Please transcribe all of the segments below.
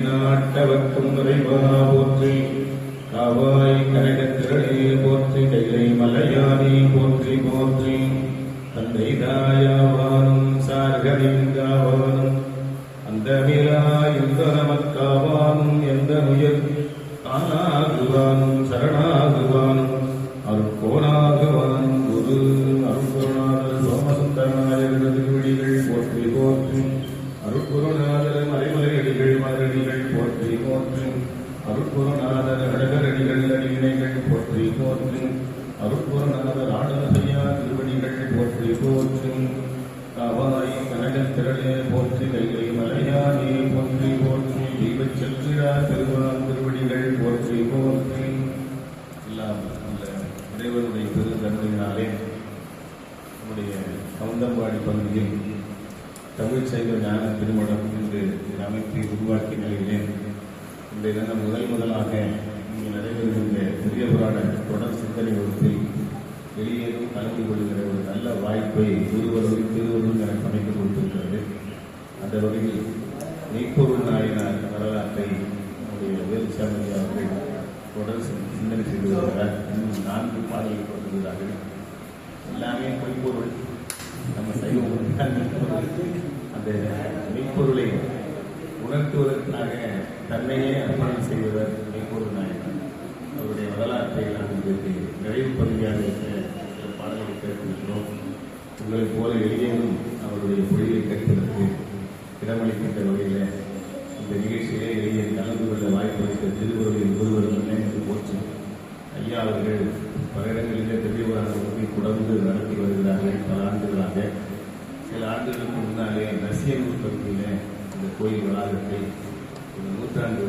நாட்டவர்க்கும் நிறைவா போற்றி. காவாய் கனகத்திரளே போற்றி. கைலை மலையானே போற்றி போற்றி. தந்தை தாயாவானும் சார்கலிங்காவானும் அந்தமிலாயுந்த நமக்காவானும் எந்த உயர் ஆனாகுவானும் சரணாகுவானும் அருட்கோணாகுவானும் குரு அருட்குருநாதர் சோமசுந்தரநாயகரது திருவடிகள் போற்றி போற்றி. அருட்குருநாதர் மறைமலையடிகள் மலரடிகள் போற்றி போற்றி. அருட்குருநாதர் அழகரடிகள் அடிவினைகள் போற்றி போற்றி. அருட்குருநாதர் ஆடலையா திருவடிகள் போற்றி போற்றி. காவாய் கனகத்திரளே போற்றி. கைலை மலையானே போற்றி போற்றி. தீபச் செல்விடா திருவான் திருவடிகள் போற்றி போற்றி. எல்லாம் அந்த இறைவனுடைய பெரு தன்மையினாலே நம்முடைய கவுந்தம்பாடி பகுதியில் தமிழ் சைவ ஞான திருமணம் என்று அமைப்பை உருவாக்கிய நிலையிலே இன்றைய தினம் முதலாக இங்கு நடைபெறுகின்ற பெரிய புராண தொடர் சிந்தனை வகுப்பில் வெளியேறும் கலந்து கொள்கிற ஒரு நல்ல வாய்ப்பை திருவருள் எனக்கு அமைத்துக் கொடுத்திருக்கிறது. அந்த வகையில் மெய்ப்பொருள் நாயனார் வரலாற்றை நம்முடைய வேலுசாமி அவர்கள் தொடர் சிந்தனை செய்து வருகிறார். இன்னும் 4 பாடல்கள் கொண்டிருக்கிறார்கள். எல்லாமே பொய்ப்பொருள். நம்ம சைவம் அந்த மெய்ப்பொருளை உணர்த்துவதற்காக தன்னையே அர்ப்பணம் செய்வதர் மெய்ப்பொருள் நாயகர். அவருடைய வரலாற்றை நாம் இதற்கு நிறைவு பகுதியாக இருக்கிற பாடல்களை கேட்டிருக்கிறோம். உங்களைப் போல எளியேனும் அவருடைய பொழிவை கேட்பதற்கு இடமளிக்கின்ற வகையில் இந்த நிகழ்ச்சியிலே எளிய கலந்து கொள்ள வாய்ப்பளித்த திருவருளில் ஒருவரும் என்று போச்சு. ஐயா அவர்கள் பல இடங்களிலே பெரியவரான வகுப்பை தொடர்ந்து நடத்தி வருகிறார்கள் பல ஆண்டுகளாக. சில ஆண்டுகளுக்கு முன்னாலே ரஷ்யனூர் பகுதியிலே இந்த கோயில் வளாகத்தை இந்த நூற்றாண்டு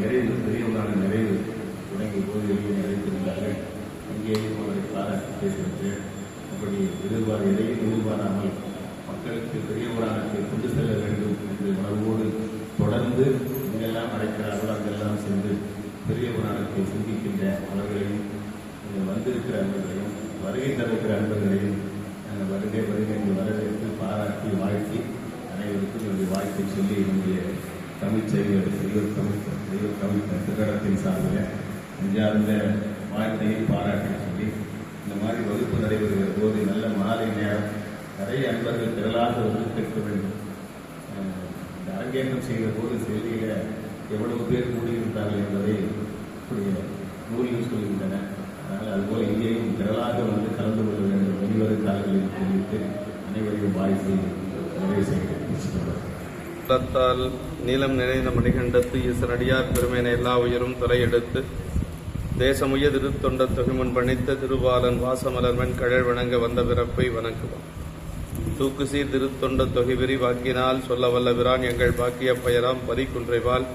நிறைவு பெரியவரான நிறைவு தொடங்கிய போது வெளியே நிறைந்திருந்தார்கள். இங்கேயும் அவரை பாராட்டி பேசுகிறது. அப்படி எதையும் எதிர்பாராமல் மக்களுக்கு பெரியவரானத்தை கொண்டு செல்ல வேண்டும் என்ற உணர்வோடு தொடர்ந்து இங்கெல்லாம் அழைக்கிறார்களோ அங்கெல்லாம் சென்று பெரிய புராணத்தை சிந்திக்கின்ற அவர்களையும் வந்திருக்கிற அன்பர்களையும் வருகை தருகிற அன்பர்களையும் வருகை என்று வரவேற்று பாராட்டி வாழ்த்தி அனைவருக்கும் என்னுடைய வாழ்க்கை சொல்லி என்னுடைய தமிழ் செய்வர் தமிழ் திருடத்தின் சார்பில் நெஞ்சார்ந்த வாழ்க்கையை பாராட்டி சொல்லி இந்த மாதிரி வகுப்பு நடைபெறுகிற போது நல்ல மாலை நேரம் நிறைய அன்பர்கள் திரளாக வந்து கேட்க வேண்டும். இந்த அரங்கேற்றம் செய்கிற போது செல்லியில எவ்வளவு பேர் கூடியிருந்தார்கள் என்பதை நூலில் சொல்கின்றன. அதனால் அதுபோல இங்கேயும் திரளாக வந்து கலந்து கொள்ள வேண்டும் வெளிவரும் காலங்களில் தெரிவித்து அனைவரையும் வாழ்த்து நிறைவு செய்கிறார். நீளம் நிறைந்த மணிகண்டத்து ஈசனடியார் பெருமையின எல்லா உயரும் தொலையெடுத்து தேசமுய திருத்தொண்ட தொகைமுன் பணித்த திருவாளன் வாசமலர்மன் கழல் வணங்க வந்த பிறப்பை வணங்குவான். தூக்குசீர் திருத்தொண்ட தொகைவிரி வாக்கினால் சொல்ல வல்ல விரான் எங்கள் பாக்கிய பெயராம் பரிக்குன்றைவால்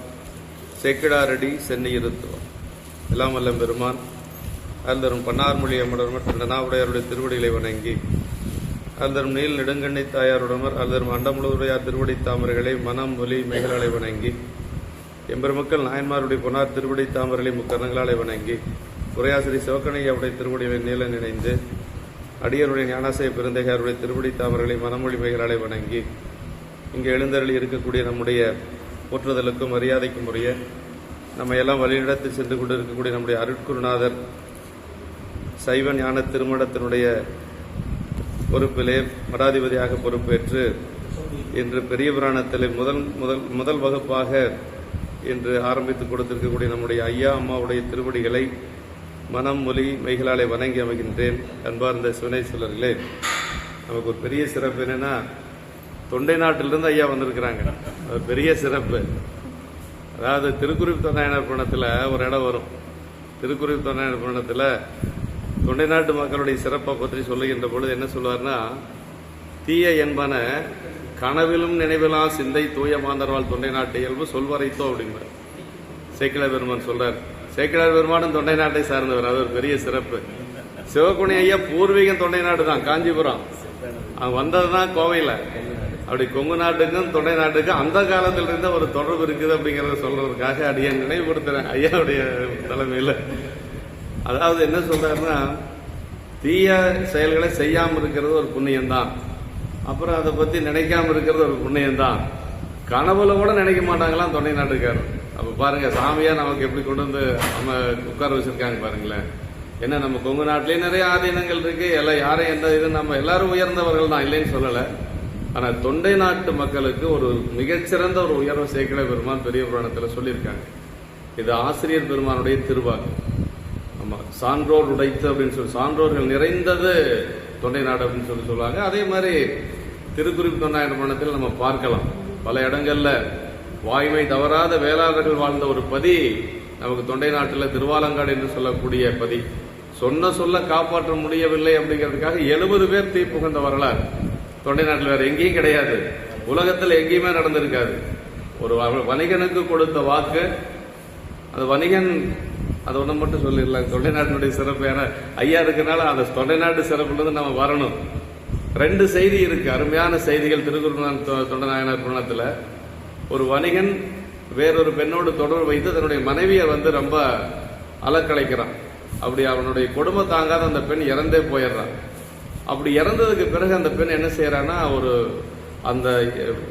சேக்கிடாரடி சென்னி இருத்துவான். எல்லாம் வல்ல பெருமான் அருந்தரும் பன்னார்மொழி அமரர்மர் தண்டனாவுடையாருடைய திருவடிகளை வணங்கி அருந்தரும் நீல் நெடுங்கண்ணை தாயாருடமர் அருந்தரும் அண்டமுழுவதையார் திருவடி தாமரைகளை மனம் ஒலி மேகலாலை வணங்கி எம்பெருமக்கள் நாயன்மாருடைய பொன்னார் திருவடி தாமரைகளை முக்கரணங்களாலே வணங்கி உரையாசிரி சிவக்கணையாவுடைய திருவடிகளை நீல நினைந்து அடியருடைய ஞானாசய பெருந்தகையாருடைய திருவடி தாமரைகளை மனமொழி மேகலாலை வணங்கி இங்கே எழுந்தருளி இருக்கக்கூடிய நம்முடைய போற்றுதலுக்கும் மரியாதைக்கும் உரிய நம்ம எல்லாம் வழிநடத்தி சென்று கொண்டு இருக்கக்கூடிய நம்முடைய அருட்குருநாதர் சைவ ஞான திருமணத்தினுடைய பொறுப்பிலே மடாதிபதியாக பொறுப்பேற்று இன்று பெரிய புராணத்தில் முதல் வகுப்பாக இன்று ஆரம்பித்துக் கொடுத்திருக்கக்கூடிய நம்முடைய ஐயா அம்மாவுடைய திருவடிகளை மனம் மொழி மைகளாலே வணங்கி அமைகின்றேன். அன்பார்ந்த சிவனேஸ்வரர்களே, நமக்கு ஒரு பெரிய சிறப்பு என்னன்னா தொண்டை நாட்டிலிருந்து ஐயா வந்திருக்கிறாங்க. அது பெரிய சிறப்பு. அதாவது திருக்குறிப்பு தொண்டையனார் புராணத்தில் ஒரு இடம் வரும். திருக்குறிப்பு தொண்டையனார் புராணத்தில் தொண்டை நாட்டு மக்களுடைய சிறப்பை பற்றி சொல்லுகின்ற பொழுது என்ன சொல்லுவார்னா, தீய என்பன கனவிலும் நினைவிலாம் சிந்தை தூய மாந்தர்வால் தொண்டை நாட்டு இயல்பு சொல்வரைத்தோ அப்படிங்கிற சேக்கிழார் பெருமான் சொல்றார். சேக்கிழார் பெருமானும் தொண்டை நாட்டை சார்ந்தவர். அது ஒரு பெரிய சிறப்பு. சிவகுணி ஐயா பூர்வீகம் தொண்டை நாடு தான், காஞ்சிபுரம். அவங்க வந்ததுதான் கோவையில். அப்படி கொங்கு நாட்டுக்கும் தொண்டை நாட்டுக்கும் அந்த காலத்தில் இருந்த ஒரு தொடர்பு இருக்குது அப்படிங்கறத சொல்றதுக்காக அடிய நினைவுபடுத்துறேன் ஐயாவுடைய தலைமையில். அதாவது என்ன சொல்றாருன்னா, தீய செயல்களை செய்யாமல் இருக்கிறது ஒரு புண்ணியம்தான், அப்புறம் அதை பத்தி நினைக்காம இருக்கிறது ஒரு புண்ணியம்தான், கனவுல கூட நினைக்க மாட்டாங்களாம் தொண்டை நாட்டுக்காரர். அப்ப பாருங்க சாமியா நமக்கு எப்படி கொண்டு வந்து நம்ம உட்கார வச்சிருக்காங்க பாருங்களேன். ஏன்னா நம்ம கொங்கு நாட்டிலேயே நிறைய ஆதீனங்கள் இருக்கு, எல்லாம் யாரும் எந்த இது நம்ம எல்லாரும் உயர்ந்தவர்கள் தான், இல்லைன்னு சொல்லல. ஆனா தொண்டை நாட்டு மக்களுக்கு ஒரு மிகச்சிறந்த ஒரு உயர்வு சேக்கிழ பெருமான் பெரிய புராணத்துல சொல்லியிருக்காங்க. இது ஆசிரியர் பெருமானுடைய திருவாக்கு. ஆமா, சான்றோர் உடைத்து அப்படின்னு சொல்லி, சான்றோர்கள் நிறைந்தது தொண்டை நாடு அப்படின்னு சொல்லி சொல்லுவாங்க. அதே மாதிரி திருக்குறிப்பு தொண்டாயிரம் புராணத்தில் நம்ம பார்க்கலாம். பல இடங்கள்ல வாய்மை தவறாத வேளாளர்கள் வாழ்ந்த ஒரு பதி நமக்கு தொண்டை நாட்டில் திருவாலங்காடு என்று சொல்லக்கூடிய பதி. சொன்ன சொல்ல காப்பாற்ற முடியவில்லை அப்படிங்கிறதுக்காக 70 பேர் தீ புகுந்த வரலாறு தொண்டை நாட்டில் வேற எங்கேயும் கிடையாது, உலகத்தில் எங்கேயுமே நடந்திருக்காது. ஒரு வணிகனுக்கு கொடுத்த வாக்கு, அந்த வணிகன் அதை ஒன்று மட்டும் சொல்லிடலாம். தொண்டை நாட்டினுடைய சிறப்பு ஏன்னா ஐயா இருக்கிறனால அந்த தொண்டை நாட்டு சிறப்புலேருந்து நம்ம வரணும். 2 செய்தி இருக்கு, அருமையான செய்திகள் திருக்குறள் தொண்டை நாயனார் புராணத்துல. ஒரு வணிகன் வேறொரு பெண்ணோடு தொடர்பு வைத்து தன்னுடைய மனைவியை ரொம்ப அலக்கழைக்கிறான். அப்படி அவனுடைய கொடுமை தாங்காத அந்த பெண் இறந்தே போயிடுறான். அப்படி இறந்ததுக்கு பிறகு அந்த பெண் என்ன செய்யறான்னா,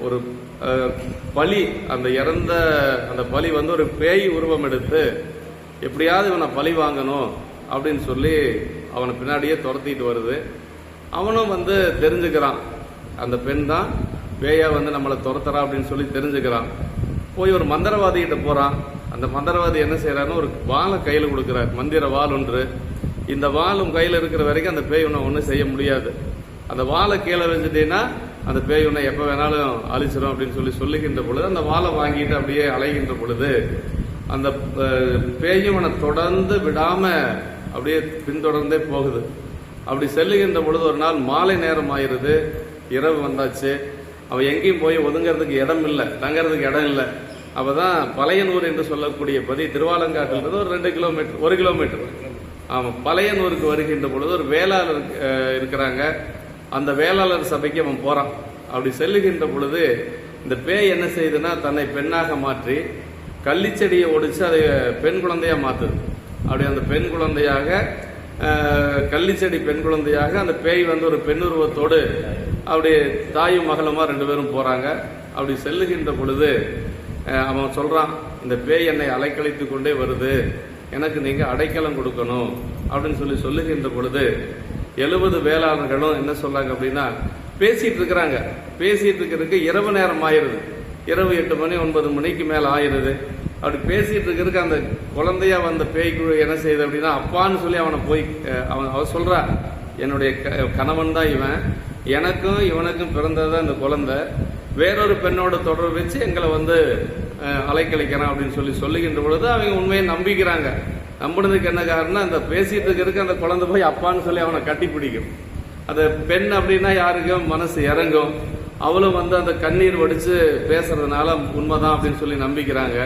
ஒரு பலி, அந்த இறந்த அந்த பலி ஒரு பேய் உருவம் எடுத்து எப்படியாவது இவனை பழி வாங்கணும் அப்படின்னு சொல்லி அவனை பின்னாடியே துரத்திட்டு வருது. அவனும் தெரிஞ்சுக்கிறான், அந்த பெண் தான் பேயா நம்மளை துரத்துறா அப்படின்னு சொல்லி தெரிஞ்சுக்கிறான். போய் ஒரு மந்திரவாதிகிட்ட போறான். அந்த மந்திரவாதி என்ன செய்யறாருன்னு ஒரு வாழை கையில் கொடுக்கிறார், மந்திர வாள் ஒன்று. இந்த வாளும் கையில் இருக்கிற வரைக்கும் அந்த பேய் உன்னை ஒன்றும் செய்ய முடியாது. அந்த வாழை கீழே வச்சுட்டீங்கன்னா அந்த பேய் உன்னை எப்போ வேணாலும் அழிச்சிடும் அப்படின்னு சொல்லி சொல்லுகின்ற பொழுது அந்த வாழை வாங்கிட்டு அப்படியே அலைகின்ற பொழுது அந்த பேயும் அவனை தொடர்ந்து விடாம அப்படியே பின்தொடர்ந்தே போகுது. அப்படி செல்லுகின்ற பொழுது ஒரு நாள் மாலை நேரம் ஆயிருது, இரவு வந்தாச்சு. அவன் எங்கேயும் போய் ஒதுங்கிறதுக்கு இடம் இல்லை, தங்கறதுக்கு இடம் இல்லை. அப்பதான் பழையனூர் என்று சொல்லக்கூடிய பதி திருவாலங்காட்டிலிருந்து ஒரு 2 கிலோமீட்டர் 1 கிலோமீட்டர். ஆமா, பழையனூருக்கு வருகின்ற பொழுது ஒரு வேளாளர் இருக்கிறாங்க. அந்த வேளாளர் சபைக்கு அவன் போறான். அப்படி செல்லுகின்ற பொழுது இந்த பேய் என்ன செய்யுதுன்னா, தன்னை பெண்ணாக மாற்றி கள்ளிச்செடியை ஒடிச்சு அதை பெண் குழந்தையா மாத்துது. அப்படி அந்த பெண் குழந்தையாக, கள்ளிச்செடி பெண் குழந்தையாக அந்த பேய் ஒரு பெண்ணுருவத்தோடு அப்படி தாயும் மகளுமா 2 பேரும் போறாங்க. அப்படி செல்லுகின்ற பொழுது அவன் சொல்றான், இந்த பேய் என்னை அலைக்கழித்து கொண்டே வருது, எனக்கு நீங்க அடைக்கலம் கொடுக்கணும் அப்படின்னு சொல்லி சொல்லுகின்ற பொழுது 70 வேளாளர்களும் என்ன சொல்றாங்க அப்படின்னா, பேசிட்டு இருக்கிறாங்க. பேசிட்டு இருக்கிறதுக்கு இரவு நேரம் ஆயிருது, இரவு 8 மணி 9 மணிக்கு மேல ஆயிருது. அப்படி பேசிட்டு இருக்கிறதுக்கு அந்த குழந்தையா வந்த பேய்க்குழு என்ன செய்யுது அப்படின்னா, அப்பான்னு சொல்லி அவனை போய் அவன் சொல்றா, என்னுடைய கணவன் தான் இவன், எனக்கும் இவனுக்கும் பிறந்ததான் இந்த குழந்தை, வேறொரு பெண்ணோட தொடர்பு வச்சு எங்களை அலைக்கழிக்கிறான் அப்படின்னு சொல்லி சொல்லுகின்ற பொழுது அவங்க உண்மையை நம்பிக்கிறாங்க. நம்பினதுக்கு என்ன காரணம், அந்த பேசிட்டு இருக்கிறதுக்கு அந்த குழந்தை போய் அப்பான்னு சொல்லி அவனை கட்டி பிடிக்கும். அந்த பெண் அப்படின்னா யாருக்கும் மனசு இறங்கும். அவளும் அந்த கண்ணீர் வடிச்சு பேசுறதுனால உண்மைதான் அப்படின்னு சொல்லி நம்பிக்கிறாங்க.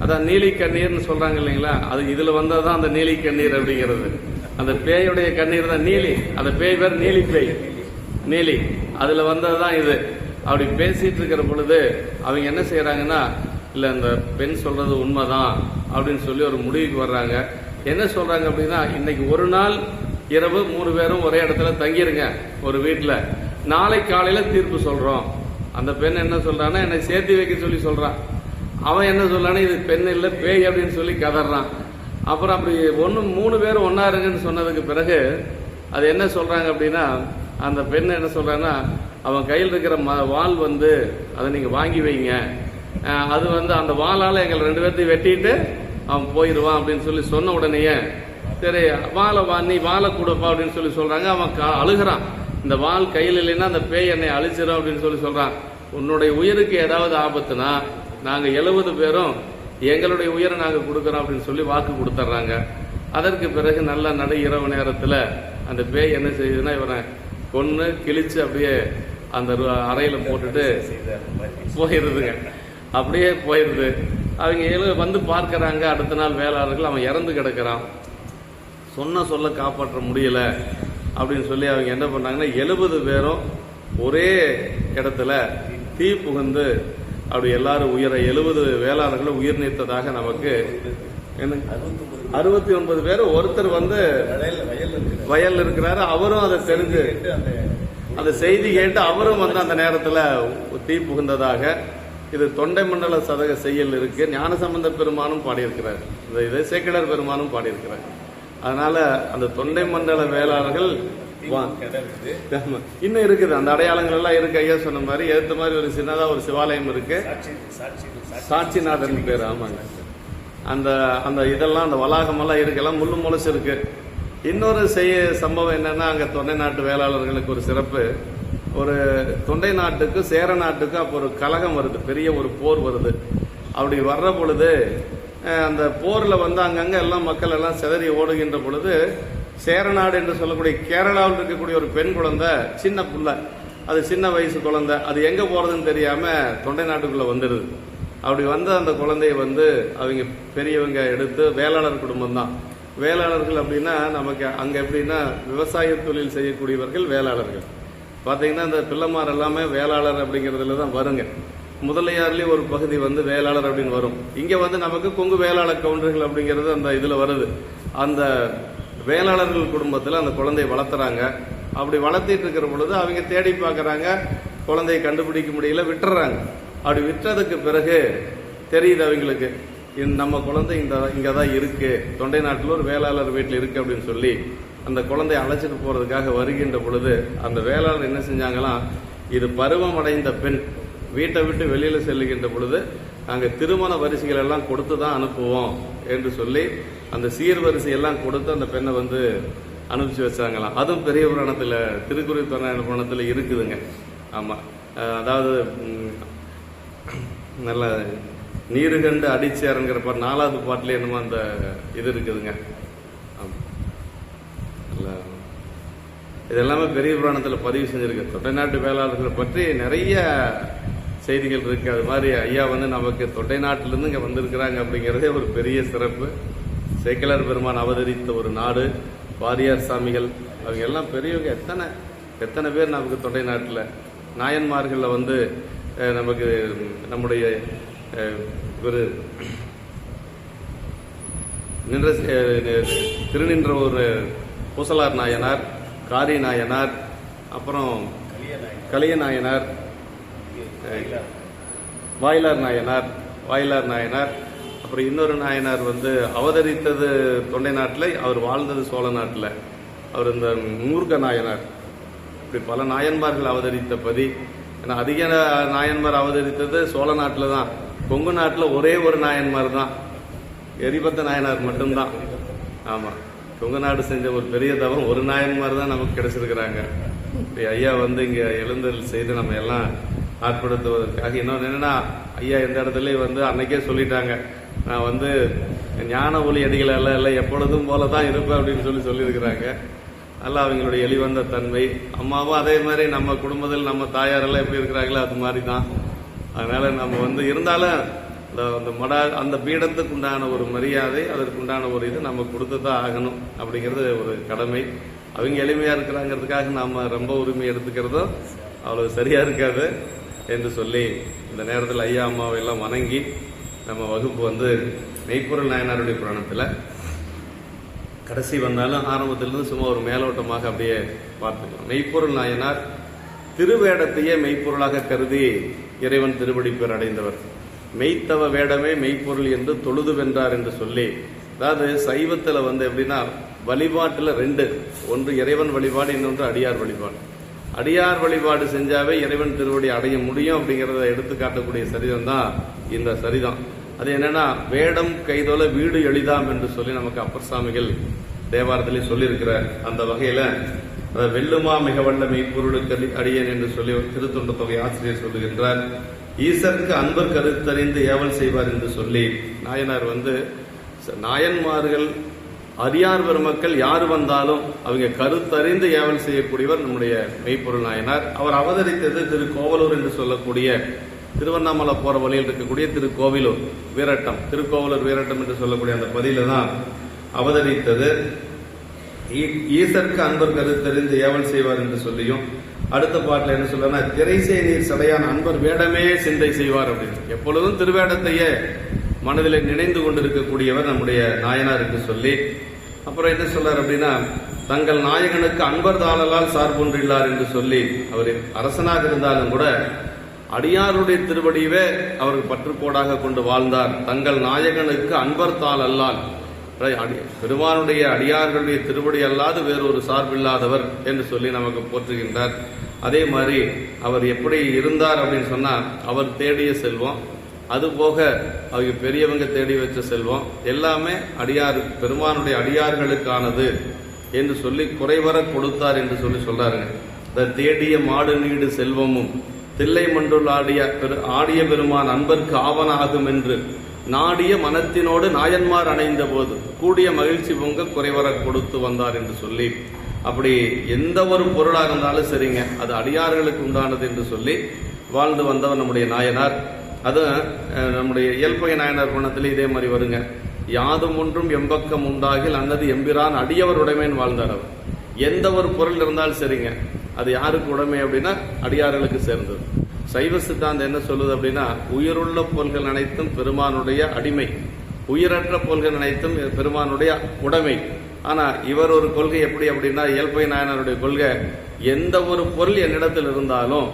அதான் நீலி கண்ணீர்னு சொல்றாங்க இல்லைங்களா, அது இதுல வந்ததுதான் அந்த நீலி கண்ணீர் அப்படிங்கிறது. அந்த பேயுடைய கண்ணீர் தான் நீலி, அந்த பேய் பேர் நீலி பேய், நீலி, அதுல வந்ததுதான் இது. அப்படி பேசிட்டு இருக்கிற பொழுது அவங்க என்ன செய்யறாங்கன்னா, இல்ல இந்த பெண் சொல்றது உண்மைதான் அப்படின்னு சொல்லி ஒரு முடிவுக்கு வர்றாங்க. என்ன சொல்றாங்க அப்படின்னா, இன்னைக்கு ஒரு நாள் இரவு 3 பேரும் ஒரே இடத்துல தங்கிருங்க ஒரு வீட்டுல, நாளை காலையில தீர்ப்பு சொல்றோம். அந்த பெண் என்ன சொல்றான்னா, என்னை சேர்த்து வைக்க சொல்லி சொல்றான். அவன் என்ன சொல்றான்னா, இது பெண் இல்ல பேய் அப்படின்னு சொல்லி கதறான். அப்புறம் அப்படி 3 பேரும் ஒன்னா இருங்கன்னு சொன்னதுக்கு பிறகு அது என்ன சொல்றாங்க அப்படின்னா, அந்த பெண் என்ன சொல்றான்னா, அவன் கையில் இருக்கிற வாள் அதை நீங்க வாங்கி வைங்க, அது அந்த வாளால எங்கள் 2 பேர்த்தையும் வெட்டிட்டு அவன் போயிடுவான் அப்படின்னு சொல்லி சொன்ன உடனேயே, சரி நீ வாழை கொடுப்பா அப்படின்னு சொல்லி சொல்றாங்க. அவன் அழுகிறான், இந்த வாள் கையில் இல்லைன்னா அந்த பேய் என்னை அழிச்சிடும் அப்படின்னு சொல்லி சொல்றான். உன்னுடைய உயிருக்கு ஏதாவது ஆபத்துனா நாங்க 70 பேரும் எங்களுடைய உயிரை நாங்க கொடுக்கறோம் அப்படின்னு சொல்லி வாக்கு கொடுத்துட்றாங்க. அதற்கு பிறகு நல்ல நடு இரவு நேரத்துல அந்த பேய் என்ன செய்யுதுன்னா, இவனை கொன்னு கிழிச்சு அப்படியே அந்த அறையில போட்டுட்டு போயிருதுங்க. அப்படியே போயிருது. அவங்க பார்க்கறாங்க. அடுத்த நாள் வேளாளர்கள் அவன் இறந்து கிடக்கிறான், சொன்ன சொல்ல காப்பாற்ற முடியல அப்படின்னு சொல்லி அவங்க என்ன பண்ணாங்கன்னா, 70 பேரும் ஒரே இடத்துல தீ புகுந்து அப்படி எல்லாரும் 70 வேளாளர்களும் உயிர் நீத்ததாக நமக்கு 69 பேர். ஒருத்தர் வயல் இருக்கிறாரு, அவரும் அதை தெரிஞ்சு அந்த செய்தி கேட்டு அவரும் அந்த நேரத்தில் தீ புகுந்ததாக இது தொண்டை மண்டல சதக செய்யல் இருக்கு. ஞானசம்பந்த பெருமானும் பாடியிருக்கிறார், இதை சேக்கிழார் பெருமானும் பாடியிருக்கிறார். அதனால அந்த தொண்டை மண்டல வேளாளர்கள் இன்னும் இருக்குது, அந்த அடையாளங்கள் எல்லாம் இருக்கு. ஐயா சொன்ன மாதிரி ஏற்ற மாதிரி ஒரு சின்னதா ஒரு சிவாலயம் இருக்கு, சாட்சிநாதன் பேர். ஆமாங்க, அந்த அந்த இதெல்லாம் அந்த வளாகம் எல்லாம் இருக்கு, எல்லாம் முள்ளு முளைச்சு இருக்கு. இன்னொரு சம்பவம் என்னன்னா, அங்க தொண்டை நாட்டு வேளாளர்களுக்கு ஒரு சிறப்பு. ஒரு தொண்டை நாட்டுக்கு சேர நாட்டுக்கு அப்போ ஒரு கலகம் வருது, பெரிய ஒரு போர் வருது. அப்படி வர்ற பொழுது அந்த போர்ல அங்கங்க எல்லாம் மக்கள் எல்லாம் சிதறி ஓடுகின்ற பொழுது சேரநாடு என்று சொல்லக்கூடிய கேரளாவில் இருக்கக்கூடிய ஒரு பெண் குழந்தை, சின்ன புள்ள, அது சின்ன வயசு குழந்தை, அது எங்க போறதுன்னு தெரியாம தொண்டை நாட்டுக்குள்ள வந்துடுது. அப்படி அந்த குழந்தைய அவங்க பெரியவங்க எடுத்து, வேளாளர் குடும்பம் தான் வேளாளர்கள் அப்படின்னா, நமக்கு அங்க எப்படின்னா விவசாய தொழில் செய்யக்கூடியவர்கள் வேளாளர்கள். பாத்தீங்கன்னா இந்த பிள்ளைமார் எல்லாமே வேளாளர் அப்படிங்கறதுல தான் வருங்க. முதலையார்லயே ஒரு பகுதி வேளாளர் அப்படின்னு வரும். இங்க நமக்கு கொங்கு வேளாளர் கவுண்டர்கள் அப்படிங்கிறது அந்த இதுல வருது. அந்த வேளாளர்கள் குடும்பத்துல அந்த குழந்தையை வளர்த்துறாங்க. அப்படி வளர்த்திட்டு இருக்கிற பொழுது அவங்க தேடி பார்க்கறாங்க, குழந்தையை கண்டுபிடிக்க முடியல, விட்டுறாங்க. அப்படி விட்டதுக்கு பிறகு தெரியுது அவங்களுக்கு, நம்ம குழந்தை இங்கதான் இருக்கு, தொண்டை நாட்டில் ஒரு வேளாளர் வீட்டில் இருக்கு அப்படின்னு சொல்லி அந்த குழந்தையை அழைச்சிட்டு போறதுக்காக வருகின்ற பொழுது அந்த வேளாளர் என்ன செஞ்சாங்களாம், இது பருவம் அடைந்த பெண், வீட்டை விட்டு வெளியில செல்லுகின்ற பொழுது நாங்க திருமண வரிசைகள் எல்லாம் கொடுத்து தான் அனுப்புவோம் என்று சொல்லி அந்த சீர்வரிசை எல்லாம் கொடுத்து அந்த பெண்ணை அனுப்பிச்சு வச்சாங்களாம். அதுவும் பெரிய புராணத்துல, திருக்குறள் புராணத்துல இருக்குதுங்க. ஆமா, அதாவது நல்ல நீரு கண்டு அடிச்சாருங்கிற 4வது பாட்டுல என்னமோ அந்த இது இருக்குதுங்க. இதெல்லாமே பெரிய புராணத்துல பதிவு செஞ்சிருக்கு. தொண்டை நாட்டு வேளாளர்களை பற்றி நிறைய செய்திகள் இருக்கு. அது மாதிரி ஐயா நமக்கு தொண்டை நாட்டிலிருந்து இங்க வந்திருக்கிறாங்க அப்படிங்கறதே ஒரு பெரிய சிறப்பு. சேக்கிழார் பெருமான் அவதரித்த ஒரு நாடு, வாரியார் சாமிகள் அவங்க எல்லாம் பெரியவங்க. எத்தனை பேர் நமக்கு தொண்டை நாட்டில் நாயன்மார்கள்ல நமக்கு நம்முடைய ஒரு திருநின்ற ஒரு பூசலார் நாயனார், காரி நாயனார், அப்புறம் கலிய நாயனார், வாயிலார் நாயனார், அப்புறம் இன்னொரு நாயனார் அவதரித்தது தொண்டை நாட்டில், அவர் வாழ்ந்தது சோழ நாட்டில், அவர் இந்த மூர்க்க நாயனார். இப்படி பல நாயன்மார்கள் அவதரித்த பதி. ஏன்னா அதிக நாயன்மார் அவதரித்தது சோழ நாட்டில் தான். கொங்கு நாட்டில் ஒரே ஒரு நாயன்மார் தான், எரிபத்த நாயனார் மட்டும்தான். ஆமா, கொங்கு நாடு செஞ்ச ஒரு பெரிய தவம், ஒரு நாயன்மார் தான் நமக்கு கிடைச்சிருக்கிறாங்க. ஐயா இங்க எழுந்தருள் செய்து நம்ம எல்லாம் ஆட்படுத்துவதற்காக. இன்னொன்று என்னன்னா, ஐயா எந்த இடத்துலயும் அன்னைக்கே சொல்லிட்டாங்க, நான் ஞான ஒளி அடிகள் எல்லாம் எப்பொழுதும் போலதான் இருப்பேன் அப்படின்னு சொல்லியிருக்கிறாங்க. நல்லா அவங்களுடைய எளிவந்த தன்மை, அம்மாவும் அதே மாதிரி நம்ம குடும்பத்தில் நம்ம தாயாரெல்லாம் எப்படி இருக்கிறாங்களோ அது மாதிரி தான். அதனால நம்ம இருந்தாலும் அந்த பீடத்துக்கு உண்டான ஒரு மரியாதை, அதற்கு உண்டான ஒரு இது நம்ம கொடுத்துதான் ஆகணும் அப்படிங்கிறது ஒரு கடமை. அவங்க எளிமையா இருக்கிறாங்கிறதுக்காக நாம ரொம்ப உரிமை எடுத்துக்கிறதும் அவ்வளவு சரியா இருக்காது என்று சொல்லி இந்த நேரத்தில் ஐயா அம்மாவை எல்லாம் வணங்கி நம்ம வகுப்பு மெய்ப்பொருள் நாயனாருடைய புராணத்துல கடைசி வந்தாலும் ஆரம்பத்திலிருந்து சும்மா ஒரு மேலோட்டமாக அப்படியே பார்த்துக்கலாம். மெய்ப்பொருள் நாயனார் திருவேடத்தையே மெய்ப்பொருளாக கருதி இறைவன் திருவடி பேர் அடைந்தவர். மெய்த்தவ வேடமே மெய்ப்பொருள் என்று தொழுது வென்றார் என்று சொல்லி, அதாவது சைவத்துல எப்படின்னா வழிபாட்டுல 2, ஒன்று இறைவன் வழிபாடு, இன்னொன்று அடியார் வழிபாடு. அடியார் வழிபாடு செஞ்சாவே இறைவன் திருவடி அடைய முடியும் அப்படிங்கறத எடுத்து காட்டக்கூடிய சரிதம் தான் இந்த சரிதம். அது என்னன்னா, வேடம் கைதோல வீடு எளிதாம் என்று சொல்லி நமக்கு அப்பர் சாமிகள் தேவாரத்திலே சொல்லியிருக்கிற அந்த வகையில வெல்லுமா மிக வல்ல மெய்ப்பொருளுக்கு அடியேன் என்று சொல்லி திருத்தொண்ட தொகை ஆசிரியர் சொல்லுகின்றார். ஈசருக்கு அன்பர் கருத்தறிந்து ஏவல் செய்வார் என்று சொல்லி நாயனார் நாயன்மார்கள் அடியார் பெருமக்கள் யாரு வந்தாலும் அவங்க கருத்தறிந்து ஏவல் செய்யக்கூடியவர் நம்முடைய மெய்ப்பொருள் நாயனார். அவர் அவதரித்தது திருக்கோவலூர் என்று சொல்லக்கூடிய திருவண்ணாமலை போற வழியில் இருக்கக்கூடிய திருக்கோவிலூர் வீரட்டம், திருக்கோவலூர் வீரட்டம் என்று சொல்லக்கூடிய அந்த பதில தான் அவதரித்தது. ஈசருக்கு அன்பர் கருத்தறிந்து ஏவல் செய்வார் என்று சொல்லியும், அடுத்த பாட்டுல என்ன சொல்றா, திரைசை நீர் சடையான அன்பர் வேடமே சிந்தை செய்வார் அப்படின்னு. எப்பொழுதும் திருவேடத்தையே மனதில் நினைந்து கொண்டிருக்கக்கூடியவர் நம்முடைய நாயனார் என்று சொல்லி, அப்புறம் என்ன சொல்றார் அப்படின்னா, தங்கள் நாயகனுக்கு அன்பர் தாளலால் சார்பொன்றில்லார் என்று சொல்லி, அவர் அரசனாக இருந்தாலும் கூட அடியாருடைய திருவடியவே அவருக்கு பற்றுக்கோடாக கொண்டு வாழ்ந்தார். தங்கள் நாயகனுக்கு அன்பர்த்தால் அல்லால், பெருமானுடைய அடியார்களுடைய திருவடி அல்லாது வேறொரு சார்பில்லாதவர் என்று சொல்லி நமக்கு போற்றுகின்றார். அதே மாதிரி அவர் எப்படி இருந்தார் அப்படின்னு சொன்னா, அவர் தேடிய செல்வம், அதுபோக அவங்க பெரியவங்க தேடி வச்ச செல்வம் எல்லாமே பெருமானுடைய அடியார்களுக்கானது என்று சொல்லி குறைவர கொடுத்தார் என்று சொல்லி சொல்றாருங்க. தேடிய மாடு நீடு செல்வமும் தில்லை மன்றுள் ஆடிய பெருமான் அன்பர்க்கு ஆவனாகும் என்று நாடிய மனத்தினோடு நாயன்மார் அணைந்த போது கூடிய மகிழ்ச்சி பொங்க குறைவர கொடுத்து வந்தார் என்று சொல்லி, அப்படி எந்த ஒரு பொருளா இருந்தாலும் சரிங்க, அது அடியார்களுக்கு உண்டானது என்று சொல்லி வாழ்ந்து வந்தவர் நம்முடைய நாயனார். அது நம்முடைய இயல்பகை நாயனார் குணத்தில் இதே மாதிரி வருங்க. யாதும் ஒன்றும் எம்பக்கம் உண்டாகில் அன்னது எம்பிரான் அடியவர் உடைமைன்னு வாழ்ந்தார் அவர். எந்த ஒரு பொருள் இருந்தாலும் சரிங்க, அது யாருக்கு உடைமை அப்படின்னா அடியார்களுக்கு சேர்ந்தது. சைவ சித்தாந்தம் என்ன சொல்லுது அப்படின்னா, உயிருள்ள பொருள்கள் அனைத்தும் பெருமானுடைய அடிமை, உயிரற்ற பொருள்கள் அனைத்தும் பெருமானுடைய உடைமை. ஆனா இவர் ஒரு கொள்கை எப்படி அப்படின்னா, இயல்பை நாயனாருடைய கொள்கை, எந்த ஒரு பொருள் என்னிடத்தில் இருந்தாலும்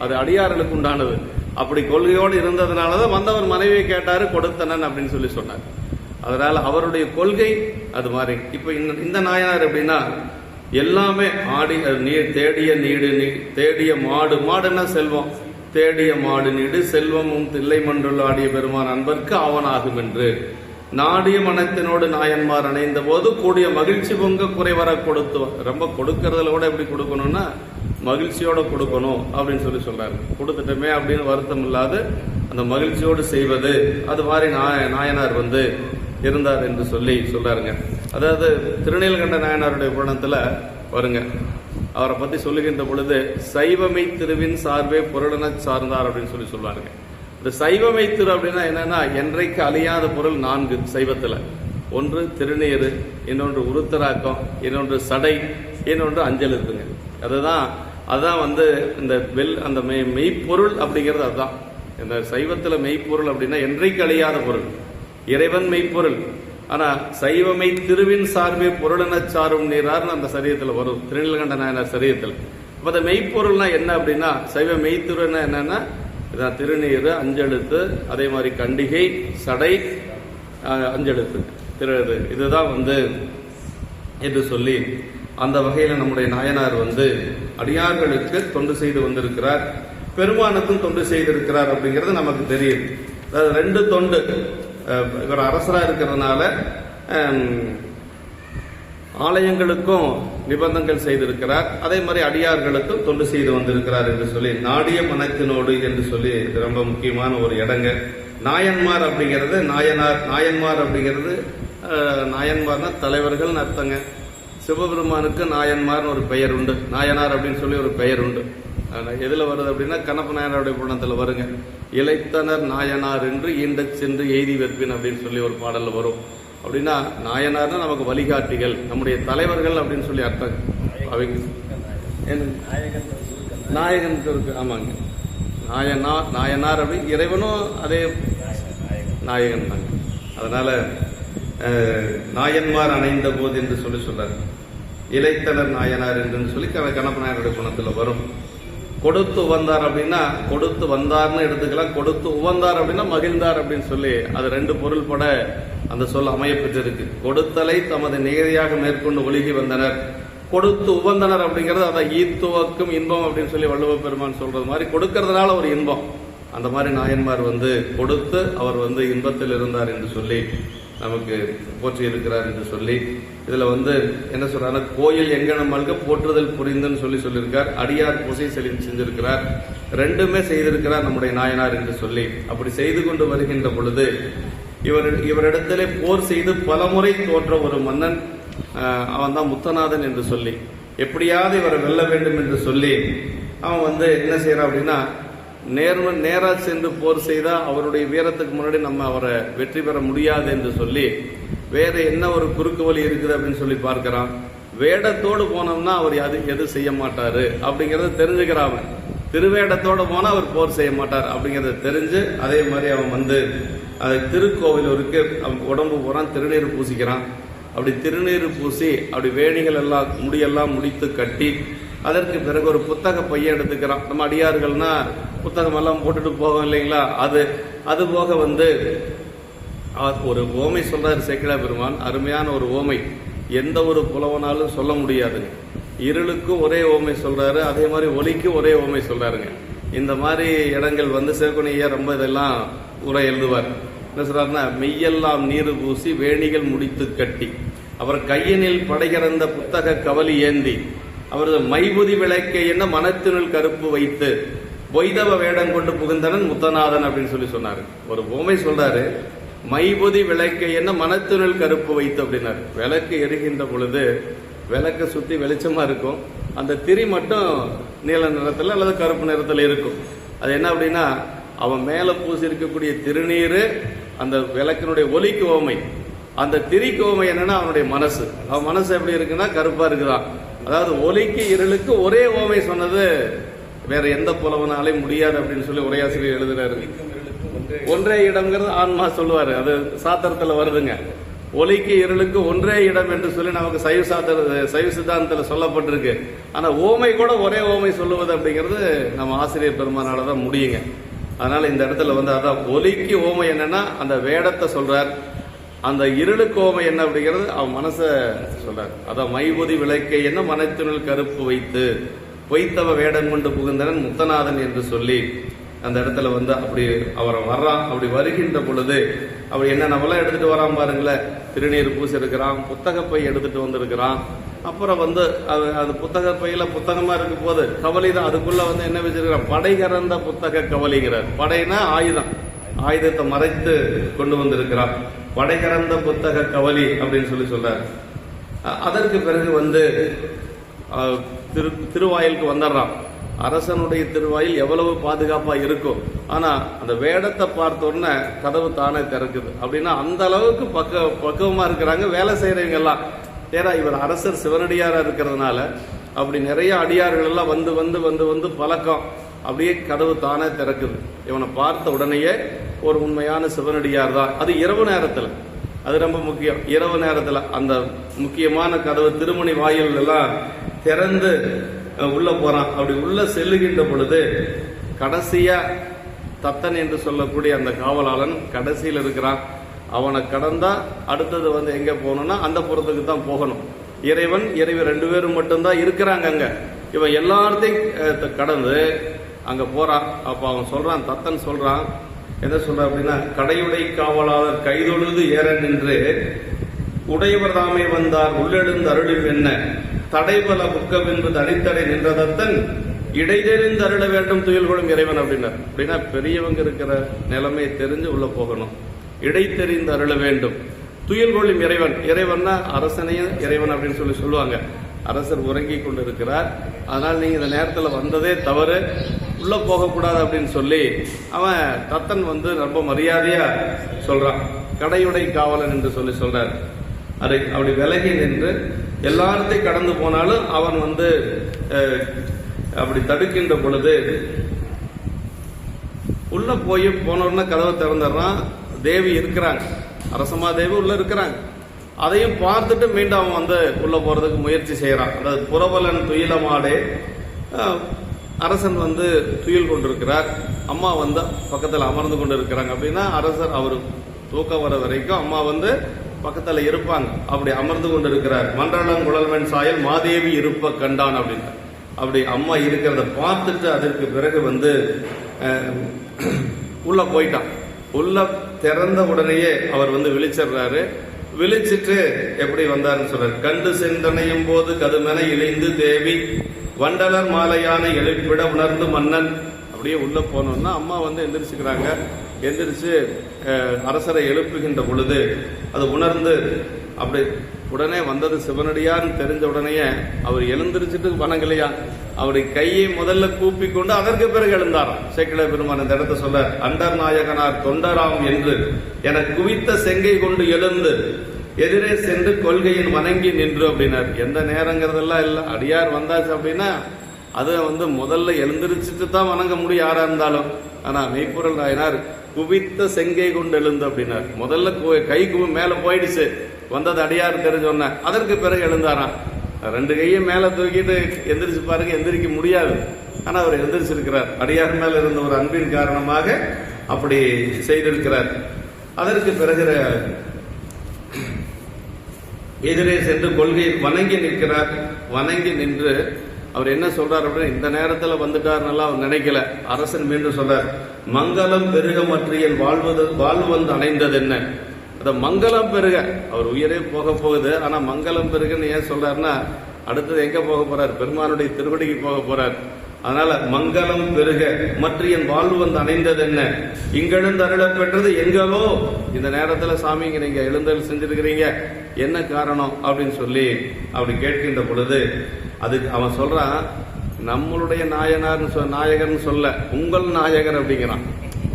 அது அடியார்களுக்கு உண்டானது. அப்படி கொள்கையோடு இருந்ததுனாலதான் வந்தவர் மனைவியை கேட்டாரு, கொடுத்தனன் அப்படின்னு சொல்லி சொன்னார். அதனால அவருடைய கொள்கை அது மாதிரி. இப்ப இந்த நாயனார் எப்படின்னா, எல்லாமே தேடிய நீடு தேடிய மாடுன்னா செல்வம், தேடிய மாடு நீடு செல்வமும் தில்லை மன்றுள் ஆடிய பெருமான் அன்பர்க்கு ஆவனாகும் என்று நாடிய மனத்தினோடு நாயன்மார் அணைந்த போது கூடிய மகிழ்ச்சி பொங்க குறைவர கொடுத்து. ரொம்ப கொடுக்கறதுல கூட எப்படி கொடுக்கணும்னா மகிழ்ச்சியோட கொடுக்கணும் அப்படின்னு சொல்லி சொல்றாரு. கொடுத்துட்டோமே அப்படின்னு வருத்தம் இல்லாது அந்த மகிழ்ச்சியோடு செய்வது, அது மாதிரி நாயனார் இருந்தார் என்று சொல்லி சொல்றாருங்க. அதாவது திருநீலகண்ட நாயனாருடைய புராணத்துல வருங்க, அவரை பத்தி சொல்லுகின்ற பொழுது சைவமை திருவின் சார்பே பொருளென சார்ந்தார் அப்படின்னு சொல்லி சொல்லுவாருங்க. இந்த சைவமை திரு அப்படின்னா என்னன்னா, என்றைக்கு அழியாத பொருள் 4 சைவத்துல. ஒன்று திருநீரு, இன்னொன்று உருத்தராக்கம், இன்னொன்று சடை, இன்னொன்று அஞ்செழுத்துங்க. அதுதான் இந்த அந்த மெய்ப்பொருள் அப்படிங்கிறது. அதுதான் இந்த சைவத்துல மெய்ப்பொருள் அப்படின்னா என்றைக்கு அழியாத பொருள், இறைவன் மெய்ப்பொருள். ஆனா சைவமை திருவின் சார்பே பொருளென சாரும் நீரார்னு அந்த சரியத்துல வரும், திருநீலகண்ட நாயனார் சரியத்தில். அப்ப அந்த மெய்ப்பொருள்னா என்ன அப்படின்னா, சைவ மெய்த்திருன்னா என்னன்னா இதான் திருநீரு, அஞ்செழுத்து, அதே மாதிரி கண்டிகை, சடை, அஞ்செழுத்து, இதுதான் என்று சொல்லி அந்த வகையில நம்முடைய நாயனார் அடியார்களுக்கு தொண்டு செய்து வந்திருக்கிறார், பெருமானுக்கும் தொண்டு செய்திருக்கிறார் அப்படிங்கிறது நமக்கு தெரியும். அதாவது 2 தொண்டு. இவர் அரசரா இருக்கிறதுனால ஆலயங்களுக்கும் நிபந்தங்கள் செய்திருக்கிறார், அதே மாதிரி அடியார்களுக்கும் தொண்டு செய்து வந்திருக்கிறார் என்று சொல்லி நாடிய மனத்தினோடு என்று சொல்லி ரொம்ப முக்கியமான ஒரு இடங்க. நாயன்மார் அப்படிங்கிறது நாயன்மார் அப்படிங்கிறது நாயன்மார்னா தலைவர்கள் அர்த்தங்க. சிவபெருமானுக்கு நாயன்மார்னு ஒரு பெயர் உண்டு, நாயனார் அப்படின்னு சொல்லி ஒரு பெயர் உண்டு. எதுல வருது அப்படின்னா கண்ணப்ப நாயனாருடைய புராணத்துல வருங்க. இளைத்தனர் நாயனார் என்று ஈண்டச் சென்று எய்தி வெற்பின் அப்படின்னு சொல்லி ஒரு பாடல்ல வரும். அப்படின்னா நாயனார்னா நமக்கு வழிகாட்டிகள், நம்முடைய தலைவர்கள் அப்படின்னு சொல்லி அர்த்தம். அவங்க நாயகன் இருக்கு. ஆமாங்க, நாயனார் அப்படி இறைவனும் அதே நாயகன் தாங்க. அதனால நாயன்மார் அணைந்த போது என்று சொல்லி சொல்றாரு. இளைத்தனர் நாயனார் என்று சொல்லி கண்ணப்ப நாயனுடைய குணத்துல வரும். கொடுத்து உவந்தார் அப்படின்னா, கொடுத்து வந்தார்னு எடுத்துக்கலாம். கொடுத்து உவந்தார் அப்படின்னா மகிழ்ந்தார் அப்படின்னு சொல்லி அது 2 பொருள் பட அந்த சொல் அமையப்பெற்றிருக்கு. கொடுத்தலை தமது நேரடியாக மேற்கொண்டு ஒழுகி வந்தனர், கொடுத்து உவந்தனர் அப்படிங்கிறது அதை ஈத்துவக்கும் இன்பம் அப்படின்னு சொல்லி வள்ளுவ பெருமான் சொல்றது மாதிரி கொடுக்கறதுனால ஒரு இன்பம். அந்த மாதிரி நாயன்மார் கொடுத்து அவர் இன்பத்தில் இருந்தார் என்று சொல்லி நமக்கு போற்றி இருக்கிறார் என்று சொல்லி இதுல என்ன சொல்றாரு, கோயில் எங்கனம் மல்க போற்றுதல் புரிந்துன்னு சொல்லியிருக்கார். அடியார் பூசை செஞ்சிருக்கிறார். 2மே செய்திருக்கிறார் நம்முடைய நாயனார் என்று சொல்லி. அப்படி செய்து கொண்டு வருகின்ற பொழுது இவரிடத்திலே போர் செய்து பலமுறை தோற்ற ஒரு மன்னன், அவன் தான் முத்தநாதன் என்று சொல்லி, எப்படியாவது இவரை வெல்ல வேண்டும் என்று சொல்லி அவன் என்ன செய்யறான் அப்படின்னா, நேரா சென்று போர் செய்தா அவருடைய வீரத்துக்கு முன்னாடி நம்ம அவரை வெற்றி பெற முடியாது என்று சொல்லி வேற என்ன ஒரு குறுக்கு வழி இருக்குது அப்படின்னு சொல்லி பார்க்கிறான். வேடத்தோடு போனோம்னா அவர் எது செய்ய மாட்டாரு அப்படிங்கறத தெரிஞ்சுக்கிறான். திருவேடத்தோடு போனா அவர் போர் செய்ய மாட்டார் அப்படிங்கறத தெரிஞ்சு அதே மாதிரி அவன் திருக்கோவில் இருக்கு, உடம்பு போறான், திருநீர் பூசிக்கிறான். அப்படி திருநீர் பூசி அப்படி வேணிகள் எல்லாம் முடியெல்லாம் முடித்து கட்டி அதற்கு பிறகு ஒரு புத்தக பைய எடுத்துக்கிறான். நம்ம அடியார்கள்னா புத்தகம் எல்லாம் போட்டுட்டு போவோம் இல்லைங்களா, அது போக வந்து ஒரு ஓமை சொல்றாரு சேக்கிழார் பெருமான். அருமையான ஒரு ஓமை, எந்த ஒரு புலவனாலும் சொல்ல முடியாதுங்க. இருளுக்கும் ஒரே ஓமை சொல்றாரு, அதே மாதிரி ஒலிக்கும் ஒரே ஓமை சொல்றாருங்க. இந்த மாதிரி இடங்கள் வந்து சிவகுணியா ரொம்ப இதெல்லாம் உரை எழுதுவார். என்ன சொல்றாருன்னா, மெய்யெல்லாம் நீரு பூசி வேணிகள் முடித்து கட்டி, அவர் கையினில் படைகிறந்த புத்தக கவலி ஏந்தி, அவரது மைபுதி விளக்கை என்ன மனத்தினுள் கருப்பு வைத்து பொய்தவ வேடம் கொண்டு புகுந்தனன் முத்தநாதன் அப்படின்னு சொல்லி சொன்னாரு. ஒரு ஓமை சொல்றாரு, மைபுதி விளக்கை என்ன மனத்தினுள் கருப்பு வைத்து அப்படின்னாரு. விளக்கு எரிகின்ற பொழுது விளக்க சுத்தி வெளிச்சமா இருக்கும், அந்த திரி மட்டும் நீல நிறத்துல அல்லது கருப்பு நிறத்துல இருக்கும். அது என்ன அப்படின்னா, அவன் மேல பூசி இருக்கக்கூடிய திருநீரு அந்த விளக்கினுடைய ஒலிக்கு ஓமை, அந்த திரிக்கு ஓமை என்னன்னா அவனுடைய மனசு. அவன் மனசு எப்படி இருக்குன்னா கருப்பா இருக்குதான். அதாவது ஒலிக்கு இருளுக்கு ஒரே ஓமை சொன்னது வேற எந்த புலவனாலே முடியாது அப்படின்னு சொல்லி உரையாசிரியர் எழுதுறாரு. ஒன்றே இடம்ங்கிறது ஆன்மா சொல்லுவாரு, அது சாத்திரத்துல வருதுங்க. ஒலிக்கு இருளுக்கு ஒன்றே இடம் என்று சொல்லி நமக்கு சைவ சித்தாந்தத்தில் சொல்லப்பட்டிருக்கு. ஆனா ஓமை கூட ஒரே ஓமை சொல்லுவது அப்படிங்கிறது நம்ம ஆசிரியர் பெருமானாலதான் முடியுங்க. அதனால இந்த இடத்துல வந்து அதான் ஒலிக்கு ஓமை என்னன்னா அந்த வேடத்தை சொல்றார், அந்த இருளுக்கு ஓமை என்ன அப்படிங்கிறது அவன் மனச சொல்றார். அதான் மைபுதி விளக்கை என்ன மனத்தினுள் கருப்பு வைத்து பொய்த்தவ வேடம் கொண்டு புகுந்தனன் முத்தநாதன் என்று சொல்லி அந்த இடத்துல வந்து அப்படி அவரை வர்றான். அப்படி வருகின்ற பொழுது அவர் என்னென்னவெல்லாம் எடுத்துட்டு வரான் பாருங்களேன். திருநீர் பூசி இருக்கிறான், புத்தக பை எடுத்துட்டு வந்திருக்கிறான். அப்புறம் வந்து அது புத்தக பையில புத்தகமா இருக்கும் போது கவலை தான், அதுக்குள்ள வந்து என்ன வச்சிருக்கிறான், படை கறந்த புத்தக கவலிங்கிறார். படைனா ஆயுதம், ஆயுதத்தை மறைத்து கொண்டு வந்திருக்கிறான். படை கறந்த புத்தக கவலி அப்படின்னு சொல்லி சொல்றார். அதற்கு பிறகு வந்து திருவாயிலுக்கு வந்துடுறான். அரசனுடைய திருவாயில் எவ்வளவு பாதுகாப்பா இருக்கும், ஆனா அந்த வேடத்தை பார்த்த உடனே கதவு தானே திறக்குது. அப்படின்னா அந்த அளவுக்கு பக்குவமா இருக்கிறாங்க வேலை செய்யறவங்க எல்லாம். ஏன்னா இவர் அரசர் சிவனடியாரா இருக்கிறதுனால அப்படி நிறைய அடியார்கள் எல்லாம் வந்து வந்து வந்து வந்து பழக்கம், அப்படியே கதவு தானே திறக்குது. இவனை பார்த்த உடனேயே ஒரு உண்மையான சிவனடியார் தான். அது இரவு நேரத்துல, அது ரொம்ப முக்கியம். இரவு நேரத்துல அந்த முக்கியமான கதவு திருமணி வாயில் எல்லாம் திறந்து உள்ள போறான். அப்படி உள்ள செல்லுகின்ற பொழுது கடைசியா தத்தன் என்று சொல்லக்கூடிய அந்த காவலாளன் கடைசியில் இருக்கிறான். அவனை கடந்தா அடுத்தது வந்து எங்க போகணும்னா அந்த புறத்துக்கு தான் போகணும். இறைவன் இறைவன் 2 பேரும் மட்டும்தான் இருக்கிறாங்க அங்க. இவன் எல்லாத்தையும் கடந்து அங்க போறான். அப்ப அவன் சொல்றான், தத்தன் சொல்றான், என்ன சொல்றான் அப்படின்னா, கடையுடை காவலாளர் கைதொழுது ஏற நின்று உடையவர் தாமே வந்தார் உள்ளெழுந்து அருளில் என்ன தடைபல புக்கவென்று தனித்தடை நின்ற தத்தன் இடைதெறிந்து அருள வேண்டும் துயில்கொள்ளும் இறைவன் அப்படின்னார். அப்படின்னா பெரியவங்க இருக்கிற நிலைமை தெரிஞ்சு உள்ள போகணும், இடைத்தெறிந்து அருள வேண்டும் துயில்கொள்ளும் இறைவன். இறைவன்னா அரசனையும் இறைவன் அப்படின்னு சொல்லி சொல்லுவாங்க. அரசர் உறங்கி கொண்டு இருக்கிறார், அதனால நீங்க இந்த நேரத்தில் வந்ததே தவறு, உள்ள போகக்கூடாது அப்படின்னு சொல்லி அவன் தத்தன் வந்து ரொம்ப மரியாதையா சொல்றான். கடையுடை காவலன் என்று சொல்லி சொல்றார். அதை அப்படி விலகி நின்று எல்லாத்தையும் கடந்து போனாலும் அவன் வந்து அப்படி தடுக்கின்ற பொழுது உள்ள போய் போனோம்னா கதவை திறந்துடுறான். தேவி இருக்கிறாங்க, அரசமா தேவி உள்ள இருக்கிறாங்க. அதையும் பார்த்துட்டு மீண்டும் அவன் வந்து உள்ள போறதுக்கு முயற்சி செய்யறான். அதாவது புறவலன் துயிலமாடே, அரசன் வந்து துயில் கொண்டிருக்கிறார், அம்மா வந்து பக்கத்தில் அமர்ந்து கொண்டு இருக்கிறாங்க. அப்படின்னா அரசர் அவரு தூக்கம் வர வரைக்கும் அம்மா வந்து பக்கத்துல இருப்பாங்க. அப்படி அமர்ந்து கொண்டு இருக்கிறார். மண்டலம் குழல்வன் சாயல் மாதேவி இருப்ப கண்டான் அப்படின்னு. அப்படி அம்மா இருக்கிறத பார்த்துட்டு அதற்கு பிறகு வந்து உள்ள போயிட்டான். உள்ள திறந்த உடனேயே அவர் வந்து விழிச்சிடுறாரு. விழிச்சிட்டு எப்படி வந்தாருன்னு சொல்றாரு. கண்டு செந்தனையும் போது கதுமென இழைந்து தேவி வண்டலர் மாலையான எழுப்பிட உணர்ந்து மன்னன். அப்படியே உள்ள போனோம்னா அம்மா வந்து எந்திரிச்சுக்கிறாங்க. எந்திரிச்சு அரசரை எழுப்புகின்ற பொழுது அது உணர்ந்து அப்படி உடனே வந்தது சிவனடியார்னு தெரிஞ்ச உடனேயே அவர் எழுந்திரிச்சிட்டு வணங்கலையா, அவருடைய கையை முதல்ல கூப்பி கொண்டு அதற்கு பிறகு எழுந்தாராம். சேக்கிழார் பெருமான் இந்த இடத்த சொல்ல, அண்டர் நாயகனார் தொண்டராம் என்று என குவித்த செங்கை கொண்டு எழுந்து எதிரே சென்று கொள்கையின் வணங்கி நின்று அப்படின்னார். எந்த நேரங்கிறதெல்லாம் இல்லை, அடியார் வந்தாச்சு அப்படின்னா அது வந்து முதல்ல எழுந்திரிச்சிட்டு தான் வணங்க முடியும் யாரா இருந்தாலும். ஆனா மெய்ப்பொருள் நாயனார் குவித்த செங்கை கொண்டு எழுந்து அப்படின்னார். முதல்ல கை மேல போயிடுச்சு, வந்தது அடியார் தெரிஞ்சோன்ன அதற்கு பிறகு எழுந்தாராம். 2 கையும் மேல தூக்கிட்டு எந்திரிச்சு பாருங்க, எந்திரிக்க முடியாது. ஆனா அவர் எந்திரிச்சிருக்கிறார். அடியார் மேல இருந்த ஒரு அன்பின் காரணமாக அப்படி செய்திருக்கிறார். அதற்கு பிறகு எதிரே சென்று கொள்கையை வணங்கி நிற்கிறார். வணங்கி நின்று அவர் என்ன சொல்றார் அப்படின்னா, இந்த நேரத்தில் வந்துட்டாருன்னா அவர் நினைக்கல. அரசன் மீண்டும் சொல்றார், மங்களம் பெருக மற்றியல் வாழ்வு வந்து அணைந்தது என்ன. அந்த மங்களம் பெருக, அவர் உயிரே போக போகுது, ஆனா மங்களம் பெருகன்னு ஏன் சொல்றாருன்னா, அடுத்தது எங்க போக போறார்? பெருமானுடைய திருவடிக்கு போக போறார். அதனால மங்களம் பெருக மற்றியன் வாழ்வு வந்து அணைந்தது என்ன, இங்கெழுந்து அருள பெற்றது எங்களோ. இந்த நேரத்தில் சாமிங்க நீங்க எழுந்தல் செஞ்சிருக்கிறீங்க, என்ன காரணம் அப்படின்னு சொல்லி அப்படி கேட்கின்ற பொழுது அதுக்கு அவன் சொல்றான், நம்மளுடைய நாயகர்னு சொல்ல, உங்கள் நாயகர் அப்படிங்கிறான்.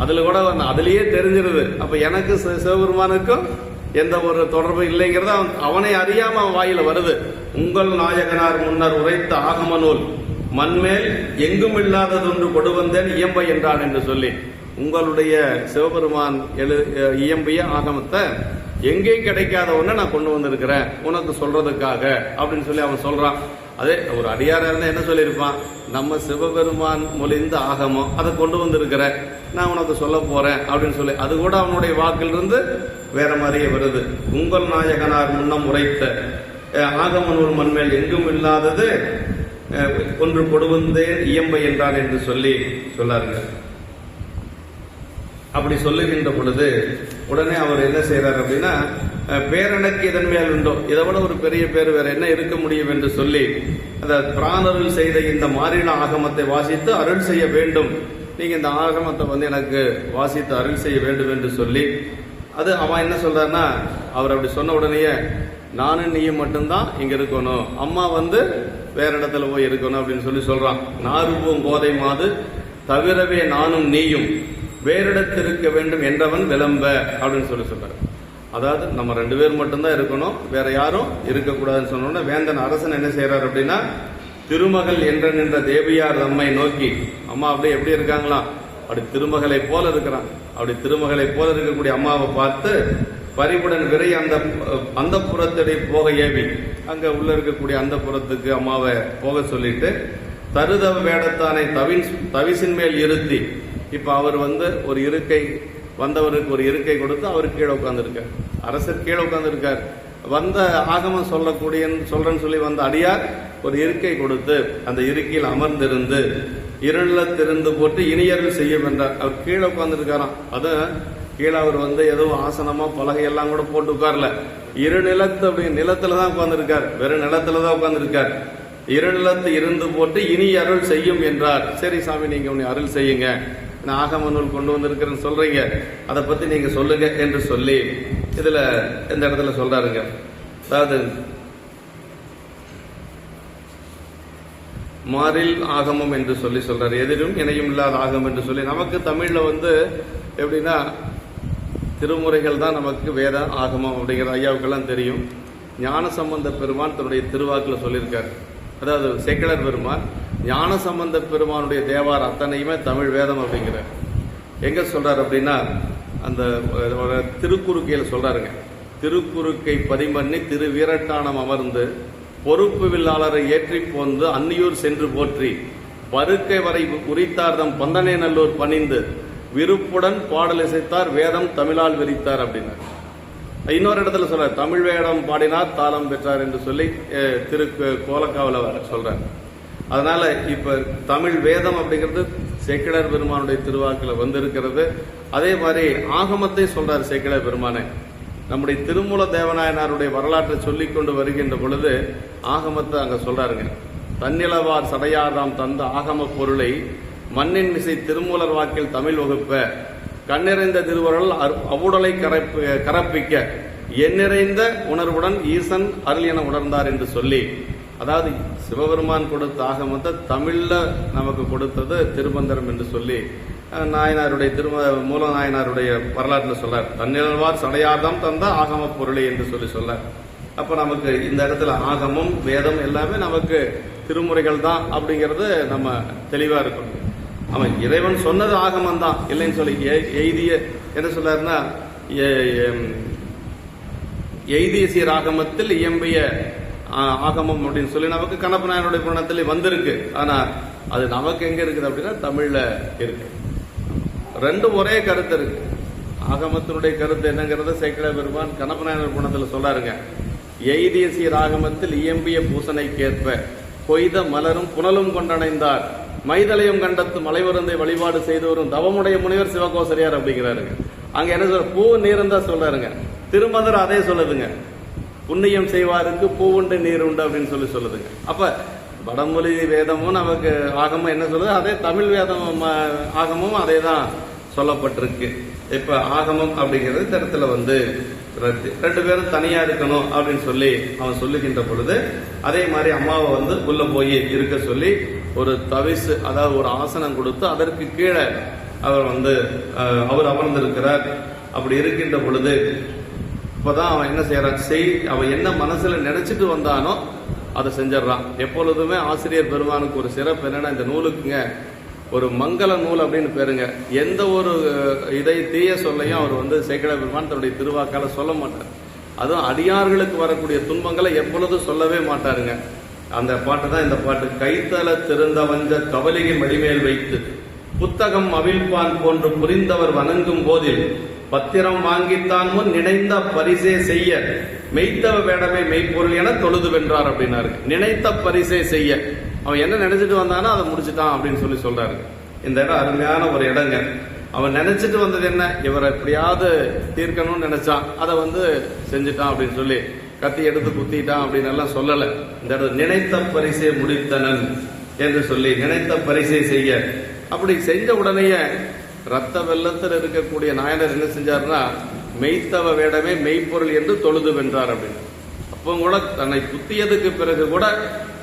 அதுல கூட அதுலயே தெரிஞ்சிருது. அப்ப எனக்கு சிவபெருமானுக்கும் எந்த ஒரு தொடர்பு இல்லைங்கிறத அவனை அறியாம அவன் வாயில வருது. உங்கள் நாயகனார் முன்னர் உரைத்த ஆகம நூல் மண்மேல் எங்கும் இல்லாததொன்று கொடு வந்தேன் இயம்ப என்றான் என்று சொல்லி, உங்களுடைய சிவபெருமான் இயம்பிய ஆகமத்தை எங்கே கிடைக்காத ஒண்ணு நான் கொண்டு வந்திருக்கிறேன் உனக்கு சொல்றதுக்காக அப்படின்னு சொல்லி அவன் சொல்றான். அதே ஒரு அடியாரா இருந்தா என்ன சொல்லியிருப்பான், நம்ம சிவபெருமான் மொழிந்த ஆகமம் அதை கொண்டு வந்திருக்கிற, நான் உனக்கு சொல்ல போறேன் அப்படின்னு சொல்லி, அது கூட அவனுடைய வாக்கிலிருந்து வேற மாதிரியே வருது. உங்கள் நாயகனார் முன்னம் உரைத்த ஆகம நூல் மண்மேல் எங்கும் இல்லாதது ஒன்று கொடுவந்தேன் இயம்ப என்றான் என்று சொல்லி சொல்லாருங்க. அப்படி சொல்லுகின்ற பொழுது உடனே அவர் என்ன செய்யறார் அப்படின்னா, பேரனுக்கு இதன் மேல் உண்டோ, இதை விட ஒரு பெரிய பேர் வேற என்ன இருக்க முடியும் என்று சொல்லி, அந்த பிராணருள் செய்த இந்த மாறின ஆகமத்தை வாசித்து அருள் செய்ய வேண்டும், நீங்க இந்த ஆகமத்தை வந்து எனக்கு வாசித்து அருள் செய்ய வேண்டும் என்று சொல்லி, அது அவன் என்ன சொல்றாருன்னா, அவர் அப்படி சொன்ன உடனேயே நானும் நீயும் மட்டும்தான் இங்க இருக்கணும், அம்மா வந்து வேற இடத்துல போய் இருக்கணும் அப்படின்னு சொல்லி சொல்றான். நாறுபோம் போதை மாது தவிரவே நானும் நீயும் வேறிடத்திருக்க வேண்டும் என்றவன் விளம்ப அப்படின்னு சொல்லி சொல்றாரு. அதாவது நம்ம 2 பேர் மட்டும்தான் இருக்கணும், வேற யாரும் இருக்கக்கூடாதுன்னு சொன்னோன்னா, வேந்தன் அரசன் என்ன செய்யறாரு அப்படின்னா, திருமகள் என்ற நின்ற தேவியார் நம்மை நோக்கி, அம்மா அப்படியே எப்படி இருக்காங்களா, அப்படி திருமகளை போல இருக்கிறான். அப்படி திருமகளை போல இருக்கக்கூடிய அம்மாவை பார்த்து பரிவுடன் விரை அந்த புறத்தடி போக ஏவி, அங்க உள்ள இருக்கக்கூடிய அந்த புறத்துக்கு அம்மாவை போக சொல்லிட்டு, தருதவ வேடத்தானை தவிசின் மேல் இருத்தி, இப்ப அவர் வந்து ஒரு இருக்கை வந்தவருக்கு ஒரு இருக்கை கொடுத்து அவர் கீழே உட்கார்ந்துருக்கார். அரசர் கீழே உட்கார்ந்துருக்கார். வந்த ஆகமம் சொல்றேன்னு சொல்லி வந்த அடியார் ஒரு இருக்கை கொடுத்து அந்த இருக்கையில் அமர்ந்திருந்து இருளத்திருந்து போட்டு இனியர்கள் செய்யும் என்றார். அவர் கீழே உட்கார்ந்துருக்காராம். அது கீழே அவர் வந்து ஏதோ ஆசனமா பலகையெல்லாம் கூட போட்டு உட்கார்ல, இருநிலத்து அப்படி நிலத்துல தான் உட்கார்ந்துருக்கார். வெறும் நிலத்துல தான் உட்கார்ந்துருக்கார். இருநிலத்து இருந்து போட்டு இனி அருள் செய்யும் என்றார். சரி சாமி, நீங்க உன்னை அருள் செய்யுங்க, நான் ஆகம நூல் கொண்டு வந்திருக்கிறேன்னு சொல்றீங்க, அதை பத்தி நீங்க சொல்லுங்க என்று சொல்லி இதுல இந்த இடத்துல சொல்றாருங்க. அதாவது மாறில் ஆகமம் என்று சொல்லி சொல்றாரு, எதிரும் இணையும் இல்லாத ஆகமம் என்று சொல்லி. நமக்கு தமிழ்ல வந்து எப்படின்னா திருமுறைகள் தான் நமக்கு வேத ஆகமம் அப்படிங்கிற ஐயாவுக்கெல்லாம் தெரியும். ஞானசம்பந்த பெருமான் தன்னுடைய திருவாக்கில் சொல்லியிருக்காரு. அதாவது சேக்கிழார் பெருமான் ஞானசம்பந்த பெருமானுடைய தேவார் அத்தனையுமே தமிழ் வேதம் அப்படிங்கிறார். எங்க சொல்றாரு அப்படின்னா, அந்த திருக்குறுக்கையில சொல்றாருங்க, திருக்குறுக்கை பதிமண்ணி திரு வீரட்டானம் அமர்ந்து பொறுப்பு வில்லாளரை ஏற்றி போந்து அன்னியூர் சென்று போற்றி பருக்கை வரை உரித்தார்தம் பந்தனை நல்லூர் பணிந்து விருப்புடன் பாடல் இசைத்தார் வேதம் தமிழால் விரித்தார் அப்படின்னார். இன்னொரு இடத்துல சொல்றார், தமிழ் வேடம் பாடினார் தாளம் பெற்றார் என்று சொல்லி திரு கோலக்காவல சொல்றார். அதனால இப்ப தமிழ் வேதம் அப்படிங்கிறது சேக்கிழார் பெருமானுடைய திருவாக்கில் வந்திருக்கிறது. அதே மாதிரி ஆகமத்தை சொல்றார் சேக்கிழார் பெருமானை. நம்முடைய திருமூல தேவநாயனாருடைய வரலாற்றை சொல்லிக் கொண்டு வருகின்ற பொழுது ஆகமத்தை அங்க சொல்றாருங்க. தன்னிலவார் சடையாராம் தந்த ஆகம பொருளை மண்ணின் மிசை திருமூலர் வாக்கில் தமிழ் வகுப்ப கண்ணிறைந்த திருவருள் அவ்வுடலை கரப்பிக்க எண்ணிறைந்த உணர்வுடன் ஈசன் அருள் என உணர்ந்தார் என்று சொல்லி, அதாவது சிவபெருமான் கொடுத்த ஆகமத்தை தமிழ்ல நமக்கு கொடுத்தது திருமந்திரம் என்று சொல்லி நாயனாருடைய மூல நாயனாருடைய வரலாற்றில் சொல்றார். தன்னிலவார் சடையார்தம் தந்த ஆகம பொருளை என்று சொல்லி சொல்றார். அப்ப நமக்கு இந்த இடத்துல ஆகமம் வேதம் எல்லாமே நமக்கு திருமுறைகள் தான் அப்படிங்கிறது நம்ம தெளிவா இருக்கணும். அவன் இறைவன் சொன்னது ஆகமம் தான் இல்லைன்னு சொல்லி எய்திய என்ன சொல்றாருன்னா, எய்திய சீர் ஆகமத்தில் இயம்பிய ஆகமம் அப்படின்னு சொல்லி நமக்கு கண்ணப்ப நாயனுடைய புராணத்திலே வந்திருக்கு. ஆனா அது நமக்கு எங்க இருக்குது அப்படின்னா தமிழ்ல இருக்கு. ரெண்டும் ஒரே கருத்து இருக்கு. ஆகமத்தினுடைய கருத்து என்னங்கிறத சேக்கிழார் பெருமான் கண்ணப்ப நாயனர் புராணத்தில் சொல்றாருங்க. எய்திய சீர் ஆகமத்தில் இயம்பிய பூசனைக்கேற்ப கொய்த மலரும் புனலும் கொண்டணைந்தார் மைதலையும் கண்டத்து மலைவருந்தை வழிபாடு செய்து வரும் தவமுடைய முனிவர் சிவகோசரியார் அப்படிங்கிறாருங்க. அங்க என்ன சொல்ற, பூ நீரும் தான் சொல்றாருங்க. திருமந்திரம் அதே சொல்லுதுங்க, புண்ணியம் செய்வாருக்கு பூவுண்டு நீர் உண்டு அப்படின்னு சொல்லுதுங்க. அப்ப வடமொழி வேதமும் நமக்கு ஆகமம் என்ன சொல்லுது, அதே தமிழ் வேதம் ஆகமும் அதே தான் சொல்லப்பட்டிருக்கு. இப்ப ஆகமம் அப்படிங்கிறது இந்த இடத்துல வந்து ரெண்டு பேரும் தனியா இருக்கணும் அப்படின்னு சொல்லி அவன் சொல்லுகின்ற பொழுது, அதே மாதிரி அம்மாவை வந்து உள்ள போய் இருக்க சொல்லி ஒரு தவிசு, அதாவது ஒரு ஆசனம் கொடுத்து அதற்கு கீழே அவர் அமர்ந்திருக்கிறார். அப்படி இருக்கின்ற பொழுது இப்பதான் அவன் என்ன செய்யறான், அவன் என்ன மனசுல நினைச்சிட்டு வந்தானோ அதை செஞ்சிடறான். எப்பொழுதுமே ஆசிரியர் பெருமானுக்கு ஒரு சிறப்பு என்னன்னா, இந்த நூலுக்குங்க ஒரு மங்கள நூல் அப்படின்னு பேருங்க. எந்த ஒரு தீய சொல்லையும் அவர் வந்து சேக்கிழார் பெருமான் தன்னுடைய திருவாக்கால சொல்ல மாட்டார். அதுவும் அடியார்களுக்கு வரக்கூடிய துன்பங்களை எப்பொழுதும் சொல்லவே மாட்டாருங்க. அந்த பாட்டு தான் இந்த பாட்டு. கைத்தல திறந்த வஞ்ச கவலிகை மடிமேல் வைத்து புத்தகம் அவிழ்பான் போன்று புரிந்தவர் வணங்கும் போதில் பத்திரம் வாங்கித்தான் முன் நினைந்த பரிசே செய்ய மெய்த்தவ வேடமே மெய்ப்பொருள் என தொழுது வென்றார் அப்படின்னாரு. நினைத்த பரிசே செய்ய, அவன் என்ன நினைச்சிட்டு வந்தானோ அதை முடிச்சுட்டான் அப்படின்னு சொல்றாரு. இந்த இடம் அருமையான ஒரு இடங்க. அவன் நினைச்சிட்டு வந்தது என்ன, இவரை எப்படியாவது தீர்க்கணும்னு நினைச்சான், அதை வந்து செஞ்சுட்டான் அப்படின்னு சொல்லி கத்தி எடுத்து குத்திட்டான் அப்படின்னு எல்லாம் சொல்லல. இந்த இடத்துல நினைத்த பரிசை முடித்தனன் என்று சொல்லி நினைத்த பரிசை செய்ய, அப்படி செஞ்ச உடனேயே ரத்த வெள்ளத்தில் இருக்கக்கூடிய நாயனர் என்ன செஞ்சாருன்னா, மெய்த்தவ வேடமே மெய்ப்பொருள் என்று தொழுது வென்றார் அப்படின்னு. அப்போ கூட தன்னை குத்தியதுக்கு பிறகு கூட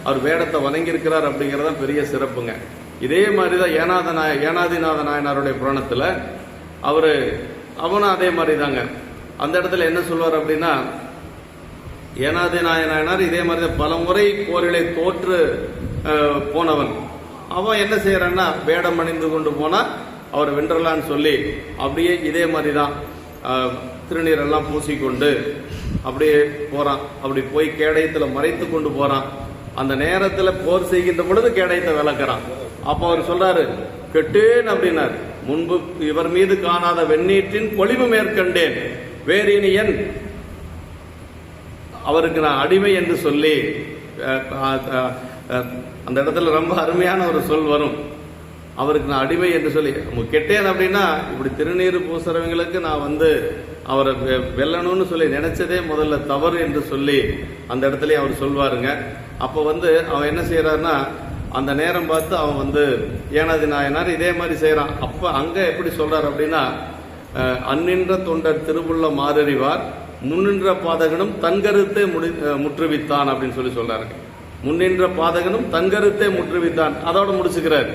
அவர் வேடத்தை வணங்கியிருக்கிறார் அப்படிங்கறத பெரிய சிறப்புங்க. இதே மாதிரிதான் ஏனாதிநாத நாயனாருடைய புராணத்துல அவனும் அதே மாதிரி தாங்க. அந்த இடத்துல என்ன சொல்வார் அப்படின்னா, ஏனாதிநாத நாயனார் இதே மாதிரி பல முறை போரிலே தோற்று போனவன். அவன் என்ன செய்யறான்னா, வேடம் அணிந்து கொண்டு போனா அவர் வென்றலான்னு சொல்லி அப்படியே இதே மாதிரிதான் திருநீரெல்லாம் பூசிக்கொண்டு அப்படியே போறான். அப்படி போய் கேடயத்துல மறைத்து கொண்டு போறான். அந்த நேரத்துல போர் செய்கின்ற பொழுது கேடயத்தை விளக்குறான். அப்ப அவர் சொல்றாரு, கெட்டேன் அப்படின்னாரு, முன்பு இவர் மீது காணாத வெண்ணீற்றின் பொலிவு மேற்கண்டேன், வேறு இனி என் அவருக்கு நான் அடிமை என்று சொல்லி அந்த இடத்துல ரொம்ப அருமையான ஒரு சொல் வரும். அவருக்கு நான் அடிமை என்று சொல்லி கெட்டேன் அப்படின்னா, இப்படி திருநீர் பூசுறவங்களுக்கு நான் வந்து அவரை வெல்லணும்னு சொல்லி நினைச்சதே முதல்ல தவறு என்று சொல்லி அந்த இடத்துல அவர் சொல்வாருங்க. அப்ப வந்து அவன் என்ன செய்யறாருன்னா, அந்த நேரம் பார்த்து அவன் வந்து ஏனாதி நாயனார் இதே மாதிரி செய்யறான். அப்ப அங்க எப்படி சொல்றாரு அப்படின்னா, அந்நின்ற தொண்டர் திருவுள்ள மாறறிவார் முன்னின்ற பாதகனும் தன்கருத்தை முற்றுவித்தான் அப்படின்னு சொல்லி சொல்றாரு. முன்னின்ற பாதகனும் தன்கருத்தை முற்றுவித்தான், அதோட முடிச்சுக்கிறாரு.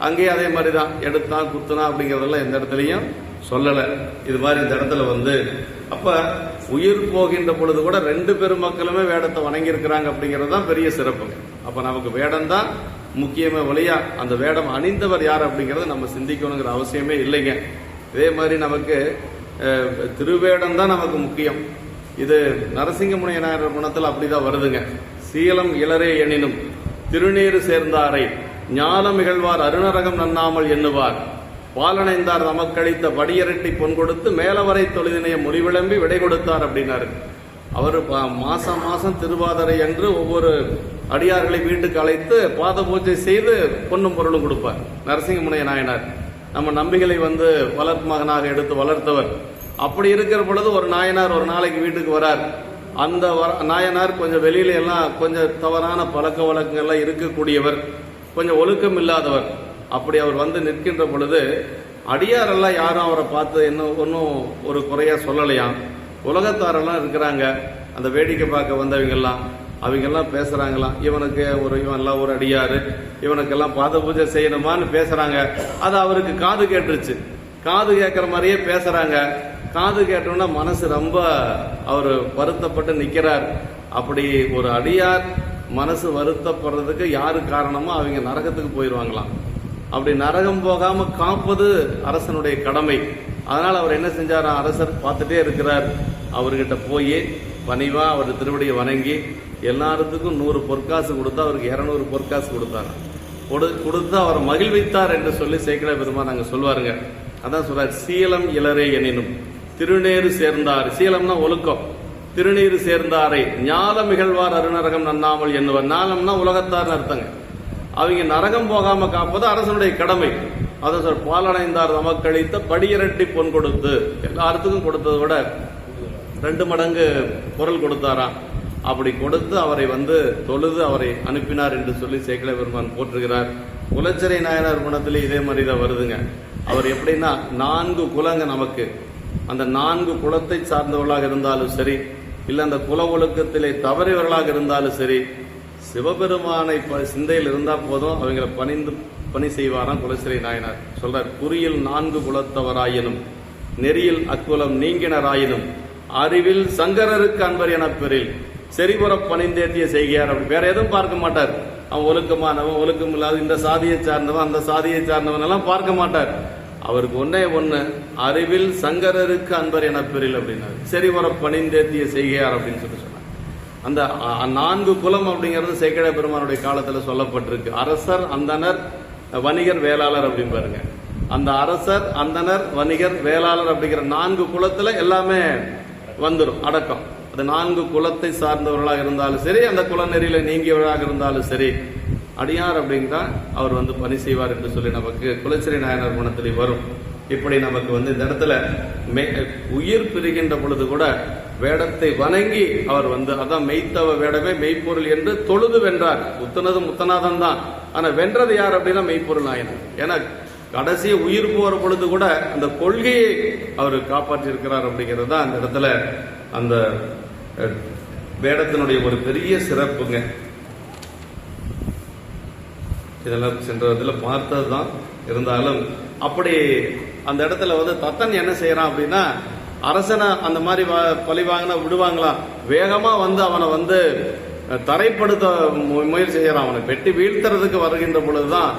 அங்கேயே அதே மாதிரிதான் எடுத்தான் குத்துனா அப்படிங்கறதெல்லாம் எந்த இடத்துலயும் சொல்லல. இது மாதிரி இந்த இடத்துல வந்து அப்ப உயிர் போகின்ற பொழுது கூட ரெண்டு பெருமக்களுமே வேடத்தை வணங்கி இருக்கிறாங்க அப்படிங்கிறது தான் பெரிய சிறப்புங்க. அப்ப நமக்கு வேடம் தான் முக்கியமே வழியா, அந்த வேடம் அணிந்தவர் யார் அப்படிங்கறத நம்ம சிந்திக்கணுங்கிற அவசியமே இல்லைங்க. இதே மாதிரி நமக்கு திருவேடம் தான் நமக்கு முக்கியம். இது நரசிங்கமுனைய நாயனார் குணத்தில் அப்படிதான் வருதுங்க. சீலம் இளரே எனினும் திருநீறு சேர்ந்தாரை ஞானம் இகழ்வார் அருணரகம் நன்னாமல் எண்ணுவார் பாலனைந்தார் நமக்களித்த படியரட்டி பொன் கொடுத்து மேலவரை தொழுதினைய மொழி விளம்பி விடை கொடுத்தார் அப்படின்னாரு. அவர் மாசம் திருவாதிரை என்று ஒவ்வொரு அடியார்களை வீட்டுக்கு அழைத்து பாத பூஜை செய்து பொன்னும் பொருளும் கொடுப்பார் நரசிங்கமுனைய நாயனார். நம்ம நம்பிகளை வந்து வளர்ப்பு மகனாக எடுத்து வளர்த்தவர். அப்படி இருக்கிற பொழுது ஒரு நாயனார் ஒரு நாளைக்கு வீட்டுக்கு வரார். அந்த நாயனார் கொஞ்சம் வெளியில எல்லாம் கொஞ்சம் தவறான பழக்க வழக்கங்கள்லாம் இருக்கக்கூடியவர், கொஞ்சம் ஒழுக்கம் இல்லாதவர். அப்படி அவர் வந்து நிற்கின்ற பொழுது அடியாரெல்லாம் யாரும் அவரை பார்த்து ஒன்னும் ஒரு குறையா சொல்லலையாம். உலகத்தாரெல்லாம் இருக்கிறாங்க, அந்த வேடிக்கை பார்க்க வந்தவங்கெல்லாம் அவங்கெல்லாம் பேசுறாங்களாம், இவன் ஒரு அடியாரு, இவனுக்கெல்லாம் பாத பூஜை செய்யணுமான்னு பேசுறாங்க. அது அவருக்கு காது கேட்டுருச்சு. காது கேட்கிற மாதிரியே பேசுறாங்க. காது கேட்டோம்னா மனசு ரொம்ப அவர் வருத்தப்பட்டு நிக்கிறார். அப்படி ஒரு அடியார் மனசு வருத்தப்படுறதுக்கு யாரு காரணமோ அவங்க நரகத்துக்கு போயிடுவாங்களாம். அப்படி நரகம் போகாம காப்பது அரசனுடைய கடமை. அதனால அவர் என்ன செஞ்சாராம், அரசர் பார்த்துட்டே இருக்கிறார். அவர்கிட்ட போய் பணிவா அவர் திருவடியை வணங்கி எல்லாத்துக்கும் 100 பொற்காசு கொடுத்தா அவருக்கு 200 பொற்காசு கொடுத்தாரு. கொடுத்து அவர் மகிழ்வித்தார் என்று சொல்லி சேக்கிழார் பெருமான் நாங்கள் சொல்வாருங்க. அதான் சொல்றார், சீலம் இளரே எனினும் திருநேறு சேர்ந்தார். சீலம்னா ஒழுக்கம், திருநீறு சேர்ந்தாரை ஞாலம் இகழ்வார் அருநரகம் நன்னாமல் என்னவர். ஞாலம்னா உலகத்தார்னு அர்த்தங்க. அவங்க நரகம் போகாம காப்பது அரசனுடைய கடமை. அதை சொல், பாலடைந்தார் நமக்களித்த படியிரட்டி பொன் கொடுத்து, எல்லாத்துக்கும் கொடுத்ததை விட 2 மடங்கு பொருள் கொடுத்தாராம். அப்படி கொடுத்து அவரை தொழுது அவரை அனுப்பினார் என்று சொல்லி சேக்கிழார் பெருமான் போற்றுகிறார். குலச்சிறை நாயனார் குணத்திலே இதே மாதிரி தான் வருதுங்க. அவர் எப்படின்னா 4 குலங்க நமக்கு, அந்த 4 குலத்தை சார்ந்தவர்களாக இருந்தாலும் சரி, இல்ல அந்த குல ஒழுக்கத்திலே தவறியவர்களாக இருந்தாலும் சரி, சிவபெருமானை சிந்தையில் இருந்தா போதும் அவங்களை பணி செய்வாராம் குலச்சிறை நாயனார். சொல்றார், குறியில் 4 குலத்தவராயினும் நெறியில் அக்குலம் நீங்கினராயினும் அறிவில் சங்கரருக்கு அன்பர் என பெறில் செறிபுற பணிந்தேத்திய செய்கிறார். அப்படி வேற எதுவும் பார்க்க மாட்டார். அவன் ஒழுக்கமானவன், ஒழுக்கம் இல்லாத, இந்த சாதியை சார்ந்தவன், அந்த சாதியை சார்ந்தவன் எல்லாம் பார்க்க மாட்டார். அவருக்கு ஒண்ணு அறிவில் சங்கரருக்கு அன்பர் என பெறில் அப்படின்னாரு. செறிபுற பணிந்தேத்திய செய்கிறார் அப்படின்னு சொல்லி சொன்னார். அந்த 4 குலம் அப்படிங்கிறது சேக்கிழார் பெருமானுடைய காலத்துல சொல்லப்பட்டிருக்கு. அரசர், அந்தனர், வணிகர், வேளாளர் அப்படின்னு பாருங்க. அந்த அரசர், அந்தனர், வணிகர், வேளாளர் அப்படிங்கிற 4 குலத்துல எல்லாமே வந்துடும் அடக்கம். அது 4 குலத்தை சார்ந்தவர்களாக இருந்தாலும் சரி, அந்த குலநெறியில நீங்கியவர்களாக இருந்தாலும் சரி, அடியார் அப்படின்னா அவர் பணி செய்வார் என்று சொல்லி நமக்கு குலச்சிறை நாயனார் குணத்திலே வரும். இப்படி நமக்கு இந்த இடத்துல உயிர் பிரிகின்ற பொழுது கூட வேடத்தை வணங்கி அவர் அதான் மெய்த்தவ வேடமே மெய்ப்பொருள் என்று தொழுது வென்றார். முத்தனது முத்தநாதன் தான், ஆனா வென்றது யார் அப்படின்னா மெய்ப்பொருள் நாயனார். ஏன்னா கடைசி உயிர் போற பொழுது கூட அந்த கொள்கையை அவர் காப்பாற்றி இருக்கிறார் அப்படிங்கிறது தான் அந்த இடத்துல அந்த வேடத்தினுடைய ஒரு பெரிய சிறப்புங்க. இதெல்லாம் சென்ற இதுல பார்த்ததுதான். இருந்தாலும் அப்படி அந்த இடத்துல தத்தன் என்ன செய்யறான் அப்படின்னா, அரசனை அந்த மாதிரி பழி வாங்கினா விடுவாங்களா, வேகமா அவனை தரைப்படுத்த முயற்சி செய்யறான். அவனை வெட்டி வீழ்த்துறதுக்கு வருகின்ற பொழுதுதான்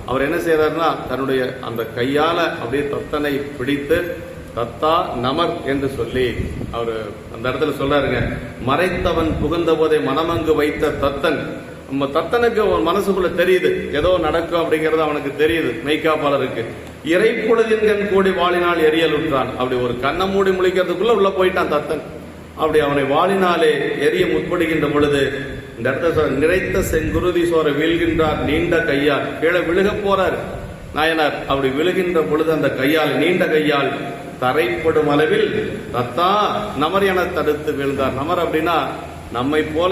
அவர் என்ன செய்யறாருன்னா, தன்னுடைய அந்த கையால அப்படியே தத்தனை பிடித்து தத்தா நமர் என்று சொல்லி அவரு அந்த இடத்துல சொல்றாருங்க. மறைத்தவன் புகுந்த போதை மனமங்கு வைத்த தத்தன். நம்ம தத்தனுக்கு மனசுக்குள்ள தெரியுது ஏதோ நடக்கும் அப்படிங்கறது அவனுக்கு தெரியுது. மெய்காப்பாளருக்கு இறைப்புழுதின்கண் கூடி வாளினால் எரியல் உற்றான். அப்படி ஒரு கண்ணை மூடி முழிக்கிறதுக்குள்ள உள்ள போயிட்டான் தத்தன். அப்படி அவனை வாளினாலே எரிய முற்படுகின்ற பொழுது இந்த இடத்துல நிறைத்த செங்குருதி சோர வீழ்கின்றார் நீண்ட கையால். கீழே விழுக போறார் நாயனார். அப்படி விழுகின்ற பொழுது அந்த கையால், நீண்ட கையால் தரைப்படும் அளவில் தத்தா நமர் என தடுத்து வீழ்ந்தார். நமர் அப்படின்னா நம்மை போல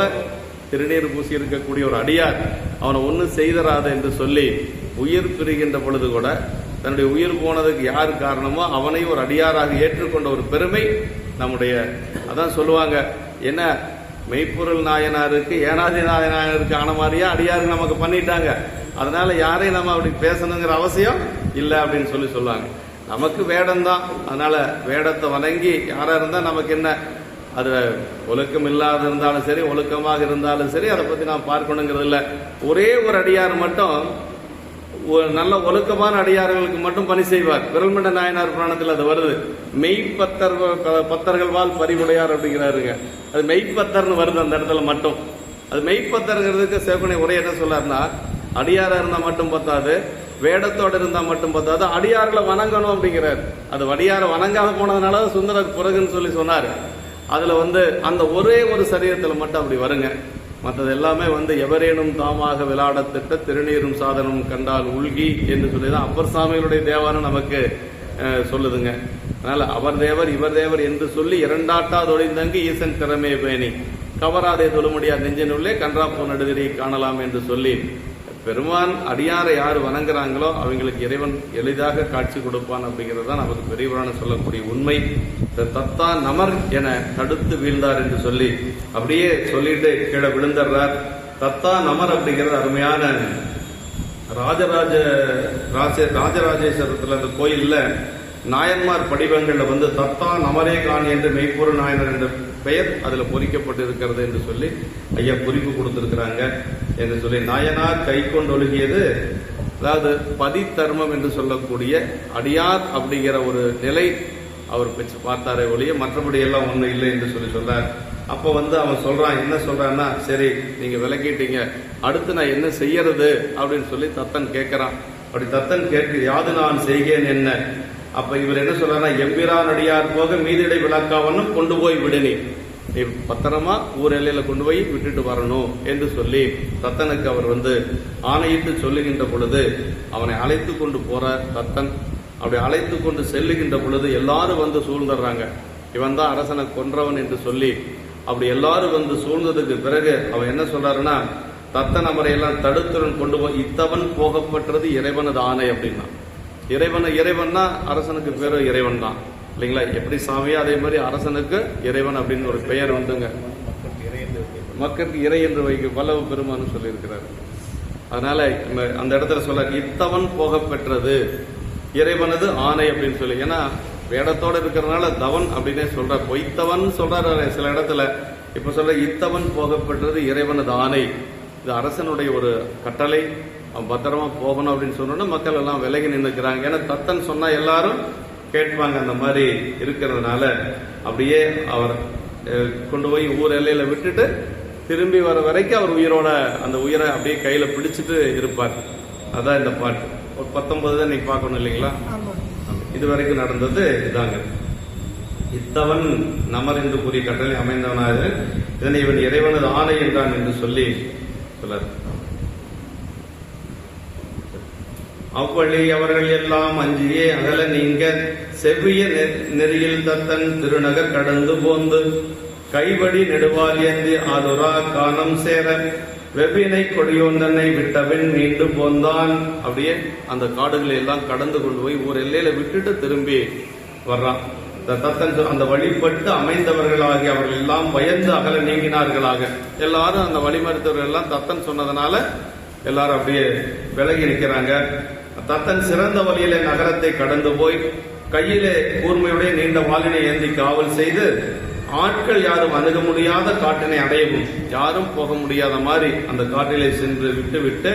திருநீர் பூசி இருக்கக்கூடிய ஒரு அடியார். அவனை ஒன்னும் செய்தராது என்று சொல்லி உயிர் பிரிகின்ற பொழுது கூட தன்னுடைய உயிர் போனதுக்கு யார் காரணமோ அவனை ஒரு அடியாராக ஏற்றுக்கொண்ட ஒரு பெருமை நம்முடைய. அதான் சொல்லுவாங்க, என்ன மெய்ப்பொருள் நாயனாருக்கு ஏனாதி நாயனாருக்கு ஆன மாதிரியா அடியாருக்கு நமக்கு பண்ணிட்டாங்க, அதனால யாரையும் நம்ம அப்படி பேசணுங்கிற அவசியம் இல்லை அப்படின்னு சொல்லுவாங்க. நமக்கு வேடம் தான், அதனால வேடத்தை வணங்கி யாரா இருந்தா நமக்கு என்ன, அது ஒழுக்கம் இல்லாத இருந்தாலும் சரி, ஒழுக்கமாக இருந்தாலும் சரி, அதை பத்தி நான் பார்க்கணுங்கிறது இல்லை. ஒரே ஒரு அடியார் மட்டும், நல்ல ஒழுக்கமான அடியார்களுக்கு மட்டும் பணி செய்வார். விரல்மண்ட நாயனார் புராணத்தில் அது வருது. பத்தர்கள் வாழ் பறிவுடையார் அப்படிங்கிறாருங்க. அது மெய்ப்பத்தர்னு வருது அந்த இடத்துல மட்டும். அது மெய்ப்பத்தர்ங்கிறதுக்கு சேவகனை உரை என்ன சொல்லாருன்னா, அடியாரா இருந்தா மட்டும் பத்தாது, வேடத்தோடு இருந்தா மட்டும் பத்தாது, அடியார்களை வணங்கணும் அப்படிங்கிறார். அது அடியார வணங்காத போனதுனால சுந்தரர் பிறகுன்னு சொல்லி சொன்னார். அதுல அந்த ஒரே ஒரு சரீரத்துல மட்டும் அப்படி வருங்க. மற்றது எல்லாமே எவரேனும் தாமாக விளையாடத்திட்ட திருநீரும் சாதனம் கண்டால் உள்கி என்று சொல்லிதான் அப்பர் சாமிகளுடைய தேவாரம் நமக்கு சொல்லுதுங்க. அதனால அவர் தேவர் இவர் தேவர் என்று சொல்லி இரண்டாட்டா தொழிந்தங்கு ஈசன் திறமே பேணி கவராதே தொழுமுடியார் நெஞ்சனுள்ளே கன்றாப்பூ நடுதிரை காணலாம் என்று சொல்லி பெருமான் அடியாரை யார் வணங்குறாங்களோ அவங்களுக்கு இறைவன் எளிதாக காட்சி கொடுப்பான் அப்படிங்கிறது தான் நமக்கு பெரியவரான சொல்லக்கூடிய உண்மை. தத்தா நமர் என தடுத்து வீழ்ந்தார் என்று சொல்லி அப்படியே சொல்லிட்டு கீழே விழுந்துடுறார். தத்தா நமர் அப்படிங்கிறது அருமையான ராஜராஜேஸ்வரத்துல அந்த கோயில்ல நாயன்மார் படிவங்கள்ல தத்தா நமரே கான் என்று மெய்ப்பொருள் நாயனர் என்ற பெயர் அதுல பொறிக்கப்பட்டு இருக்கிறது என்று சொல்லி ஐயா குறிப்பு கொடுத்திருக்கிறாங்க என்று சொல்லி, நாயனார் கை கொண்டு ஒழுகியது, அதாவது பதித்தர்மம் என்று சொல்லக்கூடிய அடியார் அப்படிங்கிற ஒரு நிலை அவர் வச்சு பார்த்தாரே ஒழிய மற்றபடி எல்லாம் ஒன்றும் இல்லை என்று சொல்றார். அப்போ அவன் சொல்றான், என்ன சொல்றான்னா, சரி நீங்க விலகிட்டீங்க, அடுத்து நான் என்ன செய்யறது அப்படின்னு சொல்லி தத்தன் கேட்கிறான். அப்படி தத்தன் கேட்க, யாது நான் செய்கேன் என்ன? அப்ப இவர் என்ன சொல்றாருன்னா, எம்பிரான் அடியார் போக மீதிடை விளக்காவனும் கொண்டு போய் விடுனி, நீ பத்திரமா ஊர் எல்லையில கொண்டு போய் விட்டுட்டு வரணும் என்று சொல்லி தத்தனுக்கு அவர் ஆணையிட்டு சொல்லுகின்ற பொழுது அவனை அழைத்து கொண்டு போற தத்தன். அப்படி அழைத்து கொண்டு செல்லுகின்ற பொழுது எல்லாரும் சூழ்ந்துடுறாங்க. இவன் தான் அரசனை கொன்றவன் என்று சொல்லி அப்படி எல்லாரும் சூழ்ந்ததுக்கு பிறகு அவன் என்ன சொல்றாருன்னா, தத்தன் அவரை எல்லாம் தடுத்துடன் கொண்டு போய் இத்தவன் போகப்பட்டது இறைவனது ஆணை அப்படின்னா. இறைவன்னா அரசனுக்கு பேரு இறைவன் தான் இல்லைங்களா? எப்படி சாமியோ அதே மாதிரி அரசனுக்கு இறைவன் அப்படின்னு ஒரு பெயர் உண்டுங்க. மக்களுக்கு இறை என்று வைக்க வல்லவ பெருமான்னு சொல்லி இருக்கிறார். அதனால அந்த இடத்துல சொல்ல இத்தவன் போக பெற்றது இறைவனது ஆணை அப்படின்னு சொல்லி, ஏன்னா வேடத்தோட இருக்கிறதுனால தவன் அப்படின்னே சொல்ற, பொய்த்தவன் சொல்றாரு சில இடத்துல. இப்ப சொல்ற இத்தவன் போக பெற்றது இறைவனது ஆணை, இது அரசனுடைய ஒரு கட்டளை, அவன் பத்திரமா போகணும் அப்படின்னு சொன்னோன்னா மக்கள் எல்லாம் விலகி நின்றுக்கிறாங்க. ஏன்னா தத்தன் சொன்னா எல்லாரும் கேட்பாங்க. அந்த மாதிரி இருக்கிறதுனால அப்படியே அவர் கொண்டு போய் ஊர் எல்லையில விட்டுட்டு திரும்பி வர வரைக்கும் அவர் உயிரோட அந்த உயிரை அப்படியே கையில பிடிச்சிட்டு இருப்பார். அதான் இந்த பாட்டு. ஒரு 19 தான் நீங்க பார்க்கணும் இல்லைங்களா? இது வரைக்கும் நடந்தது இதாங்க. இத்தவன் நமர் என்று கூறிய கட்டளை அமைந்தவனாக இதனை இவன் இறைவனது ஆணை என்றான் என்று சொல்லி சொல்றார். அவ்வழி அவர்கள் எல்லாம் அஞ்சியே அகல நீங்க செவ்விய நெறியில் தத்தன் திருநகர் கடந்து போந்து கைவடி நெடுவால் ஏந்தி ஆதுரா காணம் சேர வெவ்வினை கொடியோந்தனை விட்டவன் மீண்டு போந்தான். அப்படியே அந்த காடுகளை எல்லாம் கடந்து கொண்டு போய் ஊர் எல்லையில விட்டுட்டு திரும்பி வர்றான். தத்தன் அந்த வழிபட்டு அமைந்தவர்களாகி அவர்கள் எல்லாம் பயந்து அகல நீங்கினார்களாக. எல்லாரும் அந்த வழிமறுத்தவர்கள் எல்லாம் தத்தன் சொன்னதுனால எல்லாரும் அப்படியே விலகி நிற்கிறாங்க. தத்தன் சிறந்த வழியிலே நகரத்தை கடந்து போய் கையிலே கூர்மையுடைய நீண்ட வாளினை ஏந்தி காவல் செய்து ஆட்கள் யாரும் அணுக முடியாத காட்டினை அடையவும், யாரும் போக முடியாத மாதிரி அந்த காட்டிலே சென்று விட்டு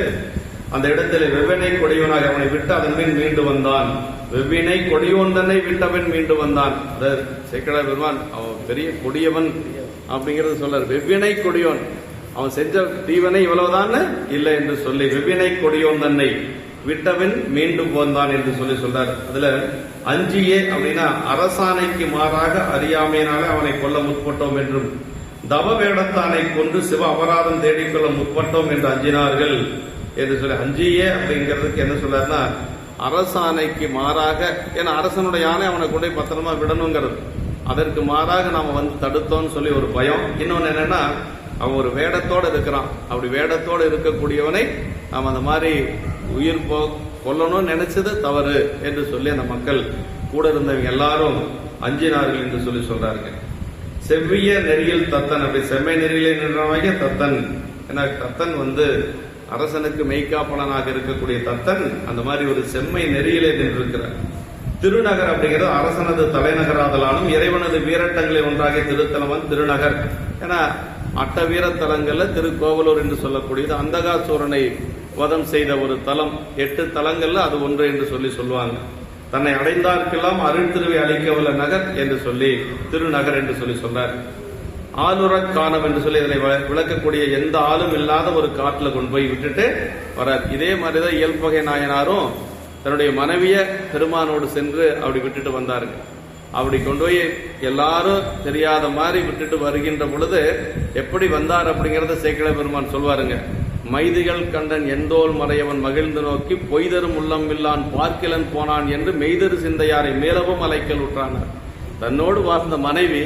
அந்த இடத்திலே வெவ்வினை கொடியவனாக அவனை விட்டு அதன் மீன் மீண்டு வந்தான். வெவ்வினை கொடியோந்தனை விட்டவன் மீண்டு வந்தான். சேக்கடா பெருமான் அவன் பெரிய கொடியவன் அப்படிங்கறது சொல்றார். வெவ்வினை கொடியோன், அவன் செஞ்ச தீவனை இவ்வளவுதான் இல்லை என்று சொல்லி வெவ்வினை கொடியோந்தனை விட்டவன் மீண்டும் போந்தான் என்று சொல்லி சொல்றார். அதுல அஞ்சியே அப்படின்னா அரசாணைக்கு மாறாக அறியாமையினால அவனை கொல்ல முற்பட்டோம் என்றும், தவ வேடத்தானை கொண்டு சிவ அபராதம் தேடிக்கொள்ள முற்பட்டோம் என்று அஞ்சினார்கள் என்று சொல்லி, அஞ்சியே அப்படிங்கிறதுக்கு என்ன சொல்றாருன்னா அரசாணைக்கு மாறாக, ஏன்னா அரசனுடைய யானை அவனை கொண்டு பத்திரமா விடணுங்கிறது, அதற்கு மாறாக நாம தடுத்தோம்னு சொல்லி ஒரு பயம். இன்னொன்னு என்னன்னா அவன் ஒரு வேடத்தோட இருக்கிறான். அப்படி வேடத்தோட இருக்கக்கூடியவனை நாம் அந்த மாதிரி உயிர் கொல்லணும்னு நினைச்சது தவறு என்று சொல்லி அந்த மக்கள் கூட இருந்தவங்க எல்லாரும் அஞ்சினார்கள் என்று சொல்லி சொல்றார்கள். செவ்விய நெறியில் தத்தன், அப்படி செம்மை நெறியிலே நின்றவங்க தத்தன். ஏன்னா தத்தன் அரசனுக்கு மெய்காப்பலனாக இருக்கக்கூடிய தத்தன் அந்த மாதிரி ஒரு செம்மை நெறியிலே நின்றிருக்கிறார். திருநகர் அப்படிங்கிறது அரசனது தலைநகராதலாலும் இறைவனது வீரட்டங்களை ஒன்றாக திருத்தலவன் திருநகர். ஏன்னா அட்ட வீரத்தலங்கள்ல திருக்கோவலூர் என்று சொல்லக்கூடியது அந்தகாசூரனை வதம் செய்த ஒரு தலம். 8 தலங்கள்ல அது ஒன்று என்று சொல்லி சொல்லுவாங்க. தன்னை அடைந்தார்க்கெல்லாம் அருள் திருவை அளிக்கவல்ல நகர் என்று சொல்லி திருநகர் என்று சொல்லி சொல்றார். ஆளுரக் காணம் என்று சொல்லி இதனை விளக்கக்கூடிய எந்த ஆளும் இல்லாத ஒரு காட்டுல கொண்டு போய் விட்டுட்டு வரார். இதே மாதிரிதான் இயல்பகை நாயனாரும் தன்னுடைய மனைவிய பெருமானோடு சென்று அப்படி விட்டுட்டு வந்தாருங்க. அப்படி கொண்டு போய் எல்லாரும் தெரியாத மாதிரி விட்டுட்டு வருகின்ற பொழுது எப்படி வந்தார் அப்படிங்கறத சேக்கிழ பெருமான் சொல்வாருங்க. மைதிகள் கண்டன் எந்தோல் மறையவன் மகிழ்ந்து நோக்கி பொய்தரும் உள்ளம் இல்லான் பார்க்கிலன் போனான் என்று மெய்தரு சிந்தையாரை மேலவும் அலைக்கல் உற்றானார். தன்னோடு வாழ்ந்த மனைவி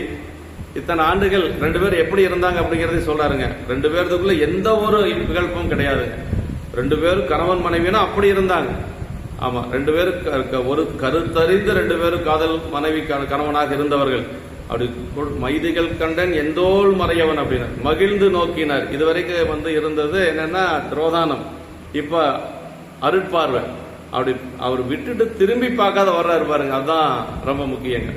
இத்தனை ஆண்டுகள் 2 பேர் எப்படி இருந்தாங்க அப்படிங்கறதை சொல்றாருங்க. 2 பேருக்குள்ள எந்த ஒரு விகல்பமும் கிடையாது. 2 பேரும் கணவன் மனைவினா அப்படி இருந்தாங்க. ஆமா, 2 பேரும் ஒரு கருத்தறிந்து 2 பேரும் காதல் மனைவி கணவனாக இருந்தவர்கள். அப்படி மைதிகள் கண்டன் எந்தோல் மறையவன் அப்படின்னா மகிழ்ந்து நோக்கினார். இதுவரைக்கும் இருந்தது என்னன்னா திரோதானம், இப்ப அருட்பார்வை. அப்படி அவர் விட்டுட்டு திரும்பி பார்க்காத வர்றாரு பாருங்க, அதுதான் ரொம்ப முக்கியங்க.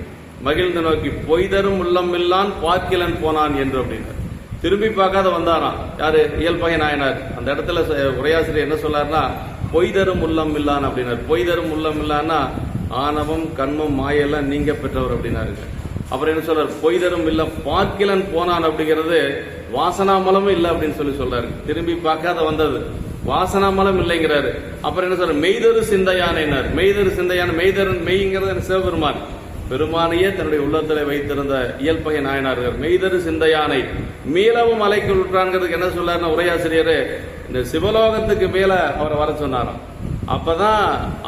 மகிழ்ந்து நோக்கி பொய்தரும் உள்ளம் இல்லான் பார்க்கிலன் போனான் என்று அப்படின்னா திரும்பி பார்க்காத வந்தாராம். யாரு? இயல்பகை நாயனார். அந்த இடத்துல உரையாசிரியர் என்ன சொல்லாருன்னா பொய்தரும் உள்ளம் இல்லான் அப்படின்னார். பொய்தரும் உள்ளம் இல்லான்னா ஆணவம் கண்மம் மாயெல்லாம் நீங்க பெற்றவர் அப்படின்னாருங்க. அப்புறம் என்ன சொல்றாரு, பொய் தரும் இல்ல பார்க்கிலன் போனான் அப்படிங்கிறது வாசனாமலமும் இல்லை அப்படின்னு சொல்றாரு. திரும்பி பார்க்காத வந்தது வாசனாமலம் இல்லைங்கிறாரு. அப்புறம் என்ன சொல்ற, மெய்தரு சிந்தையானார். மெய்தரு சிந்தையான மெய்ங்கிறது சிவபெருமான் பெருமானையே தன்னுடைய உள்ளத்தில் வைத்திருந்த இயல்பகை நாயனார்கள். மெய்தரு சிந்தையானை மீளவும் அலைக்குள் விட்டான்ங்கிறதுக்கு என்ன சொல்லாருன்னா, உரையாசிரியர் இந்த சிவலோகத்துக்கு மேல அவரை வர சொன்னாராம். அப்பதான்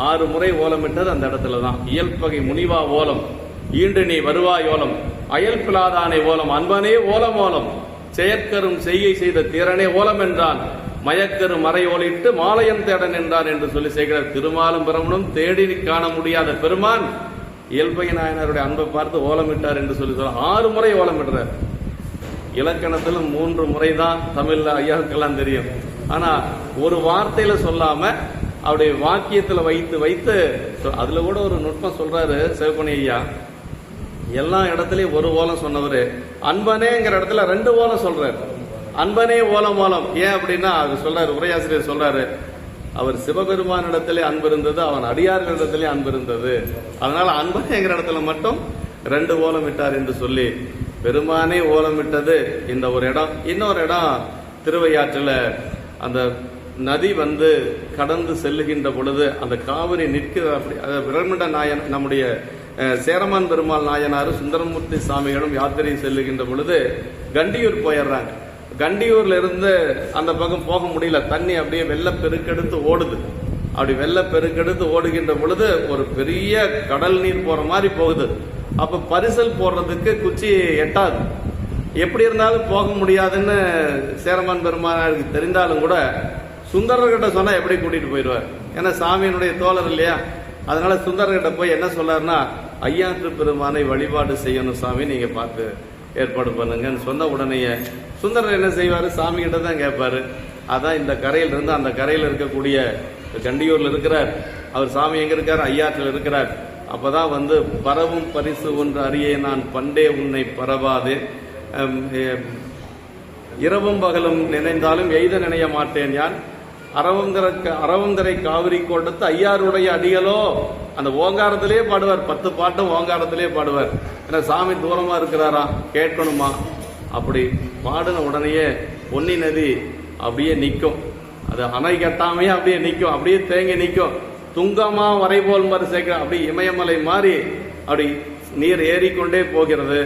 6 முறை ஓலமிட்டது அந்த இடத்துலதான். இயல்பகை முனிவா ஓலம், ஈண்டு நீ வருவாய் ஓலம், அயல் பிளாதானே ஓலம், அன்பனே ஓலம் ஓலம், செயற்கரும் செய்கை செய்த தீரனே ஓலம் என்றான், மயக்கரும் மறை ஓலிட்டு மாலையம் தேட நின்றான் என்று சொல்லி செய்கிறார். திருமாலும் பிரமனும் தேடி காண முடியாத பெருமான் இயல்பகை நாயனாருடைய அன்பை பார்த்து ஓலமிட்டார் என்று சொல்லி 6 முறை ஓலமிட்டார். இலக்கணத்தில் 3 முறை தான் தமிழ்ல ஐயாவுக்கெல்லாம் தெரியும். ஆனா ஒரு வார்த்தையில சொல்லாம அவருடைய வாக்கியத்துல வைத்து வைத்து அதுல கூட ஒரு நுட்பம் சொல்றாரு சிவப்பணி ஐயா. எல்லா இடத்துலயும் ஒரு ஓலம் சொன்னவரு அன்பனேங்கிற இடத்துல 2 ஓலம் சொல்றாரு. அன்பனே ஓலம் ஓலம். ஏன் அப்படின்னா அது சொல்றாரு, உரையாசிரியர் சொல்றாரு, அவர் சிவபெருமானிடத்திலே அன்பு இருந்தது, அவன் அடியார்களிடத்திலே அன்பு இருந்தது. அதனால அன்பனேங்கிற இடத்துல மட்டும் 2 ஓலம் விட்டார் என்று சொல்லி பெருமானே ஓலம் விட்டது இந்த ஒரு இடம். இன்னொரு இடம் திருவையாற்றில் அந்த நதி வந்து கடந்து செல்லுகின்ற பொழுது அந்த காவிரி நிற்கிற அப்படி பிரம்மண்ட நாயன் நம்முடைய சேரமான் பெருமாள் நாயனாரு சுந்தரமூர்த்தி சாமிகளும் யாத்திரை செல்லுகின்ற பொழுது கண்டியூர் போயிடுறாங்க. கண்டியூர்ல இருந்து அந்த பக்கம் போக முடியல, தண்ணி அப்படியே வெள்ளப்பெருக்கெடுத்து ஓடுது. அப்படி வெள்ளப்பெருக்கெடுத்து ஓடுகின்ற பொழுது ஒரு பெரிய கடல் நீர் போற மாதிரி போகுது. அப்ப பரிசல் போடுறதுக்கு குச்சி எட்டாது. எப்படி இருந்தாலும் போக முடியாதுன்னு சேரமான் பெருமானாருக்கு தெரிந்தாலும் கூட சுந்தரர்கிட்ட சொன்னா எப்படி கூட்டிட்டு போயிடுவார், ஏன்னா சாமியினுடைய தோழர் இல்லையா. அதனால சுந்தரர்கிட்ட போய் என்ன சொல்லாருன்னா, ஐயாற்று பெருமானை வழிபாடு செய்யணும் சாமி, நீங்க பார்த்து ஏற்பாடு பண்ணுங்கன்னு சொன்ன உடனேயே சுந்தரர் என்ன செய்வாரு, சாமி கிட்ட தான் கேட்பாரு. அதான் இந்த கரையில இருந்து அந்த கரையில் இருக்கக்கூடிய கண்டியூர்ல இருக்கிறார் அவர். சாமி எங்க இருக்காரு, ஐயாற்றில் இருக்கிறார். அப்பதான் வந்து பரவும் பரிசு ஒன்று அறியே நான் பண்டே உன்னை பரவாது, இரவும் பகலும் நினைந்தாலும் எய்த நினைய மாட்டேன் யான், அரவந்தரை காவிரி கொடுத்து ஐயாருடைய அடிகளோ. அந்த ஓங்காரத்திலே பாடுவார், 10 பாட்டும் ஓங்காரத்திலே பாடுவார். ஏன்னா சாமி தூரமா இருக்கிறாரா, கேட்கணுமா. அப்படி பாடின உடனேயே பொன்னி நதி அப்படியே நிற்கும். அது அணை கட்டாமையே அப்படியே நிற்கும், அப்படியே தேங்கி நிற்கும். துங்கமா வரைபோல் மாதிரி சேர்க்க அப்படி இமயமலை மாறி அப்படி நீர் ஏறிக்கொண்டே போகிறது.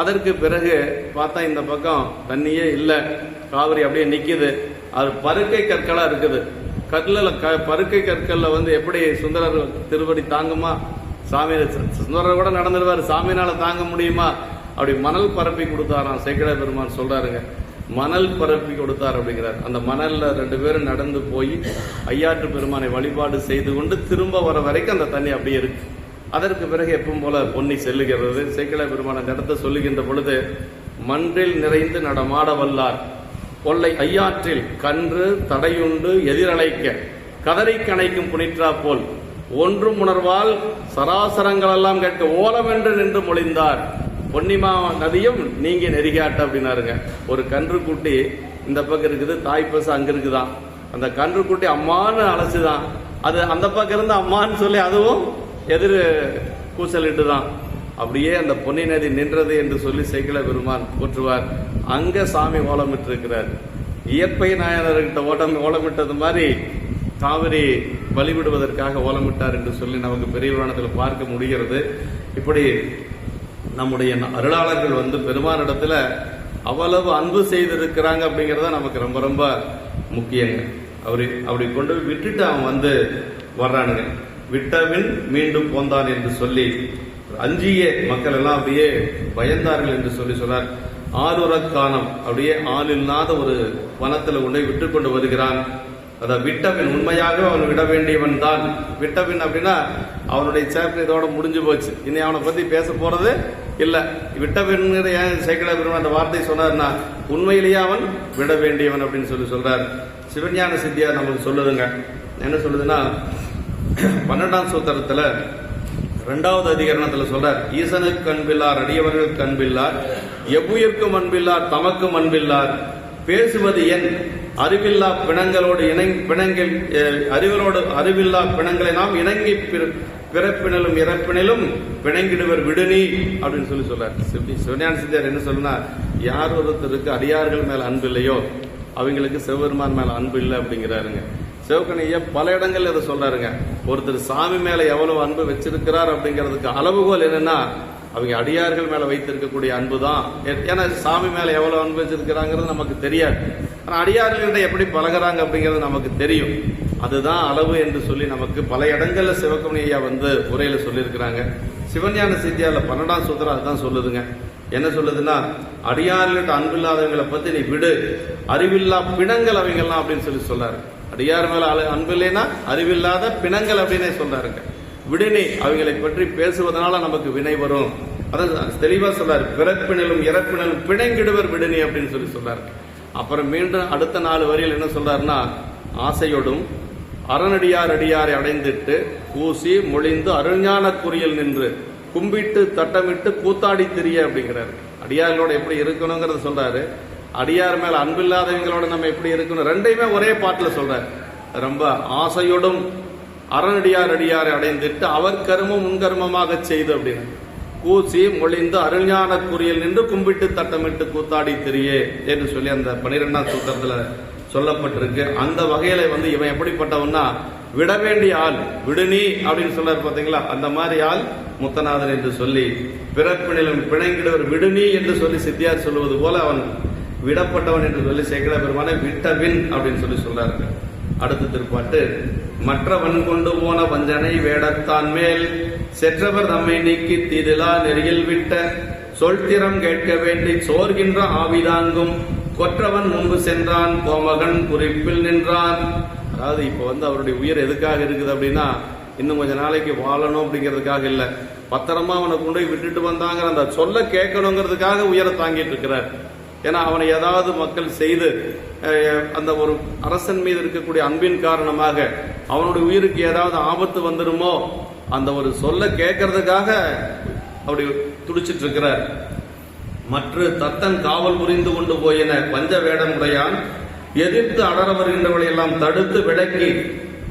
அதற்கு பிறகு பார்த்தா இந்த பக்கம் தண்ணியே இல்லை, காவிரி அப்படியே நிக்குது. அது பருக்கை கற்களா இருக்குது. பருக்கை கற்கள்ல வந்து எப்படி சுந்தரர் திருவடி தாங்குமா, சாமி சுந்தரர் கூட நடந்துடுவார், சாமினால தாங்க முடியுமா. அப்படி மணல் பரப்பி கொடுத்தாராம். சேக்கிழார் பெருமான் சொல்றாருங்க, மணல் பரப்பி கொடுத்தார் அப்படிங்கிறார். அந்த மணல்ல 2 பேரும் நடந்து போய் ஐயாற்று பெருமானை வழிபாடு செய்து கொண்டு திரும்ப வர வரைக்கும் அந்த தண்ணி அப்படியே இருக்கு. அதற்கு பிறகு எப்பவும் போல பொன்னி செல்லுகிறது. சேக்கிழார் பெருமான் அந்த இடத்தை சொல்லுகின்ற பொழுது, மன்றில் நிறைந்து நடமாட வல்லார் கொள்ளை ஐயாற்றில் கன்று தடையுண்டு எதிரழைக்க கதரை கணைக்கும் புனிற்றா போல் ஒன்றும் உணர்வால் சராசரங்களெல்லாம் கேட்க ஓலம் என்று நின்று மொழிந்தார், பொன்னிமா நதியும் நீங்க நெருகாட்ட அப்படின்னாருங்க. ஒரு கன்று குட்டி இந்த பக்கம் இருக்குது, தாய்ப்பசு அங்க இருக்குதான். அந்த கன்று குட்டி அம்மான்னு அழைச்சுதான், அது அந்த பக்கம் இருந்து அம்மான்னு சொல்லி அதுவும் எதிர் கூச்சலிட்டு தான் அப்படியே அந்த பொன்னி நதி நின்றது என்று சொல்லி சேக்கிழார் பெருமான் போற்றுவார். அங்க சாமி ஓலமிட்டு இருக்கிறார். இயற்பை நாயனர்கிட்ட ஓலமிட்டது மாதிரி காவிரி வழிவிடுவதற்காக ஓலமிட்டார் என்று சொல்லி நமக்கு பெரிய புராணத்தில் பார்க்க முடிகிறது. இப்படி நம்முடைய அருளாளர்கள் வந்து பெருமானிடத்துல அவ்வளவு அன்பு செய்திருக்கிறாங்க அப்படிங்கறத நமக்கு ரொம்ப ரொம்ப முக்கியங்க. அப்படி கொண்டு விட்டுட்டு அவன் வந்து வர்றானுங்க. விட்டவின் மீண்டும் போந்தான் என்று சொல்லி அஞ்சிய மக்கள் எல்லாம் அப்படியே பயந்தார்கள் என்று சொல்லி சொன்னார். ஆறுரக்கானம் அப்படியே ஆள் இல்லாத ஒரு வனத்துல கொண்டு விட்டு கொண்டு வருகிறான். அத விட்டபின் உண்மையாக அவன் விட வேண்டியவன் தான். விட்டபின் அப்படின்னா அவனுடைய சாப்டர் இதோட முடிஞ்சு போச்சு, இனி அவனை பத்தி பேச போறது இல்ல. விட்டபின் ஏன் சேக்கிழார் பெருமான் அந்த வார்த்தை சொன்னார்னா, உண்மையிலேயே அவன் விட வேண்டியவன் அப்படின்னு சொல்லி சொல்றார். சிவஞான சித்தியார் நமக்கு சொல்லுதுங்க. என்ன சொல்லுதுன்னா, 12ஆம் சூத்திரத்துல 2வது அதிகரணத்துல சொல்றார், ஈசனுக்கு அன்பில்லார் அடியவர்களுக்கு அன்பில்லார், எவ்வுயிர்க்கும் அன்பில்லார் தமக்கும் அன்பில்லார், பேசுவது என் அறிவில்லா பிணங்களோடு அறிவில்லா பிணங்களை நாம் இணங்கி பிறப்பினிலும் இறப்பினிலும் பிணங்கிடுவர் விடுனி அப்படின்னு சொல்றார். சிவஞான சித்தியார் என்ன சொல்லுனா, யார் ஒருத்தருக்கு அடியார்கள் மேல அன்பு இல்லையோ அவங்களுக்கு சிவபெருமான் மேல அன்பு இல்லை அப்படிங்கிறாருங்க. சிவகணிய பல இடங்கள்ல இதை சொல்றாருங்க. ஒருத்தர் சாமி மேல எவ்வளவு அன்பு வச்சிருக்கிறார் அப்படிங்கிறதுக்கு அளவுகோல் என்னன்னா, அவங்க அடியார்கள் மேல வைத்திருக்கக்கூடிய அன்பு தான். ஏன்னா சாமி மேல எவ்வளவு அன்பு வச்சிருக்கிறாங்கிறது நமக்கு தெரியாது, ஆனா அடியார்கள்கிட்ட எப்படி பழகிறாங்க அப்படிங்கிறது நமக்கு தெரியும். அதுதான் அளவு என்று சொல்லி நமக்கு பல இடங்கள்ல சிவகமணி ஐயா உரையில சொல்லியிருக்கிறாங்க. சிவஞான சித்தியார்ல 12ஆம் சூத்திரம் அதுதான் சொல்லுதுங்க. என்ன சொல்லுதுன்னா, அடியார்கள்கிட்ட அன்பில்லாதவங்களை பத்தி நீ விடு, அறிவில்லா பிணங்கள் அவங்கெல்லாம் அப்படின்னு சொல்றாரு. அடியார் மேல அன்பு இல்லைன்னா அறிவில்லாத பிணங்கள் அப்படின்னே சொல்றாருங்க. விடுனி, அவங்களை பற்றி பேசுவதனால நமக்கு வினை வரும். அதான் தெளிவா சொல்றாரு. பிறப்பினிலும் இறப்பினிலும் பிணங்கிடுவர் விடுனி அப்படின்னு சொல்றாரு. அப்புறம் மீண்டும் அடுத்த 4 வரியில் என்ன சொல்றாருன்னா, ஆசையோடும் அறநடியாரை அடைந்திட்டு பூசி மொழிந்து அருள்ஞான குறியில் நின்று கும்பிட்டு தட்டமிட்டு கூத்தாடி திரிய அப்படிங்கிறாரு. அடியார்களோட எப்படி இருக்கணுங்கிறத சொல்றாரு. அடியார் மேல அன்பில்லாதவங்களோட நம்ம எப்படி இருக்கணும் ரெண்டையுமே ஒரே பாட்டுல சொல்றாரு. ரொம்ப ஆசையோடும் அறநடியாரை அடைந்திட்டு அவர் கருமம் முன்கர்மமாக செய்து அப்படின்னு கூசி மொழிந்து அருள்ஞான குறியில் நின்று கும்பிட்டு தட்டமிட்டு கூத்தாடி திரியே என்று சொல்லி அந்த 12ஆம் சூத்திரத்துல சொல்லப்பட்டிருக்கு. அந்த வகையில இவன் எப்படிப்பட்டவன்னா, விட வேண்டிய ஆள் விடுனி அப்படின்னு சொல்றாரு பாத்தீங்களா, அந்த மாதிரி ஆள் முத்தநாதன் என்று சொல்லி, பிறப்பினிலும் பிணங்கிடுவர் விடுனி என்று சொல்லி சித்தியார் சொல்லுவது போல அவன் விடப்பட்டவன் என்று சொல்லி சேக்கிழ பெருமானை விட்டவின் அப்படின்னு சொல்றாரு. அடுத்த திருப்பாட்டு, மற்றவன் கொண்டு போன வஞ்சனை வேடத்தான் மேல் செற்றவர் தம்மை நீக்கி தீதிலா நெறியில் விட்ட சொல்திறம் கேட்க வேண்டி சோர்கின்ற ஆவிதாங்கும் கொற்றவன் முன்பு சென்றான் கோமகன் குறிப்பில் நின்றான். அதாவது இப்ப அவருடைய உயிர் எதுக்காக இருக்குது அப்படின்னா, இன்னும் கொஞ்ச நாளைக்கு வாழணும் அப்படிங்கிறதுக்காக இல்ல, பத்திரமா அவனை கொண்டு போய் விட்டுட்டு வந்தாங்கிற அந்த சொல்ல கேட்கணுங்கிறதுக்காக உயிரை தாங்கிட்டு இருக்கிறார். ஏன்னா அவனை ஏதாவது மக்கள் செய்து அந்த ஒரு அரசன் மீது இருக்கக்கூடிய அன்பின் காரணமாக அவனுடைய உயிருக்கு ஏதாவது ஆபத்து வந்துடுமோ அந்த ஒரு சொல்ல கேட்கறதுக்காக அப்படி துடிச்சிட்டு இருக்கிறார். மற்ற தத்தன் காவல் புரிந்து கொண்டு போயின பஞ்ச வேடம் உடையான் எதிர்த்து அடர வருகின்றவர்களை எல்லாம் தடுத்து விடக்கி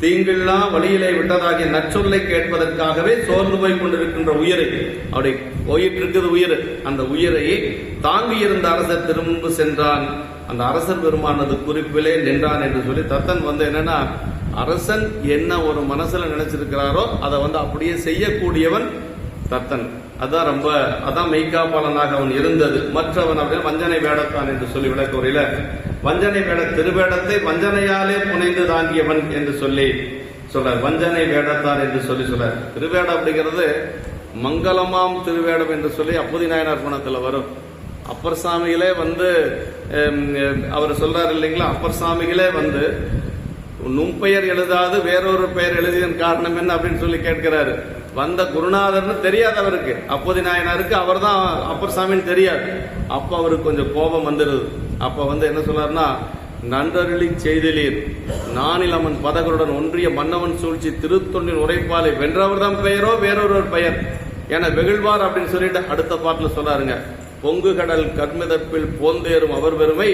தீங்கில்லா வழியிலே விட்டதாகிய நற்சொல்லை கேட்பதற்காகவே சோர்ந்து போய் கொண்டிருக்கின்ற உயிரை அப்படி போயிட்டு இருக்குது உயிர். அந்த உயிரை தாங்கி இருந்த அரசர் திரும்ப சென்றான். அந்த அரசர் பெருமானது குறிப்பிலே நின்றான் என்று சொல்லி தத்தன் என்னன்னா, அரசன் என்ன ஒரு மனசுல நினைச்சிருக்கிறாரோ அதை அப்படியே செய்யக்கூடியவன் தத்தன். அதான் மெய்காப்பாளனாக அவன் இருந்தது. மற்றவன் அப்படின்னா வஞ்சனை வேடத்தான் என்று சொல்லி விளக்க உரையில வஞ்சனை வேட திருவேடத்தை வஞ்சனையாலே புனைந்து தாங்கியவன் என்று சொல்லி சொல்றார். வஞ்சனை வேடத்தான் என்று சொல்லி சொல்றார். திருவேடம் அப்படிங்கிறது மங்களமாம் திருவேடம் என்று சொல்லி அப்போதி நாயனார் பணத்துல வரும். அப்பர் சாமிகளே அவர் சொல்றாரு இல்லைங்களா, அப்பர் சாமிகளே நும்பெயர் எழுதாது வேறொரு பெயர் எழுதியதன் காரணம் என்ன அப்படின்னு சொல்லி கேட்கிறாரு. வந்த குருநாதர்னு தெரியாது அவருக்கு, அப்போதி நாயனாருக்கு அவர் தான் அப்பர் சாமின்னு தெரியாது. அப்ப அவருக்கு கொஞ்சம் கோபம் வந்துடுது. அப்ப என்ன சொல்றாருன்னா, நன்றருளி செய்திலீர் நானில் அவன் பதகளுடன் ஒன்றிய மன்னவன் சூழ்ச்சி திருத்தொண்டின் உரைப்பாலை வென்றவர் தான் பெயரோ வேறொரு பெயர் என வெகுழ்வார் அப்படின்னு சொல்லிட்டு அடுத்த பாட்டுல சொல்றாருங்க. பொங்கு கடல் கர்மிதப்பில் போந்தேறும் அவர் பெருமை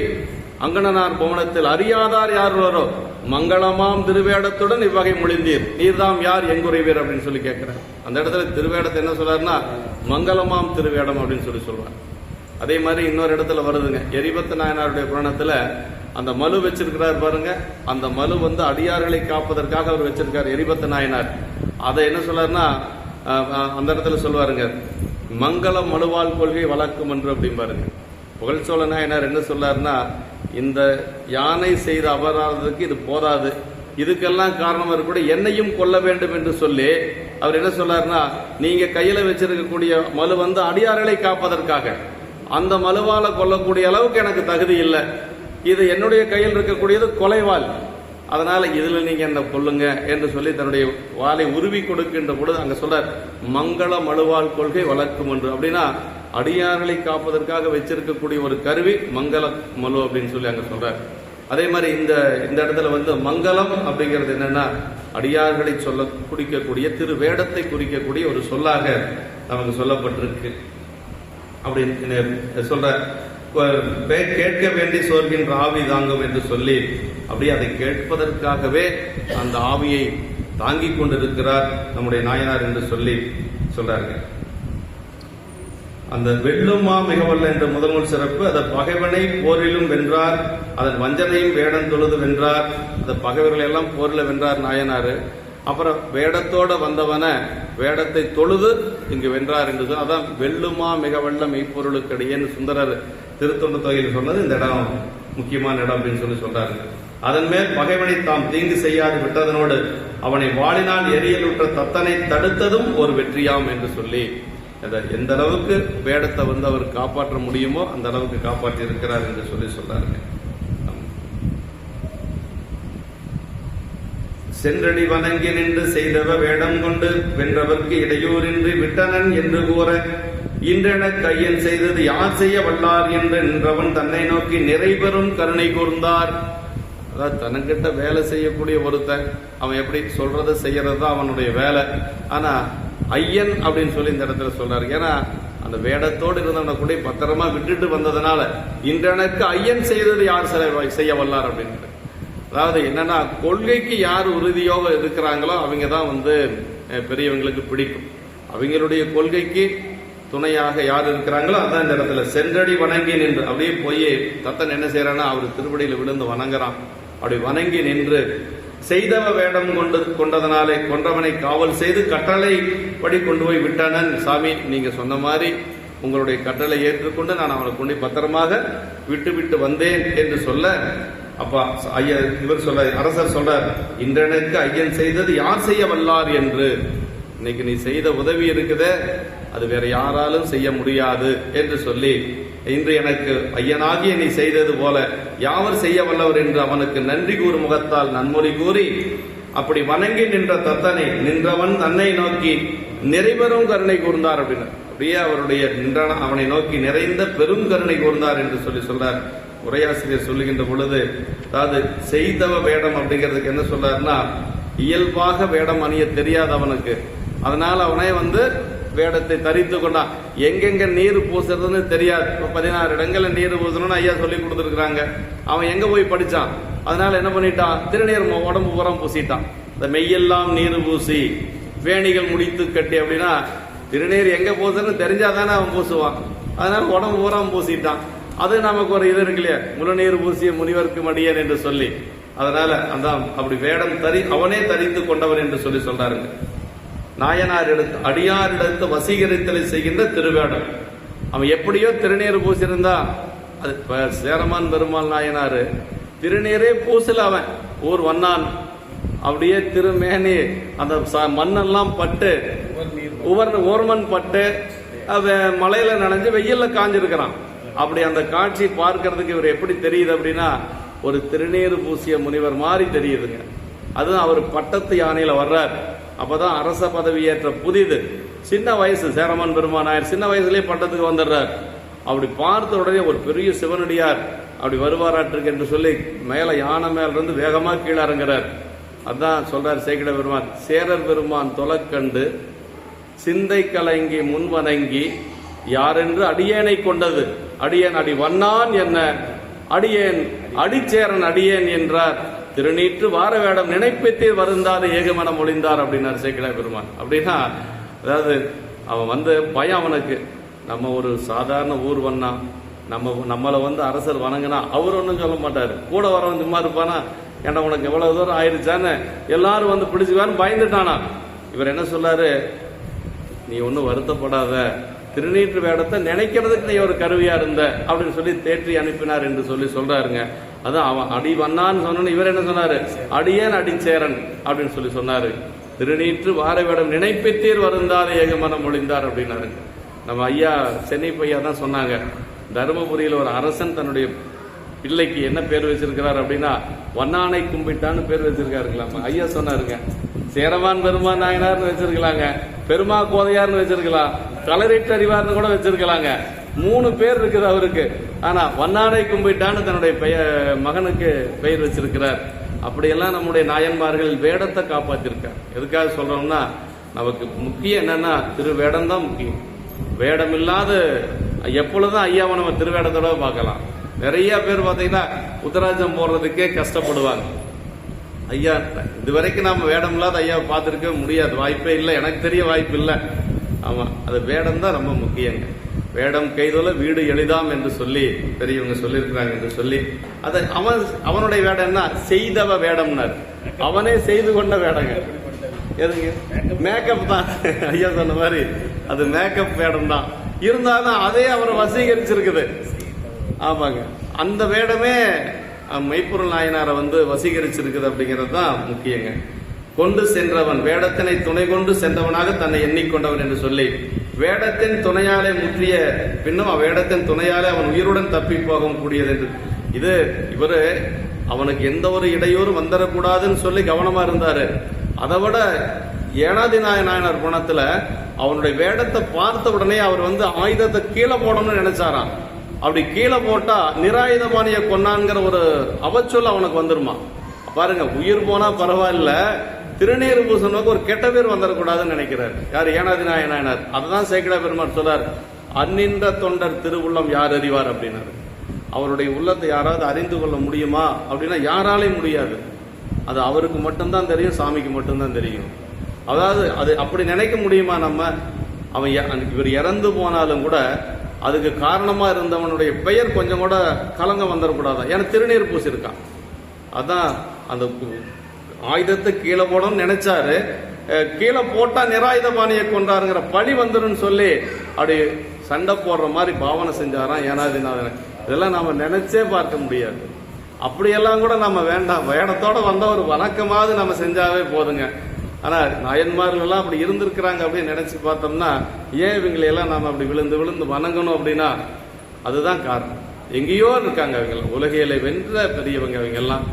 அங்கணனார் புவனத்தில் அறியாதார் யார் வரோ மங்களமாம் திருவேடத்துடன் இவ்வகை மொழிந்தீர் நீர்தாம் யார் எங்குறைவீர் அப்படின்னு சொல்லி கேட்கிறார். அந்த இடத்துல திருவேடத்தை என்ன சொல்றாருன்னா, மங்களமாம் திருவேடம் அப்படின்னு சொல்லி சொல்றார். அதே மாதிரி இன்னொரு இடத்துல வருதுங்க, எரிபத்த நாயனாருடைய புராணத்துல அந்த மலு வச்சிருக்கிறார் பாருங்க. அந்த மலு அடியார்களை காப்பதற்காக அவர் வச்சிருக்காரு எரிபத்த நாயனார். அதை என்ன சொல்றாருன்னா, அந்த இடத்துல சொல்லுவாருங்க, மங்களம் மனுவால் கொள்கை வழக்கும் என்று அப்படின்னு பாருங்க. புகழ்ச்சோழ நாயனார் என்ன சொல்லாருன்னா, இந்த யானை செய்த அபராதத்துக்கு இது போதாது, இதுக்கெல்லாம் காரணம் கூட என்னையும் கொல்ல வேண்டும் என்று சொல்லி அவர் என்ன சொல்லாருன்னா, நீங்க கையில வச்சிருக்கக்கூடிய மலு அடியார்களை காப்பதற்காக, அந்த மலுவால கொல்லக்கூடிய அளவுக்கு எனக்கு தகுதி இல்லை, இது என்னுடைய கையில் இருக்கக்கூடியது கொலைவாள், அதனால இதுல நீங்க என்ன கொல்லுங்க என்று சொல்லி தன்னுடைய வாளை உருவி கொடுக்கின்ற பொழுது அங்க சொல்றார், மங்கள மழுவாள் கொள்கை வளர்க்கும் என்று. அப்படின்னா அடியார்களை காப்பதற்காக வச்சிருக்கக்கூடிய ஒரு கருவி மங்கள மலு அப்படின்னு சொல்லி அங்க சொல்றார். அதே மாதிரி இந்த இடத்துல மங்களம் அப்படிங்கிறது என்னன்னா, அடியார்களை குறிக்கக்கூடிய திரு வேடத்தை குறிக்கக்கூடிய ஒரு சொல்லாக நமக்கு சொல்லப்பட்டிருக்கு அப்படின்னு சொல்ற. கேட்க வேண்டி சோர்கின்ற ஆவி தாங்கும் என்று சொல்லி அப்படியே அதை கேட்பதற்காகவே அந்த ஆவியை தாங்கிக் கொண்டிருக்கிறார் நம்முடைய நாயனார் என்று சொல்லி சொல்றார்கள். அந்த வெல்லுமா மிகவல்ல என்ற முதல் சிறப்பு, அந்த பகைவனை போரிலும் வென்றார், அதன் வஞ்சனையும் வேடம் தொழுது வென்றார், அந்த பகைவர்கள் எல்லாம் போரில் வென்றார் நாயனாரு. அப்புறம் வேடத்தோட வந்தவன வேடத்தை தொழுது இங்கு வென்றார் என்று அதான் வெல்லுமா மிகவல்ல மெய்ப்பொருளுக்கடியேன்னு சுந்தரர் திருத்தொண்ட தொகையில் சொன்னது இந்த இடம் முக்கியமான இடம் அப்படின்னு சொல்லி சொல்றாரு. அதன் மேல் பகைவனை தாம் தீங்கு செய்யாது விட்டதனோடு அவனை வாளினால் எரியலுற்ற தத்தனை தடுத்ததும் ஒரு வெற்றியாம் என்று சொல்லி எந்த அளவுக்கு வேடத்தை வந்து அவர் காப்பாற்ற முடியுமோ அந்த அளவுக்கு காப்பாற்றி இருக்கிறார் என்று சொல்லி சொல்றாருங்க. சென்றடி வணங்கி நின்று செய்தவ வேடம் கொண்டு வென்றவர்க்கு இடையூறின்றி விட்டனன் என்று கூற இன்றென கையன் செய்தது யார் செய்ய வல்லார் என்று நின்றவன் தன்னை நோக்கி நிறைபெறும் கருணை கூர்ந்தார். அதாவது தனக்கிட்ட வேலை செய்யக்கூடிய ஒருத்தன் அவன் எப்படி சொல்றத செய்யறது தான் அவனுடைய வேலை. ஆனா ஐயன் அப்படின்னு சொல்லி இந்த இடத்துல சொல்றாரு. ஏன்னா அந்த வேடத்தோடு இருந்தவனை கூட பத்திரமா விட்டுட்டு வந்ததுனால இன்றெனக்கு ஐயன் செய்தது யார் செய்ய வல்லார் அப்படின்னு. அதாவது என்னன்னா கொள்கைக்கு யார் உறுதியோக இருக்கிறாங்களோ அவங்க தான் வந்து பெரியவங்களுக்கு பிடிக்கும். அவங்களுடைய கொள்கைக்கு துணையாக யார் இருக்கிறாங்களோ அதான் இந்த இடத்துல சென்றடி வணங்கி நின்று அப்படியே போய் தத்தன் என்ன செய்யறான்னா அவர் திருவடியில் விழுந்து வணங்குறான். அப்படி வணங்கி நின்று செய்தவ வேடம் கொண்டதனாலே கொன்றவனை காவல் செய்து கட்டளை படி கொண்டு போய் விட்டானன். சாமி நீங்க சொன்ன மாதிரி உங்களுடைய கட்டளை ஏற்றுக்கொண்டு நான் அவனை கொண்டு பத்திரமாக விட்டு வந்தேன் என்று சொல்ல, அப்பா ஐயா இவர் சொல்ற அரசர் சொல்றார், இன்றனுக்கு ஐயன் செய்தது யார் செய்ய வல்லார் என்று. இன்னைக்கு நீ செய்த உதவி இருக்குதே அது வேற யாராலும் செய்ய முடியாது என்று சொல்லி இன்று எனக்கு ஐயனாகிய நீ செய்தது போல யாவர் செய்ய வல்லவர் என்று அவனுக்கு நன்றி கூறும் முகத்தால் நன்மொழி கூறி அப்படி வணங்கி நின்ற தத்தனை நின்றவன் தன்னை நோக்கி நிறைபெறும் கருணை கூர்ந்தார் அப்படின்னு அப்படியே அவருடைய நின்றான அவனை நோக்கி நிறைந்த பெரும் கருணை கூர்ந்தார் என்று சொல்லி சொல்றார். உரையாசிரியர் சொல்லுகின்ற பொழுது அதாவது செய்தவ வேடம் அப்படிங்கிறதுக்கு என்ன சொல்றாருன்னா இயல்பாக வேடம் அணிய தெரியாது அவனுக்கு. அதனால அவனே வந்து வேடத்தை தரித்து கொண்டான். எங்கெங்க நீர் பூசுறதுன்னு தெரியாது. 16 இடங்கள்ல நீர் பூசணும்னு ஐயா சொல்லி கொடுத்துருக்காங்க. அவன் எங்க போய் படிச்சான்? அதனால என்ன பண்ணிட்டான், திருநீர் உடம்பு பூரம் பூசிட்டான். இந்த மெய்யெல்லாம் நீர் பூசி வேணிகள் முடித்து கட்டி அப்படின்னா திருநீர் எங்க பூசுறதுன்னு தெரிஞ்சாதானே அவன் பூசுவான். அதனால உடம்பு பூரம் பூசிட்டான். அது நமக்கு ஒரு இது இருக்கு இல்லையா, முழுநீர் பூசிய முனிவருக்கு மடியன் என்று சொல்லி. அதனால அந்த அப்படி வேடம் அவனே தரித்து கொண்டவன் என்று சொல்லி சொல்றாருங்க. நாயனார் எடுத்து அடியாரிடத்து வசீகரித்தலை செய்கின்ற திருவேடம். அவன் எப்படியோ திருநீர் பூசியிருந்தா அது சேரமான் பெருமாள் நாயனாரு திருநீரே பூசல. அவன் ஊர் வண்ணான் அப்படியே திருமேனி அந்த மண்ணெல்லாம் பட்டு ஓர்மன் பட்டு மலையில நனைஞ்சு வெயில்ல காஞ்சிருக்கிறான். அப்படி அந்த காட்சி பார்க்கறதுக்கு இவர் எப்படி தெரியுது அப்படின்னா ஒரு திருநீர் பூசிய முனிவர் மாதிரி தெரியுதுங்க. அதுதான் அவர் பட்டத்து யானையில வர்றார். அப்பதான் அரச பதவி ஏற்ற புதிது சின்ன வயசு சேரமான் பெருமானாயர் சின்ன வயசுலயே பட்டத்துக்கு வந்துடுறார். அப்படி பார்த்த உடனே ஒரு பெரிய சிவனடியார் அப்படி வருவாராட்டிருக்கு என்று சொல்லி மேல யானை மேல இருந்து வேகமா கீழே இறங்குறார். அதான் சொல்றார் சேக்கிட பெருமான், சேரர் பெருமான் தொலைக்கண்டு சிந்தை கலங்கி முன்வணங்கி யாரென்று அடியேனை கொண்டது அடியேன் அடி வண்ணான் என்ன அடியேன் அடிச்சேரன் அடியேன் என்றார். திருநீற்று வார வேடம் நினைப்பத்தீர் வருந்தாத ஏகமனம் ஒளிந்தார் அப்படின்னார் சேக்கிழார் பெருமான். அப்படின்னா அதாவது அவன் வந்து பயம் அவனுக்கு. நம்ம ஒரு சாதாரண ஊர் வண்ணா நம்மளை வந்து அரசர் வணங்கினா அவர் ஒன்றும் சொல்ல மாட்டாரு. கூட வரவன் சும்மா இருப்பானா, ஏன்னா உனக்கு எவ்வளவு தூரம் ஆயிடுச்சான்னு எல்லாரும் வந்து பிடிச்சுவான்னு பயந்துட்டானா. இவர் என்ன சொல்லாரு, நீ ஒன்னும் வருத்தப்படாத, திருநீற்று வேடத்தை நினைக்கிறதுக்கு நீ ஒரு கருவியா இருந்த அப்படின்னு சொல்லி தேற்றி அனுப்பினார் என்று சொல்லி சொல்றாருங்க. அதான் அவன் அடி வண்ணான்னு சொன்ன இவர் என்ன சொன்னாரு, அடியேன் அடிச்சேரன் அப்படின்னு சொல்லி சொன்னாரு. திருநீற்று வார வேடம் நினைப்பத்தீர் வருந்தாத ஏகமனம் ஒளிந்தார் அப்படின்னாரு. நம்ம ஐயா சென்னை பையா தான் சொன்னாங்க, தருமபுரியில் ஒரு அரசன் தன்னுடைய பிள்ளைக்கு என்ன பேர் வச்சிருக்கிறார் அப்படின்னா வண்ணானை கும்பிட்டான்னு பேர் வச்சிருக்காருங்களாம். ஐயா சொன்னாருங்க, சேரமான் பெருமான் நாயனார்னு வச்சிருக்கலாங்க, பெருமா கோதையார்னு வச்சிருக்கலாம், களரிட்டு அறிவார்னு கூட வச்சிருக்கலாங்க. 3 பேர் இருக்குது அவருக்கு. ஆனா வண்ணானை கும்பிட்டான்னு தன்னுடைய மகனுக்கு பெயர் வச்சிருக்கிறார். அப்படியெல்லாம் நம்முடைய நாயன்மார்கள் வேடத்தை காப்பாத்திருக்கார். எதுக்காக சொல்றோம்னா நமக்கு முக்கியம் என்னன்னா திரு வேடம் தான் முக்கியம். வேடம் இல்லாத எப்பொழுதும் ஐயாவை நம்ம திருவேடத்தோட பார்க்கலாம். நிறைய பேர் பார்த்தீங்கன்னா உத்தராஜம் போடுறதுக்கே கஷ்டப்படுவாங்க. ஐயா இதுவரைக்கும் நம்ம வேடம் இல்லாத ஐயாவை பார்த்துருக்க முடியாது, வாய்ப்பே இல்லை, எனக்கு தெரிய வாய்ப்பு இல்லை. ஆமா, அது வேடம் தான் ரொம்ப முக்கியங்க. வேடம் கைதொல வீடு எளிதாம் என்று சொல்லி பெரியவங்க சொல்லியிருக்கிறாங்க என்று சொல்லி அதை அவனுடைய வேடம் என்ன, செய்தவ வேடம்னார். அவனே செய்து கொண்ட வேடங்க. எதுங்க? மேக்கப் தான். ஐயா சொன்ன மாதிரி அது மேக்கப் வேடம் தான். இருந்தாலும் அதே அவரை வசீகரிச்சிருக்குது. ஆமாங்க, அந்த வேடமே மெய்ப்பொருள் நாயனாரை வசீகரிச்சிருக்குது அப்படிங்கிறது தான் முக்கியங்க. கொண்டு சென்றவன் வேடத்தினை துணை கொண்டு சென்றவனாக தன்னை எண்ணிக்கொண்டவன் என்று சொல்லி வேடத்தின் துணையாலே முற்றிய பின்னும் வேடத்தின் துணையாலே அவன் உயிருடன் தப்பி போக கூடியது என்று இவரு அவனுக்கு எந்த ஒரு இடையூறும் வந்துடக்கூடாதுன்னு சொல்லி கவனமா இருந்தாரு. அதை விட ஏனாதி நாயனார் குணத்துல அவனுடைய வேடத்தை பார்த்த உடனே அவர் ஆயுதத்தை கீழே போடணும்னு நினைச்சாராம். அப்படி கீழே போட்டா நிராயுதபாணிய கொன்னான்ங்கிற ஒரு அவச்சொல் அவனுக்கு வந்துருமா. பாருங்க, உயிர் போனா பரவாயில்ல, திருநீர் பூசணுக்கு ஒரு கெட்ட பேர் வந்துடக்கூடாதுன்னு நினைக்கிறார். யார்? ஏனாதி நாயனார். அதுதான் சேக்கிழார் பெருமாள் சொல்றார், அந்நின்ற தொண்டர் திருவுள்ளம் யார் அறிவார் அப்படின்னாரு. அவருடைய உள்ளத்தை யாராவது அறிந்து கொள்ள முடியுமா அப்படின்னா யாராலையும் முடியாது. அது அவருக்கு மட்டும்தான் தெரியும், சாமிக்கு மட்டும்தான் தெரியும். அதாவது அது அப்படி நினைக்க முடியுமா நம்ம? இவர் இறந்து போனாலும் கூட அதுக்கு காரணமா இருந்தவனுடைய பெயர் கொஞ்சம் கூட கலங்க வந்துடக்கூடாதான். ஏன்னா திருநீர் பூசிருக்கான். அதான் அந்த ஆயுதத்தை கீழே போடணும்னு நினைச்சாரு, கீழே போட்டா நிராயுதபாணியை கொண்டாருங்கிற பழி வந்துடும் சொல்லி அப்படி சண்டை போடுற மாதிரி பாவனை செஞ்சாராம் ஏனாதிநாதன். இதெல்லாம் நாம நினைச்சே பார்க்க முடியாது. அப்படியெல்லாம் கூட நம்ம வேண்டாம், வேடத்தோட வந்த ஒரு வணக்கமாவது நம்ம செஞ்சாவே போதுங்க. ஆனா நாயன்மார்கள் எல்லாம் அப்படி இருந்திருக்கிறாங்க அப்படின்னு நினைச்சு பார்த்தோம்னா ஏன் இவங்களையெல்லாம் நாம அப்படி விழுந்து விழுந்து வணங்கணும் அப்படின்னா அதுதான் காரணம். எங்கேயோ இருக்காங்க அவங்க, உலகையில வென்ற பெரியவங்க அவங்க எல்லாம்.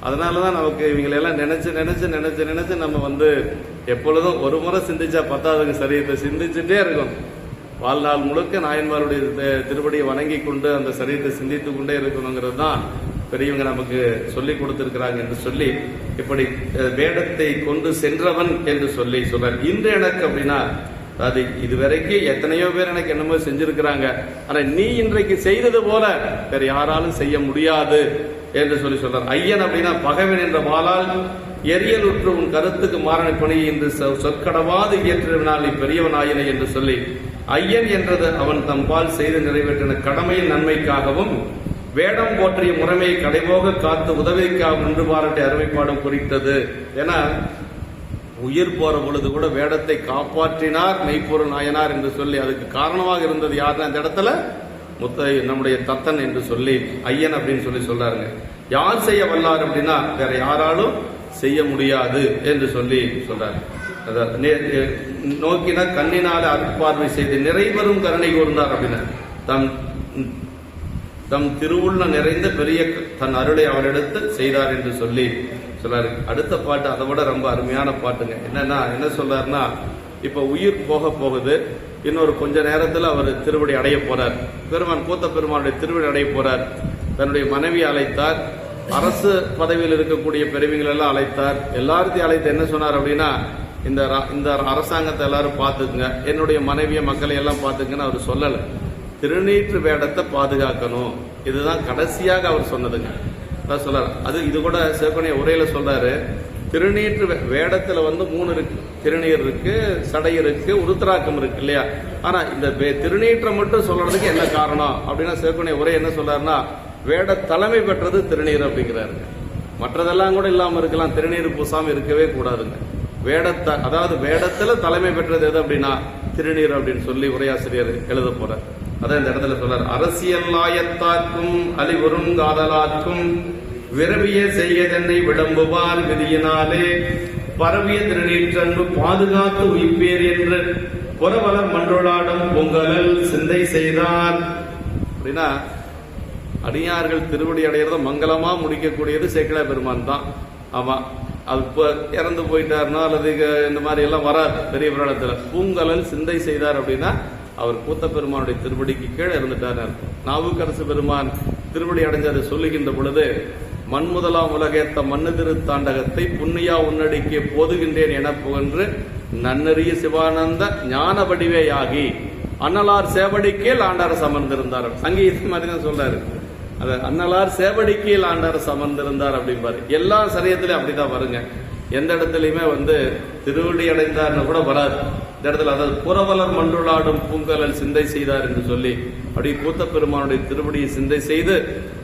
அதனாலதான் நமக்கு இவங்களெல்லாம் நினைச்சு நினைச்சு நினைச்சு நினைச்சு நம்ம எப்பொழுதும் ஒரு முறை சிந்திச்சா பத்தாவதுக்கு சரீரத்தை சிந்திச்சுட்டே இருக்கும். வாழ்நாள் முழுக்க நாயன்மாருடைய திருப்படியை வணங்கி கொண்டு அந்த சரீரத்தை சிந்தித்து கொண்டே இருக்கணுங்கிறது தான் பெரியவங்க நமக்கு சொல்லி கொடுத்திருக்கிறாங்க என்று சொல்லி இப்படி வேடத்தை கொண்டு சென்றவன் என்று சொல்லி சொல்றார். இன்று எனக்கு அப்படின்னா அது இதுவரைக்கும் எத்தனையோ பேர் எனக்கு என்னமோ செஞ்சிருக்கிறாங்க, ஆனா நீ இன்றைக்கு செய்தது போல வேற யாராலும் செய்ய முடியாது என்று சொல்லி சொல்றார். ஐயன் அப்படின்னா பகைவன் என்ற வாளால் எரியலுற்று உன் கருத்துக்கு மாறன பணியை என்று சொற்கடவாது இயற்றினால் இப்பெரியவன் ஆயினை என்று சொல்லி ஐயன் என்றது அவன் தம்பால் செய்து நிறைவேற்றின கடமையின் நன்மைக்காகவும் வேடம் போற்றிய முறைமையை கடைபோக காத்து உதவிக்காக நின்று பாராட்டி அருமைப்பாடும் குறித்தது. ஏன்னா உயிர் போற பொழுது கூட வேடத்தை காப்பாற்றினார் மெய்ப்பொருள் நாயனார் என்று சொல்லி அதுக்கு காரணமாக இருந்தது யாருன்னா அந்த இடத்துல நம்முடைய தத்தன் என்று சொல்லி ஐயன் அப்படின்னு சொல்லி சொல்றாருங்க. யார் செய்ய வல்லார் அப்படின்னா வேற யாராலும் செய்ய முடியாது என்று சொல்லி சொல்றாரு. நோக்கின கண்ணினால அருட்பார்வை செய்து நிறைவரும் கருணை கூர்ந்தார் அப்படின்னா தம் திருவுள்ள நிறைந்த பெரிய தன் அருளை அவரிடத்து செய்தார் என்று சொல்லி சொல்றாரு. அடுத்த பாட்டு அதை விட ரொம்ப அருமையான பாட்டுங்க. என்ன சொல்றாருன்னா, இப்ப உயிர் போக போகுது, இன்னொரு கொஞ்ச நேரத்தில் அவர் திருவடி அடைய போறார். பெருமான் கூத்த பெருமானுடைய திருவடி அடைய போறார். தன்னுடைய மனைவி அழைத்தார், அரசு பதவியில் இருக்கக்கூடிய பெருமைகள் எல்லாம் அழைத்தார். எல்லாத்தையும் அழைத்து என்ன சொன்னார் அப்படின்னா, இந்த அரசாங்கத்தை எல்லாரும் பார்த்துக்குங்க, என்னுடைய மனைவிய மக்களை எல்லாம் பார்த்துக்குன்னு அவர் சொல்லல. திருநீற்று வேடத்தை பாதுகாக்கணும், இதுதான் கடைசியாக அவர் சொன்னதுங்க. சொல்றாரு. அது இது கூட சிவகணிய உரையில சொல்றாரு. திருநீற்று வேடத்துல 3 இருக்கு, திருநீர் இருக்கு, சடை இருக்கு, உருத்திராக்கம் இருக்கு இல்லையா. ஆனா இந்த திருநீற்றை மட்டும் சொல்றதுக்கு என்ன காரணம் அப்படின்னா சிவகணிய உரை என்ன சொல்றாருன்னா, வேட தலைமை பெற்றது திருநீர் அப்படிங்கிறாருங்க. மற்றதெல்லாம் கூட இல்லாம இருக்கலாம், திருநீர் பூசாம இருக்கவே கூடாதுங்க. வேடத்தை அதாவது வேடத்துல தலைமை பெற்றது எது அப்படின்னா திருநீர் அப்படின்னு சொல்லி உரையாசிரியர் எழுத போறார். அதான் இந்த இடத்துல சொல்றார். அரசியல் ஆயத்தார்க்கும் அலிவரும் காதலார்க்கும் விரவிய செய்யதென்னை விளம்புவார் விதியினாலே பரவிய திருநீற்றன்பு பாதுகாத்து உயிர்ப்பேர் என்று புறவலர் மன்றோடாடும் பொங்கலல் சிந்தை செய்தார் அப்படின்னா அடியார்கள் திருவடி அடையிறத மங்களமா முடிக்கக்கூடியது சேக்கிழார் பெருமான் தான். ஆமா, அது இறந்து போயிட்டாருன்னா அல்லது இந்த மாதிரி எல்லாம் வராது பெரிய புராணத்துல. பூங்கலல் சிந்தை செய்தார் அப்படின்னா அவர் கூத்த பெருமானுடைய திருவடிக்கு கீழே இருந்துட்டார். நாவுக்கரசு பெருமான் திருவடி அடைஞ்சு அதை சொல்லுகின்ற பொழுது, மண்முதலாம் உலகேத்த மண்ணு திருத்தாண்டகத்தை புண்ணியா உன்னடிக்கே போதுகின்றேன் என புகன்று நன்னறிய சிவானந்த ஞான வடிவேயாகி அன்னலார் சேவடிக்கேல் ஆண்டாரசு அமர்ந்திருந்தார். அங்கே இது மாதிரி தான் சொல்றாரு. அது அன்னலார் சேவடிக்கேல் ஆண்டாரசு அமர்ந்திருந்தார் அப்படிம்பாரு. எல்லா சரியத்திலையும் அப்படிதான் வருங்க. எந்த இடத்துலயுமே திருவடி அடைந்தார்னு கூட வராது. இந்த இடத்துல அதாவது புறவலர் மன்றுளாடும் பூங்கலல் சிந்தை செய்தார் என்று சொல்லி அப்படி கூத்த பெருமானுடைய திருவடியை சிந்தை செய்து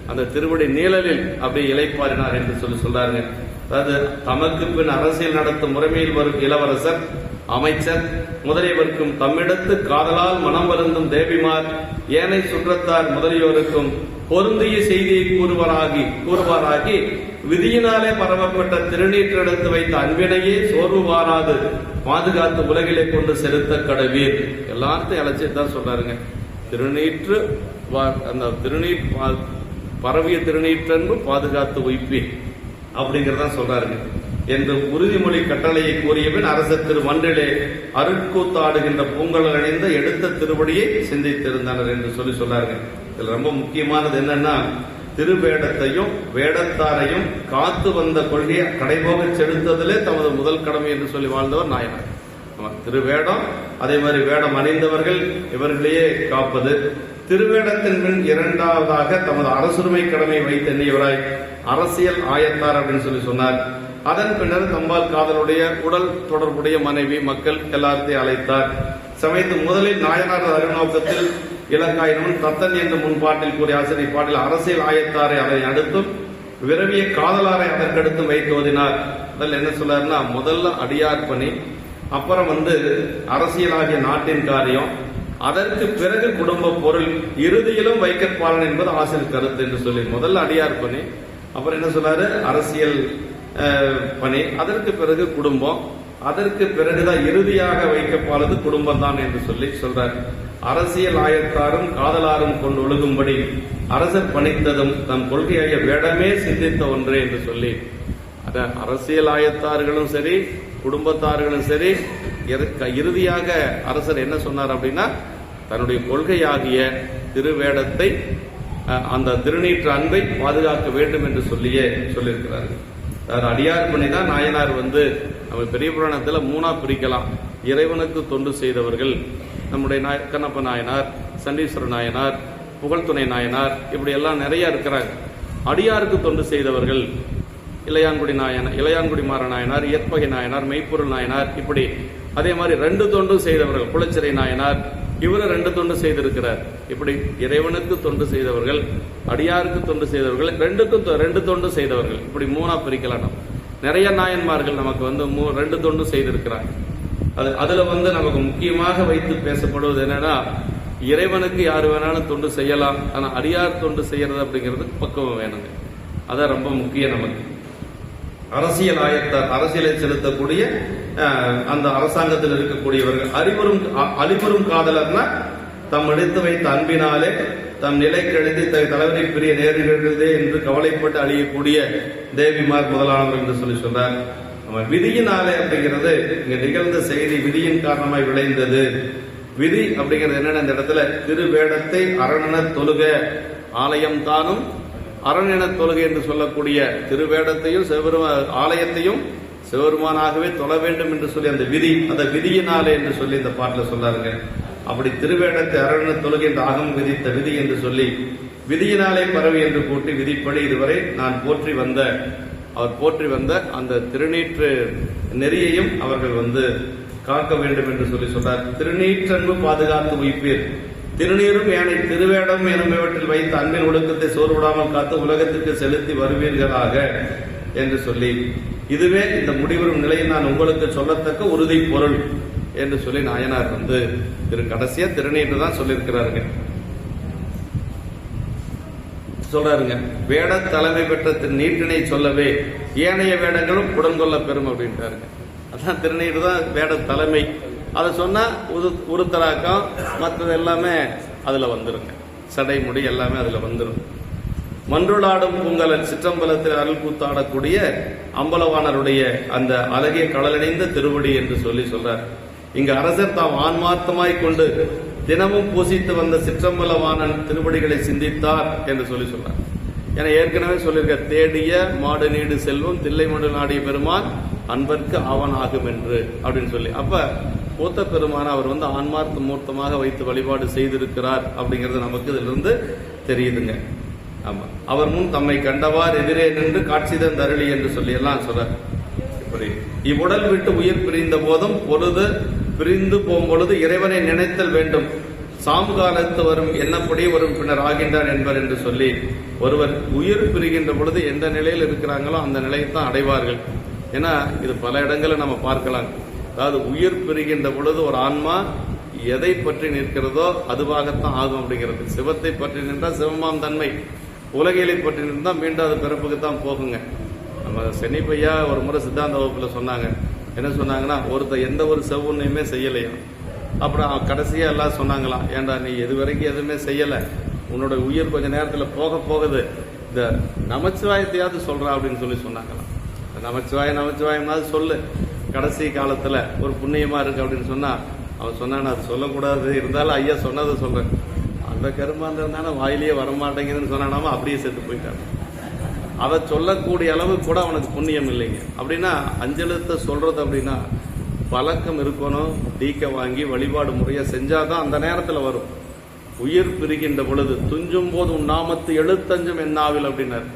அந்த திருவடி நீழலில் அப்படி இளைப்பாறினார் என்று சொல்றாருங்க. அதாவது தமக்கு பின் அரசியல் நடத்தும் முறைமையில் வரும் இளவரசர், அமைச்சர் முதலியவர்க்கும் தம்மிடத்து காதலால் மனம் வருந்தும் தேவிமார் ஏனை சுற்றத்தார் முதலியோருக்கும் பொருந்திய செய்தியை கூறுவாராகி விதியினாலே பரவப்பட்ட திருநீற்றெடுத்து வைத்த அன்பினையே சோர்வு வாராது பாதுகாத்து உலகிலே கொண்டு செலுத்த கடவீர். எல்லாத்தையும் அழைச்சிதான் சொல்றாருங்க. திருநீற்று அந்த பரவிய திருநீற்றன்பு பாதுகாத்து உய்ப்பீர் அப்படிங்கறத சொல்றாருங்க என்று உறுதிமொழி கட்டளையை கூறியபின் அரசர் திருமன்றிலே அருட்கூத்தாடுகின்ற பூங்கல் அணிந்த எடுத்த திருவடியை சிந்தித்திருந்தனர் என்று சொல்றாருங்க. இதுல ரொம்ப முக்கியமானது என்னன்னா, திருவேடத்தையும் வேடத்தாரையும் காத்து வந்த கொள்கையை கடைபோக செலுத்ததிலே தமது முதல் கடமை என்று சொல்லி வாழ்ந்தவர் நாயனார். திருவேடம், அதே மாதிரி வேடம் அணிந்தவர்கள் இவர்களையே காப்பது. திருவேடத்தின் பின் இரண்டாவதாக தமது அரசுரிமை கடமை வைத்தெண்ணியவராய் அரசியல் ஆயத்தார் அப்படின்னு சொல்லி சொன்னார். அதன் பின்னர் தம்பால் காதலுடைய உடல் தொடர்புடைய மனைவி மக்கள் எல்லாத்தையும் அழைத்தார். சமயத்து முதலில் நாயனார் அருநோக்கத்தில் இலங்காயினும் தத்தன் என்று முன்பாட்டில் கூறிய ஆசிரியர் பாட்டில் அரசியல் ஆயத்தாரை அதை அடுத்தும் விரவிய காதலாரை அதற்கடுத்தும் வைத்து ஓதினார். அதில் என்ன சொல்றாருன்னா, முதல்ல அடியார் பணி, அப்புறம் அரசியலாகிய நாட்டின் காரியம், அதற்கு பிறகு குடும்ப பொருள், இறுதியிலும் வைக்கப்பாளன் என்பது ஆசிரியர் கருத்து என்று சொல்லி முதல்ல அடியார் பணி, அப்புறம் என்ன சொல்றாரு, அரசியல் பணி, அதற்கு பிறகு குடும்பம், அதற்கு பிறகுதான் இறுதியாக வைக்கப்பாளது குடும்பம் தான் என்று சொல்லி சொல்றார். அரசியல் ஆயத்தாரும் காதலாரும் கொண்டு ஒழுகும்படி அரசர் பணித்ததும் தம் கொள்கையாகிய வேடமே சிந்தித்த ஒன்றே என்று சொல்லி, அத அரசியல் ஆயத்தார்களும் சரி குடும்பத்தார்களும் சரி இறுதியாக அரசர் என்ன சொன்னார் அப்படின்னா, தன்னுடைய கொள்கையாகிய திருவேடத்தை அந்த திருநீற்று அன்பை பாதுகாக்க வேண்டும் என்று சொல்லியிருக்கிறார். அடியார் பணி தான் நாயனார் நம்ம பெரிய புராணத்தில் மூணா பிரிக்கலாம். இறைவனுக்கு தொண்டு செய்தவர்கள் நம்முடைய கண்ணப்ப நாயனார், சண்டீஸ்வர நாயனார், புகழ்துணை நாயனார், இப்படி எல்லாம் நிறைய இருக்கிறாங்க. அடியாருக்கு தொண்டு செய்தவர்கள் இளையான்குடி மாற நாயனார், இயற்பகை நாயனார், மெய்ப்பொருள் நாயனார், இப்படி அதே மாதிரி 2 தொண்டு செய்தவர்கள் குளச்சிறை நாயனார், இவரு 2 தொண்டு செய்திருக்கிறார். இப்படி இறைவனுக்கு தொண்டு செய்தவர்கள், அடியாருக்கு தொண்டு செய்தவர்கள், 2 தொண்டு செய்தவர்கள், இப்படி மூணா பிரிக்கலாம். நிறைய நாயன்மார்கள் நமக்கு 2 தொண்டு செய்திருக்கிறாங்க. அதுல நமக்கு முக்கியமாக வைத்து பேசப்படுவது என்னன்னா, இறைவனுக்கு யாரு வேணாலும் தொண்டு செய்யலாம், ஆனா அடியார் தொண்டு செய்யறது அப்படிங்கிறது பக்குவம் வேணுங்க. அதான் ரொம்ப முக்கியம். நமக்கு அரசியல் ஆயத்தார், அரசியலை செலுத்தக்கூடிய அந்த அரசாங்கத்தில் இருக்கக்கூடியவர்கள், அழிவரும் காதலர்னா தம் எடுத்து வைத்த அன்பினாலே தம் நிலை கழித்து தலைவரை பிரிய நேரிடுகிறதே என்று கவலைப்பட்டு அழியக்கூடிய தேவிமார் முதலானவர் என்று சொல்றார். விதியினாலே அப்படிங்கிறது இங்க நிகழ்ந்த செய்தி விதியின் காரணமாய் விளைந்தது. விதி அப்படிங்கிறது என்னன்னா, இந்த இடத்துல திருவேடத்தை அரணென தொழுக, ஆலயம் தானும் அரணென தொழுகை என்று சொல்லக்கூடிய திருவேடத்தையும் ஆலயத்தையும் சிவபெருமானாகவே தொழ வேண்டும் என்று சொல்லி அந்த விதி, அந்த விதியினாலே என்று சொல்லி இந்த பாட்டில் சொல்லாருங்க. அப்படி திருவேடத்தை அரணென தொழுகை என்று ஆகம் விதித்த விதி என்று சொல்லி விதியினாலே பரவி என்று கூட்டி விதிப்படி இதுவரை நான் அவர் போற்றி வந்த அந்த திருநீற்று நெறியையும் அவர்கள் காக்க வேண்டும் என்று சொல்லி சொன்னார். திருநீற்றன்பு பாதுகாத்து உய்ப்பீர், திருநீரும் ஏனை திருவேடம் என்பவற்றில் வைத்த அன்பின் ஒழுக்கத்தை சோர்விடாமல் காத்து உலகத்திற்கு செலுத்தி வருவீர்களாக என்று சொல்லி, இதுவே இந்த முடிவரும் நிலையில் நான் உங்களுக்கு சொல்லத்தக்க உறுதி பொருள் என்று சொல்லி நாயனார் கடைசியா திருநீற்று தான் சொல்லியிருக்கிறாருங்க. சொல்றாருங்க, வேட தலைமை பெற்ற நீட்டினை சொல்லவே ஏனைய வேடங்களும் உடன்கொள்ள பெறும் அப்படின்ட்டாருங்க. அதான் திருநீர் தான் வேட தலைமை. அதை சொன்னா உருத்தராக்கம் மற்றது எல்லாமே அதுல வந்துருங்க. சடைமுடி எல்லாமே அதுல வந்துடும். மன்றுளாடும் பூங்கலன் சிற்றம்பலத்தில் அருள் கூத்தாடக்கூடிய அம்பலவானருடைய அந்த அழகிய கடலடைந்த திருவடி என்று சொல்றார். இங்கு அரசர் தாம் ஆன்மார்த்தமாய் கொண்டு தினமும் பூசித்து வந்த சிற்றம்பலவானன் திருவடிகளை சிந்தித்தார் என்று சொல்றார். ஏன்னா ஏற்கனவே சொல்லியிருக்க, தேடிய மாடு நீடு செல்வம் தில்லை மடு நாடிய பெருமான் அன்பர்க்கு ஆவன் ஆகும் என்று அப்படின்னு சொல்லி, அப்ப கூத்த பெருமான அவர் வந்து ஆன்மார்த்த மூர்த்தமாக வைத்து வழிபாடு செய்திருக்கிறார் அப்படிங்கிறது நமக்கு இதிலிருந்து தெரியுதுங்க. ஆமா, அவர் முன் தம்மை கண்டவார் எதிரே நின்று காட்சி தந்தருளி என்று சொல்லி எல்லாம் சொல்றார். இப்படி இவ்வுடல் விட்டு உயிர் பிரிந்த போதும் பொழுது பிரிந்து போகும்பொழுது இறைவனை நினைத்தல் வேண்டும். சாமுகாலத்து வரும் என்னப்படி வரும் பின்னர் ஆகின்றார் என்பர் என்று சொல்லி ஒருவர் உயிர் பிரிகின்ற பொழுது எந்த நிலையில் இருக்கிறாங்களோ அந்த நிலையத்தான் அடைவார்கள். ஏன்னா இது பல இடங்களில் நம்ம பார்க்கலாம். அதாவது உயிர் பிரிகின்ற பொழுது ஒரு ஆன்மா எதை பற்றி நிற்கிறதோ அதுவாகத்தான் ஆகும் அப்படிங்கிறது. சிவத்தை பற்றி நின்றால் சிவமாம் தன்மை, உலகியலை பற்றி நின்றால் மீண்டும் அது பிறப்புக்குத்தான் போகுங்க. நம்ம சென்னிப்பையா ஒரு முறை சித்தாந்த வகுப்புல சொன்னாங்க. என்ன சொன்னாங்கன்னா, ஒருத்தர் எந்த ஒரு செவ்வுன்னையுமே செய்யலையா. அப்புறம் கடைசியா எல்லாம் சொன்னாங்களாம், ஏன்டா நீ எது வரைக்கும் எதுவுமே செய்யல, உன்னோட உயிர் கொஞ்ச நேரத்தில் போக போகுது, இந்த நமச்சிவாயத்தையாவது சொல்றா அப்படின்னு சொல்லி சொன்னாங்களாம். நமச்சிவாயமாவது சொல்லு, கடைசி காலத்துல ஒரு புண்ணியமா இருக்கு அப்படின்னு சொன்னா அவன் சொன்னான் அது சொல்லக்கூடாது, இருந்தாலும் ஐயா சொன்னதை சொல்றேன், அந்த கருமாந்திரம் வாயிலேயே வரமாட்டேங்குதுன்னு சொன்னானாம அப்படியே செத்து போயிட்டாங்க. அதை சொல்லக்கூடிய அளவு கூட அவனுக்கு புண்ணியம் இல்லைங்க. அப்படின்னா அஞ்செழுத்தை சொல்றது அப்படின்னா பழக்கம் இருக்கணும், தீக்க வாங்கி வழிபாடு முறையை செஞ்சாதான் அந்த நேரத்தில் வரும். உயிர் பிரிகின்ற பொழுது துஞ்சும் போது உன் நாமத்து எழுத்தஞ்சும் என்னாவில் அப்படின்னாரு.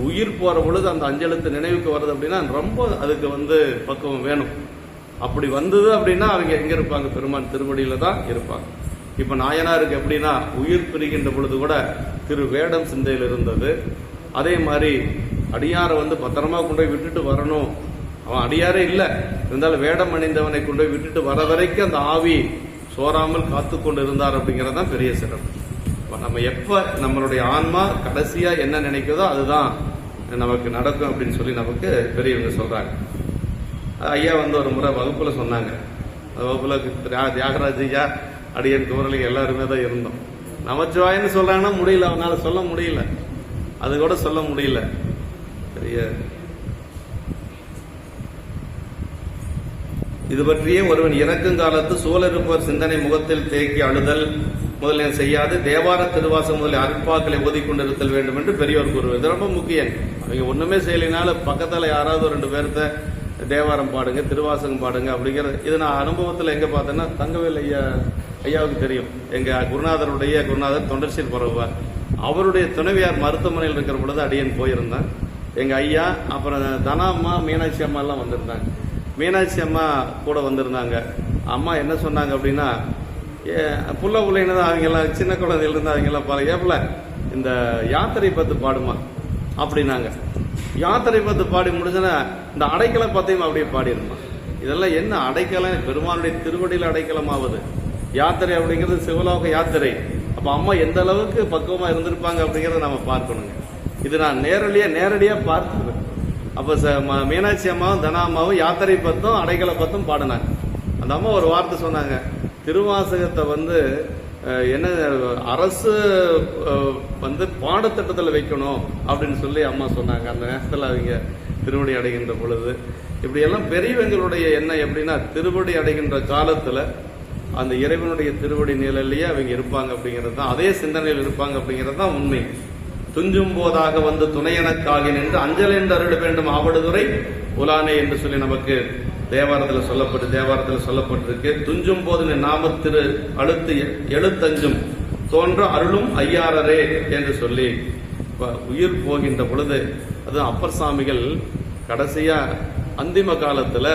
உயிர் போற பொழுது அந்த அஞ்செழுத்து நினைவுக்கு வருது அப்படின்னா ரொம்ப அதுக்கு வந்து பக்குவம் வேணும். அப்படி வந்தது அப்படின்னா அவங்க எங்க இருப்பாங்க? பெருமான் திருவடியில தான் இருப்பாங்க. இப்ப நாயனாருக்கு எப்படின்னா உயிர் பிரிகின்ற பொழுது கூட திரு வேடம் சிந்தையில் இருந்தது. அதே மாதிரி அடியாரை வந்து பத்திரமா கொண்டு போய் விட்டுட்டு வரணும். அவன் அடியாரே இல்லை, இருந்தாலும் வேடம் அணிந்தவனை கொண்டு போய் விட்டுட்டு வர வரைக்கும் அந்த ஆவி சோறாமல் காத்து கொண்டு இருந்தார் அப்படிங்கறதான் பெரிய சிறப்பு. நம்ம எப்ப நம்மளுடைய ஆன்மா கடைசியா என்ன நினைக்கிறதோ அதுதான் நமக்கு நடக்கும் அப்படின்னு சொல்லி நமக்கு பெரியவங்க சொல்றாங்க. ஐயா வந்து ஒரு முறை வகுப்புல சொன்னாங்க. வகுப்புல தியாகராஜையா, அடியன் குமரலிங்க எல்லாருமே தான் இருந்தோம். நமச்சிவாயன்னு சொல்றாங்கன்னா முடியல, அவனால சொல்ல முடியல, அது கூட சொல்ல முடியல. பெரிய இது பற்றியே ஒருவன் இறக்கும் காலத்து சூழலிருப்பவர் சிந்தனை முகத்தில் தேக்கி அழுதல் முதலிய செய்யாது தேவார திருவாசம் முதலிய அற்பாக்களை ஓதிக்கொண்டிருத்தல் வேண்டும் என்று பெரியவர் கூறுவது. இது ரொம்ப முக்கியம். அவங்க ஒண்ணுமே செய்யலினாலும் பக்கத்துல யாராவது ஒரு 2 பேர்த்த தேவாரம் பாடுங்க, திருவாசகம் பாடுங்க அப்படிங்கிறது. இது நான் அனுபவத்தில் எங்க பார்த்தேன்னா, தங்கவேல் ஐயாவுக்கு தெரியும். எங்க குருநாதர் தொண்டர்சீர் பரவுவார். அவருடைய துணைவியார் மருத்துவமனையில் இருக்கிற பொழுது அடியன் போயிருந்தேன். எங்க ஐயா அப்புறம் தனாம்மா, மீனாட்சி அம்மா எல்லாம் வந்திருந்தாங்க. மீனாட்சி அம்மா கூட வந்திருந்தாங்க. அம்மா என்ன சொன்னாங்க அப்படின்னா, புள்ளைன்னு தான் அவங்க எல்லாம் சின்ன குழந்தையில இருந்து அவங்க எல்லாம் பாருங்க, ஏப்பல இந்த யாத்திரை பத்து பாடுமா அப்படின்னாங்க. யாத்திரை பத்து பாடி முடிஞ்சனா இந்த அடைக்கலை பத்தையும் அப்படியே பாடிருமா. இதெல்லாம் என்ன அடைக்கலம்? பெருமானுடைய திருவடியில் அடைக்கலமாவது யாத்திரை அப்படிங்கிறது சிவலோக யாத்திரை. அப்ப அம்மா எந்த அளவுக்கு பக்குவமா இருந்திருப்பாங்க அப்படிங்கறத நம்ம பார்க்கணுங்க. இது நான் நேரடியா பார்த்தது. அப்ப மீனாட்சி அம்மாவும் தனா அம்மாவும் யாத்திரை பத்தும் அடைக்கலை பத்தும் பாடினாங்க. அந்த அம்மா ஒரு வார்த்தை சொன்னாங்க, திருவாசகத்தை வந்து என்ன அரசு வந்து பாடத்திட்டத்தில் வைக்கணும் அப்படின்னு சொல்லி அம்மா சொன்னாங்க. அந்த நேரத்தில் அவங்க திருவடி அடைகின்ற பொழுது இப்படி எல்லாம் பெரியவங்களுடைய எண்ணம் எப்படின்னா, திருவடி அடைகின்ற காலத்துல அந்த இறைவனுடைய திருவடி நிலையிலேயே அவங்க இருப்பாங்க அப்படிங்கிறது தான், அதே சிந்தனையில் இருப்பாங்க அப்படிங்கிறது தான் உண்மை. துஞ்சும் போதாக வந்து துணையனக்காகி நின்று அஞ்சல் என்று அருள வேண்டும் ஆவடுதுறை உலானே என்று சொல்லி நமக்கு தேவாரத்தில் சொல்லப்பட்டிருக்கு. துஞ்சும் போது நாமத்திரு அழுத்து எழுத்தஞ்சும் தோன்ற அருளும் ஐயாரரே என்று சொல்லி உயிர் போகின்ற பொழுது, அது அப்பர் சாமிகள் கடைசியா அந்திம காலத்துல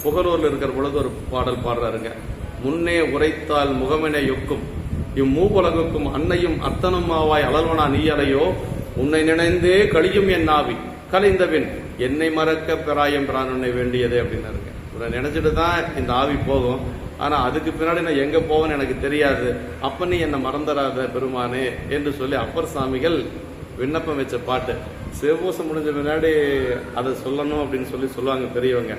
புகழூர்ல இருக்கிற பொழுது ஒரு பாடல் பாடுறாருங்க. முன்னே உரைத்தால் முகமென யொக்கும் இம்மூவுலகுக்கும் அன்னையும் அத்தனுமாவாய் அலல்வனா நீயலையோ உன்னை நினைந்தே கழியும் என் ஆவி கலைந்தபின் என்னை மறக்க பெறாயம் பிரான் உன்னை வேண்டியதே அப்படின்னாருங்க. நினைச்சிட்டு தான் இந்த ஆவி போகும், ஆனா அதுக்கு பின்னாடி நான் எங்க போவேன்னு எனக்கு தெரியாது, அப்ப நீ என்னை மறந்துடாத பெருமானே என்று சொல்லி அப்பர் சாமிகள் விண்ணப்பம் வச்ச பாட்டு. சிவபூசம் முடிஞ்ச பின்னாடி அதை சொல்லணும் அப்படின்னு சொல்லி சொல்லுவாங்க பெரியவங்க.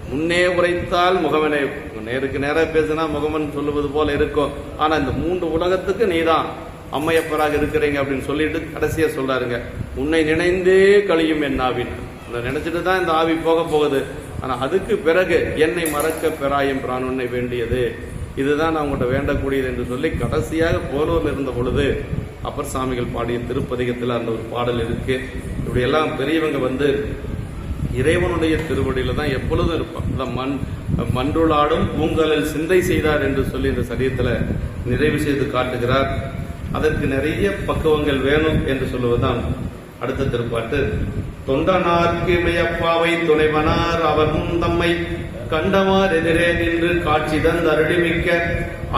முன்னே உரைத்தால் முகமனை, நேருக்கு நேராக பேசினா முகமன் சொல்லுவது போல இருக்கும், ஆனா இந்த 3 உலகத்துக்கு நீதான் அம்மையப்பராக இருக்கிறீங்க அப்படின்னு சொல்லிட்டு கடைசியா சொல்றாருங்க, உன்னை நினைந்தே கழியும் என் ஆவின். நினைச்சிட்டு தான் இந்த ஆவி போக போகுது, ஆனா அதுக்கு பிறகு என்னை மறக்க பெறாயம் பிரான் உன்னை வேண்டியது, இதுதான் நான் உங்கள்கிட்ட வேண்டக்கூடியது என்று சொல்லி கடைசியாக போலூர்ல இருந்த பொழுது அப்பர் சாமிகள் பாடிய திருப்பதிகத்தில் அந்த ஒரு பாடல் இருக்கு. இப்படி எல்லாம் பெரியவங்க வந்து இறைவனுடைய திருவடியில தான் எப்பொழுதும் இருப்பான். மன்றுளாடும் பூங்கலில் சிந்தை செய்தார் என்று சொல்லி இந்த சரியத்துல நிறைவு செய்து காட்டுகிறார். அதற்கு நிறைய பக்குவங்கள் வேணும் என்று சொல்லுவதுதான் அடுத்த திருப்பாட்டு. தொண்டனார்க்கு இமையப்பாவை துணைவனார் அவர் முன் தம்மை கண்டவார் எதிரே நின்று காட்சி தந்து அருளிமிக்க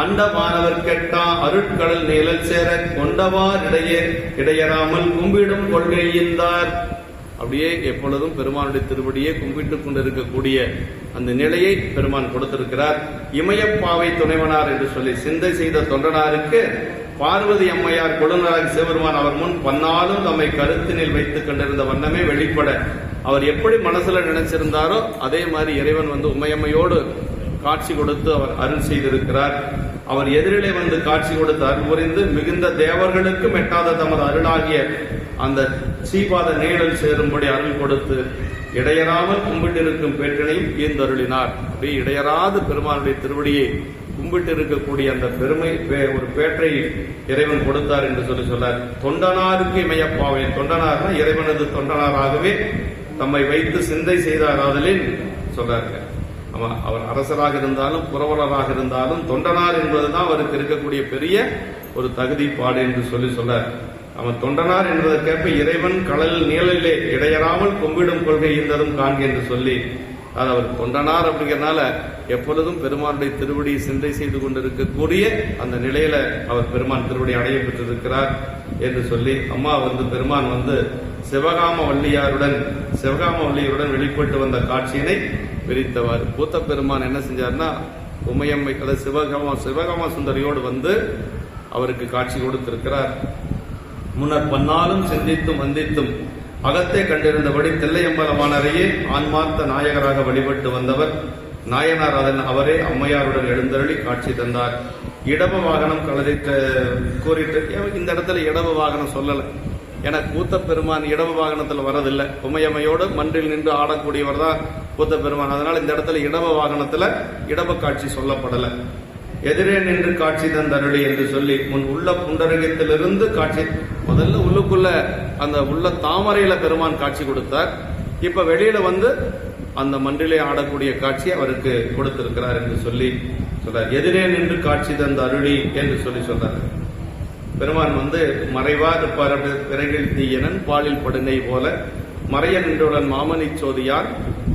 அண்டமானவர் கெட்டா அருட்கடல் நீழல் சேர கொண்டவார் இடையறாமல் கும்பிடும் கொள்கையிந்தார். அப்படியே எப்பொழுதும் பெருமானுடைய திருவடியை கும்பிட்டுக் கொண்டிருக்கக்கூடிய அந்த நிலையை பெருமான் கொடுத்திருக்கிறார். இமயப்பாவை துணைவனார் என்று சொல்லி சிந்தை செய்த தொண்டனாருக்கு பார்வதி அம்மையார் கொடுநராக சிவபெருமான் அவர் முன் பன்னாலும் தம்மை கருத்தினில் வைத்துக் கொண்டிருந்த வண்ணமே வெளிப்பட அவர் எப்படி மனசுல நினைச்சிருந்தாரோ அதே மாதிரி இறைவன் உமையம்மையோடு காட்சி கொடுத்து அவர் அருள் செய்திருக்கிறார். அவர் எதிரிலே காட்சி கொடுத்து அருள் புரிந்து மிகுந்த தேவர்களுக்கு எட்டாத தமது அருளாகிய அந்த சீபாத நீழல் சேரும்படி அருள் கொடுத்து இடையறாமல் கும்பிட்டிருக்கும் பேற்றினையும் ஈந்தருளினார். அப்படி இடையறாது பெருமானுடைய திருவடியை கும்பிட்டு இருக்கக்கூடிய அந்த பெருமை ஒரு பேற்றை இறைவன் கொடுத்தார் என்று சொன்னார். தொண்டனாருக்கு இமையப்பாவை, தொண்டனார்னா இறைவனது தொண்டனாராகவே தம்மை வைத்து சிந்தை செய்தார். ஆதலின் சொல்றார்கள். அவர் அரசராக இருந்தாலும் புரவலராக இருந்தாலும் தொண்டனார் என்பதுதான் அவருக்கு இருக்கக்கூடிய பெரிய ஒரு தகுதிப்பாடு என்று சொன்னார். அவன் தொண்டனார் என்பதற்கேற்ப இறைவன் கடல் நீழலிலே இடையறாமல் கும்பிடும் கொள்கை இருந்ததும் காண்க என்று சொல்லி அது அவர் தொண்டனார் அப்படிங்கிறனால எப்பொழுதும் பெருமானுடைய திருவடியை சிந்தை செய்து கொண்டிருக்கக்கூடிய அந்த நிலையில அவர் பெருமான் திருவடி அடைய பெற்றிருக்கிறார் என்று சொல்லி அம்மா பெருமான் சிவகாம வள்ளியாருடன் வெளிப்பட்டு வந்த காட்சியினை விரித்தவர். பூத்த பெருமான் என்ன செஞ்சார்னா உமையம்மை சிவகாம சுந்தரியோடு அவருக்கு காட்சி கொடுத்திருக்கிறார். முன்னர் பன்னாலும் சிந்தித்தும் வந்தித்தும் அகத்தை கண்டிருந்தபடி தில்லையம்பலமானரையே ஆன்மார்த்த நாயகராக வழிபட்டு வந்தவர் நாயனார். அவரே அம்மையாருடன் எழுந்தருளி காட்சி தந்தார். இடப வாகனம் கூறிட்டு இந்த இடத்துல இடப வாகனம் சொல்லல. என கூத்த பெருமான் இடப வாகனத்தில் வரதில்லை. உமையம்மையோடு மன்றில் நின்று ஆடக்கூடியவர் தான் கூத்த பெருமான். அதனால இந்த இடத்துல இடப வாகனத்துல இடப காட்சி சொல்லப்படல. எதிரே நின்று காட்சி தந்தருளி என்று சொல்லி முன் உள்ள புண்டரகத்திலிருந்து காட்சி முதல்ல உள்ளுக்குள்ள அந்த உள்ள தாமரையில பெருமான் காட்சி கொடுத்தார். இப்ப வெளியில அந்த மன்றிலே ஆடக்கூடிய காட்சி அவருக்கு கொடுத்திருக்கிறார் என்று சொல்லி சொல்றார். எதிரே நின்று காட்சி தந்த அருளி என்று சொல்லி சொல்றார். பெருமான் மறைவா இருப்பார். பிறகில் தீயனன் பாலில் படுங்கை போல மறைய நின்றுடன் மாமணி சோதியார்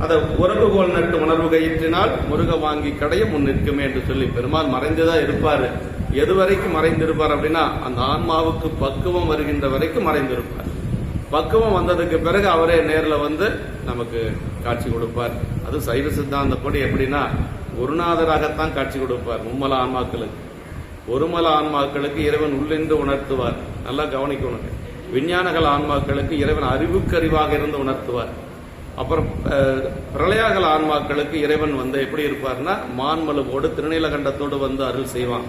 அதை உறவுகோல் நட்டு உணர்வு கயிற்றினால் முருக வாங்கி கடைய முன் நிற்குமே என்று சொல்லி பெருமான் மறைந்துதான் இருப்பாரு. எது வரைக்கும் மறைந்திருப்பார் அப்படின்னா அந்த ஆன்மாவுக்கு பக்குவம் வருகின்ற வரைக்கும் மறைந்திருப்பார். பக்குவம் வந்ததுக்கு பிறகு அவரே நேரில் நமக்கு காட்சி கொடுப்பார். அது சைவ சித்தாந்தப்படி எப்படின்னா குருநாதராகத்தான் காட்சி கொடுப்பார். மும்மல ஆன்மாக்களுக்கு ஒருமல ஆன்மாக்களுக்கு இறைவன் உள்ளின்று உணர்த்துவார். நல்லா கவனிக்கணும். விஞ்ஞானகல ஆன்மாக்களுக்கு இறைவன் அறிவுக்கறிவாக இருந்து உணர்த்துவார். அப்புறம் பிரளயாகல ஆன்மாக்களுக்கு இறைவன் எப்படி இருப்பார்னா மான்மலுவோடு திருநீலகண்டத்தோடு அருள் செய்வான்.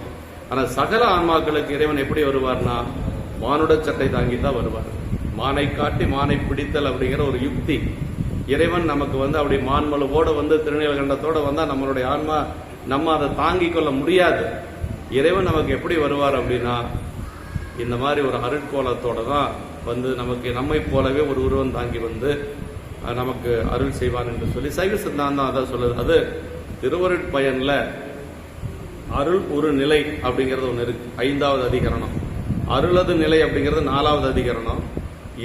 ஆனா சகல ஆன்மாக்களுக்கு இறைவன் எப்படி வருவார்னா மானுட சட்டை தாங்கி தான் வருவார். மானை காட்டி மானை பிடித்தல் அப்படிங்கிற ஒரு யுக்தி. இறைவன் நமக்கு அப்படி மான்மலுவோடு திருநீலகண்டத்தோட வந்தா நம்மளுடைய ஆன்மா நம்ம அதை தாங்கிக் கொள்ள முடியாது. இறைவன் நமக்கு எப்படி வருவார் அப்படின்னா இந்த மாதிரி ஒரு அருட்கோலத்தோட தான் நமக்கு நம்மை போலவே ஒரு உருவம் தாங்கி நமக்கு அருள் செய்வான் என்று சொல்லி சைவ சித்தாந்தம் அதான் சொல்லுது. அது திருவருட்பயன்ல அருள் ஒரு நிலை அப்படிங்கிறது ஒன்று இருக்கு. 5வது அதிகரணம். அருளது நிலை அப்படிங்கிறது 4வது அதிகரணம்.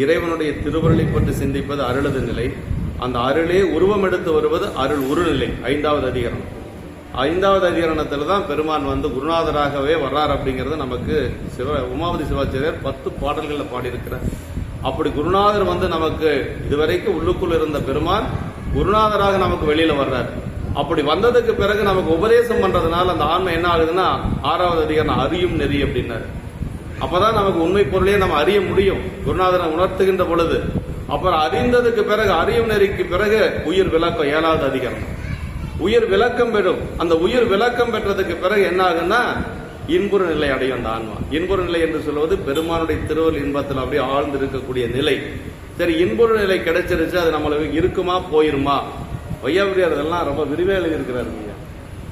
இறைவனுடைய திருவருளை பற்றி சிந்திப்பது அருளது நிலை. அந்த அருளே உருவம் எடுத்து வருவது அருள் உருநிலை 5வது அதிகரணம். 5வது அதிகரணத்துல தான் பெருமான் குருநாதராகவே வர்றார் அப்படிங்கறது நமக்கு உமாவதி சிவாச்சாரியர் 10 பாடல்கள்ல பாடியிருக்கிறார். அப்படி குருநாதர் நமக்கு இதுவரைக்கும் உள்ளுக்குள் இருந்த பெருமான் குருநாதராக நமக்கு வெளியில வர்றார். அப்படி வந்ததுக்கு பிறகு நமக்கு உபதேசம் பண்றதுனால அந்த ஆன்மை என்ன ஆகுதுன்னா 6வது அதிகாரம் அறியும் நெறி அப்படின்னாரு. அப்பதான் நமக்கு உண்மை பொருளையே நம்ம அறிய முடியும் குருநாதரை உணர்த்துகின்ற பொழுது. அப்புறம் அறிந்ததுக்கு பிறகு அறியும் நெறிக்கு பிறகு உயிர் விளக்கம் 7வது அதிகாரம். உயிர் விளக்கம் பெறும். அந்த உயிர் விளக்கம் பெற்றதுக்கு பிறகு என்ன ஆகுன்னா இன்புற நிலை அடையும் அந்த ஆன்மா. இன்புற நிலை என்று சொல்வது பெருமானுடைய திருவருள் இன்பத்தில் அப்படியே ஆழ்ந்து இருக்கக்கூடிய நிலை. சரி, இன்புற நிலை கிடைச்சிருச்சு, அது நம்மளுக்கு இருக்குமா போயிருமா? வையாபுரியார் அதெல்லாம் ரொம்ப விரிவே எழுதியிருக்கிறார்.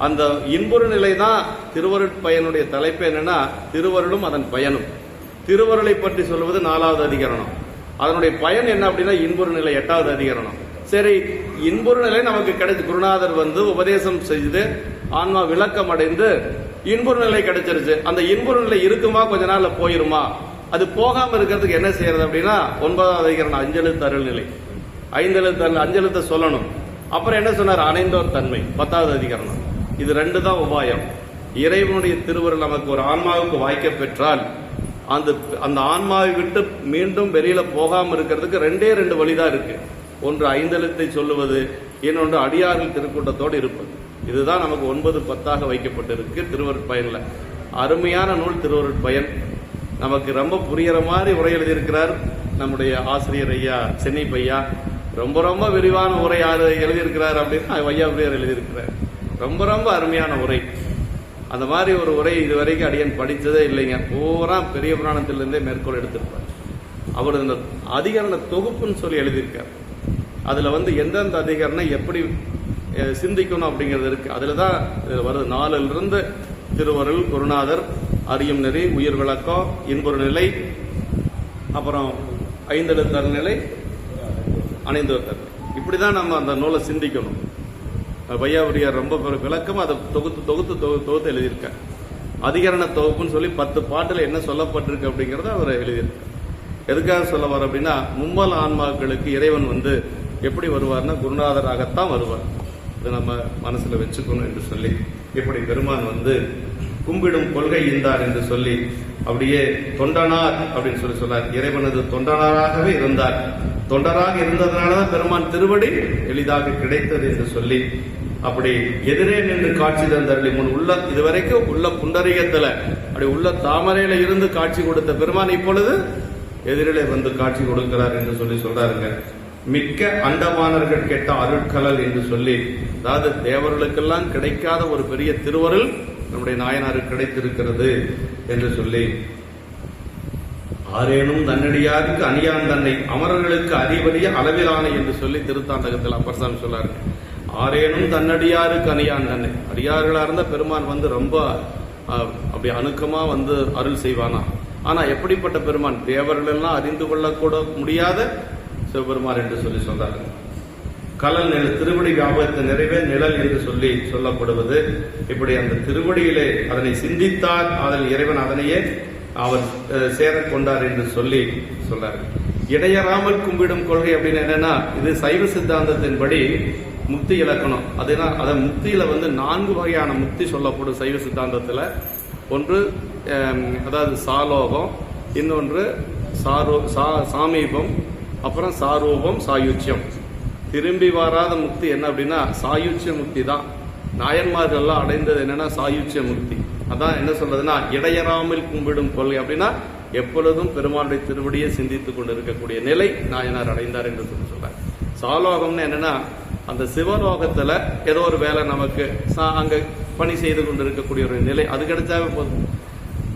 அந்த இன்புற நிலை தான் திருவருட்பயனுடைய தலைப்பு. என்னன்னா திருவருளும் அதன் பயனும். திருவருளை பற்றி சொல்வது 4வது அதிகரணம். அதனுடைய பயன் என்ன அப்படின்னா இன்புற நிலை 8வது அதிகரணம். சரி, இன்புறு நிலை நமக்கு கிடைச்சு, குருநாதர் வந்து உபதேசம் செய்து ஆன்மா விளக்கம் அடைந்து இன்புறு நிலை கிடைச்சிருச்சு. அந்த இன்புறு நிலை இருக்குமா, கொஞ்ச நாள்ல போயிருமா? அது போகாம இருக்கிறதுக்கு என்ன செய்யறது அப்படின்னா, 9வது அதிகரணம் அஞ்செழுத்து அருள் நிலை, 5 எழுத்து அஞ்செழுத்தை சொல்லணும். அப்புறம் என்ன சொன்னார்? அணைந்தோர் தன்மை 10வது அதிகரணம். இது 2 தான் உபாயம். இறைவனுடைய திருவருள் நமக்கு ஒரு ஆன்மாவுக்கு வாய்க்க பெற்றால் அந்த ஆன்மாவை விட்டு மீண்டும் வெளியில போகாம இருக்கிறதுக்கு 2 வழிதான் இருக்கு. ஒன்று 5 எழுத்தை சொல்லுவது, இன்னொன்று அடியார்கள் திருக்கூட்டத்தோடு இருப்பது. இதுதான் நமக்கு 9, 10ஆக வைக்கப்பட்டிருக்கு திருவருட்பயன்ல. அருமையான நூல் திருவருட்பயன். நமக்கு ரொம்ப புரிகிற மாதிரி உரை எழுதியிருக்கிறார் நம்முடைய ஆசிரியர் ஐயா சென்னை பையா. ரொம்ப ரொம்ப விரிவான உரை யாரு எழுதியிருக்கிறார் அப்படின்னா வையாபுரியார் எழுதியிருக்கிறார். ரொம்ப ரொம்ப அருமையான உரை. அந்த மாதிரி ஒரு உரை இதுவரைக்கும் அடியன் படித்ததே இல்லைங்க. பூரா பெரிய புராணத்திலிருந்தே மேற்கோள் எடுத்திருப்பார். அவர் இந்த அதிகரண தொகுப்புன்னு சொல்லி எழுதியிருக்கார். அதுல எந்தெந்த அதிகரணம் எப்படி சிந்திக்கணும் அப்படிங்கிறது இருக்கு. அதுல தான் வருது. 4லிருந்து திருவருள், குருநாதர், அறியும் நெறி, உயிர் விளக்கம், இன்புறு நிலை, அப்புறம் 5 எழுத்து அருள்நிலை, அணைந்தோர் தன்மை. இப்படிதான் நம்ம அந்த நூலை சிந்திக்கணும். வையாபுரியார் ரொம்ப விளக்கம் அதை தொகுத்து எழுதியிருக்கார். அதிகரண தொகுப்புன்னு சொல்லி 10 பாட்டுல என்ன சொல்லப்பட்டிருக்கு அப்படிங்கறத அவர் எழுதியிருக்கார். எதுக்காக சொல்ல வர அப்படின்னா, மும்மல ஆன்மாக்களுக்கு இறைவன் எப்படி வருவார்னா குருநாதராகத்தான் வருவார். இதை நம்ம மனசுல வச்சுக்கணும் என்று சொல்லி, இப்படி பெருமான் கும்பிடும் கொள்கை ஈந்தார் என்று சொல்லி அப்படியே தொண்டனார் அப்படின்னு சொல்லி சொன்னார். இறைவனது தொண்டனாராகவே இருந்தார். தொண்டராக இருந்ததுனாலதான் பெருமான் திருவடி எளிதாக கிடைத்தது என்று சொல்லி, அப்படி எதிரே நின்று காட்சி தந்தருளி முன் உள்ள இதுவரைக்கும் உள்ள புண்டரீகத்துல அப்படி உள்ள தாமரையில இருந்து காட்சி கொடுத்த பெருமான் இப்பொழுது எதிரிலே காட்சி கொடுக்கிறார் என்று சொல்லி சொல்றாருங்க. மிக்க அண்டமானர்கள் கேட்ட அருட்கலல் என்று சொல்லி, அதாவது தேவர்களுக்கெல்லாம் கிடைக்காத ஒரு பெரிய திருவருள் நம்முடைய நாயனாருக்கு கிடைத்திருக்கிறது என்று சொல்லி, ஆரேனும் தன்னடியாருக்கு அணியான் தன்னை அமரர்களுக்கு அறிவறிய அளவிலான என்று சொல்லி திருத்தாண்டகத்தில் அப்பர்சாமி சொல்லாரு. ஆரேனும் தன்னடியாருக்கு அணியான் தன்னை, அடியார்களா இருந்த பெருமான் ரொம்ப அப்படி அணுக்கமா அருள் செய்வானா. ஆனா எப்படிப்பட்ட பெருமான்? தேவர்கள் எல்லாம் அறிந்து கொள்ளக்கூட முடியாத சிவபெருமான் என்று சொல்லி சொல்றாரு. கலல் நிழல், திருவடி வியாபகத்தை நிறைவே நிழல் என்று சொல்லி சொல்லப்படுவது. இப்படி அந்த திருவடியிலே அதனை சிந்தித்தார், அதில் இறைவன் அதனையே அவர் சேர கொண்டார் என்று சொல்லி சொல்றாரு. இடையறாமல் கும்பிடும் கொள்கை அப்படின்னு என்னன்னா, இது சைவ சித்தாந்தத்தின்படி முக்தி இலக்கணம். அதுனா அத முக்தியில 4 வகையான முக்தி சொல்லப்படும் சைவ சித்தாந்தத்துல. ஒன்று அதாவது சாலோகம், இன்னொன்று சாமீபம், அப்புறம் சாரூபம், சாயுச்சியம். திரும்பி வராத முக்தி என்ன அப்படின்னா சாயுச்சிய முக்தி தான். நாயன்மார்கள்லாம் அடைந்தது என்னன்னா சாயுச்சிய முக்தி. அதான் என்ன சொல்றதுன்னா, இடையறாமல் கும்பிடும் கொள்கை அப்படின்னா எப்பொழுதும் பெருமானுடைய திருவடியை சிந்தித்துக் கொண்டு இருக்கக்கூடிய நிலை நாயனார் அடைந்தார் என்று சொல்றாங்க. சாலோகம்னு என்னன்னா, அந்த சிவலோகத்துல ஏதோ ஒரு வேலை நமக்கு அங்க பணி செய்து கொண்டு இருக்கக்கூடிய ஒரு நிலை, அது கிடைச்சாவே போதும்.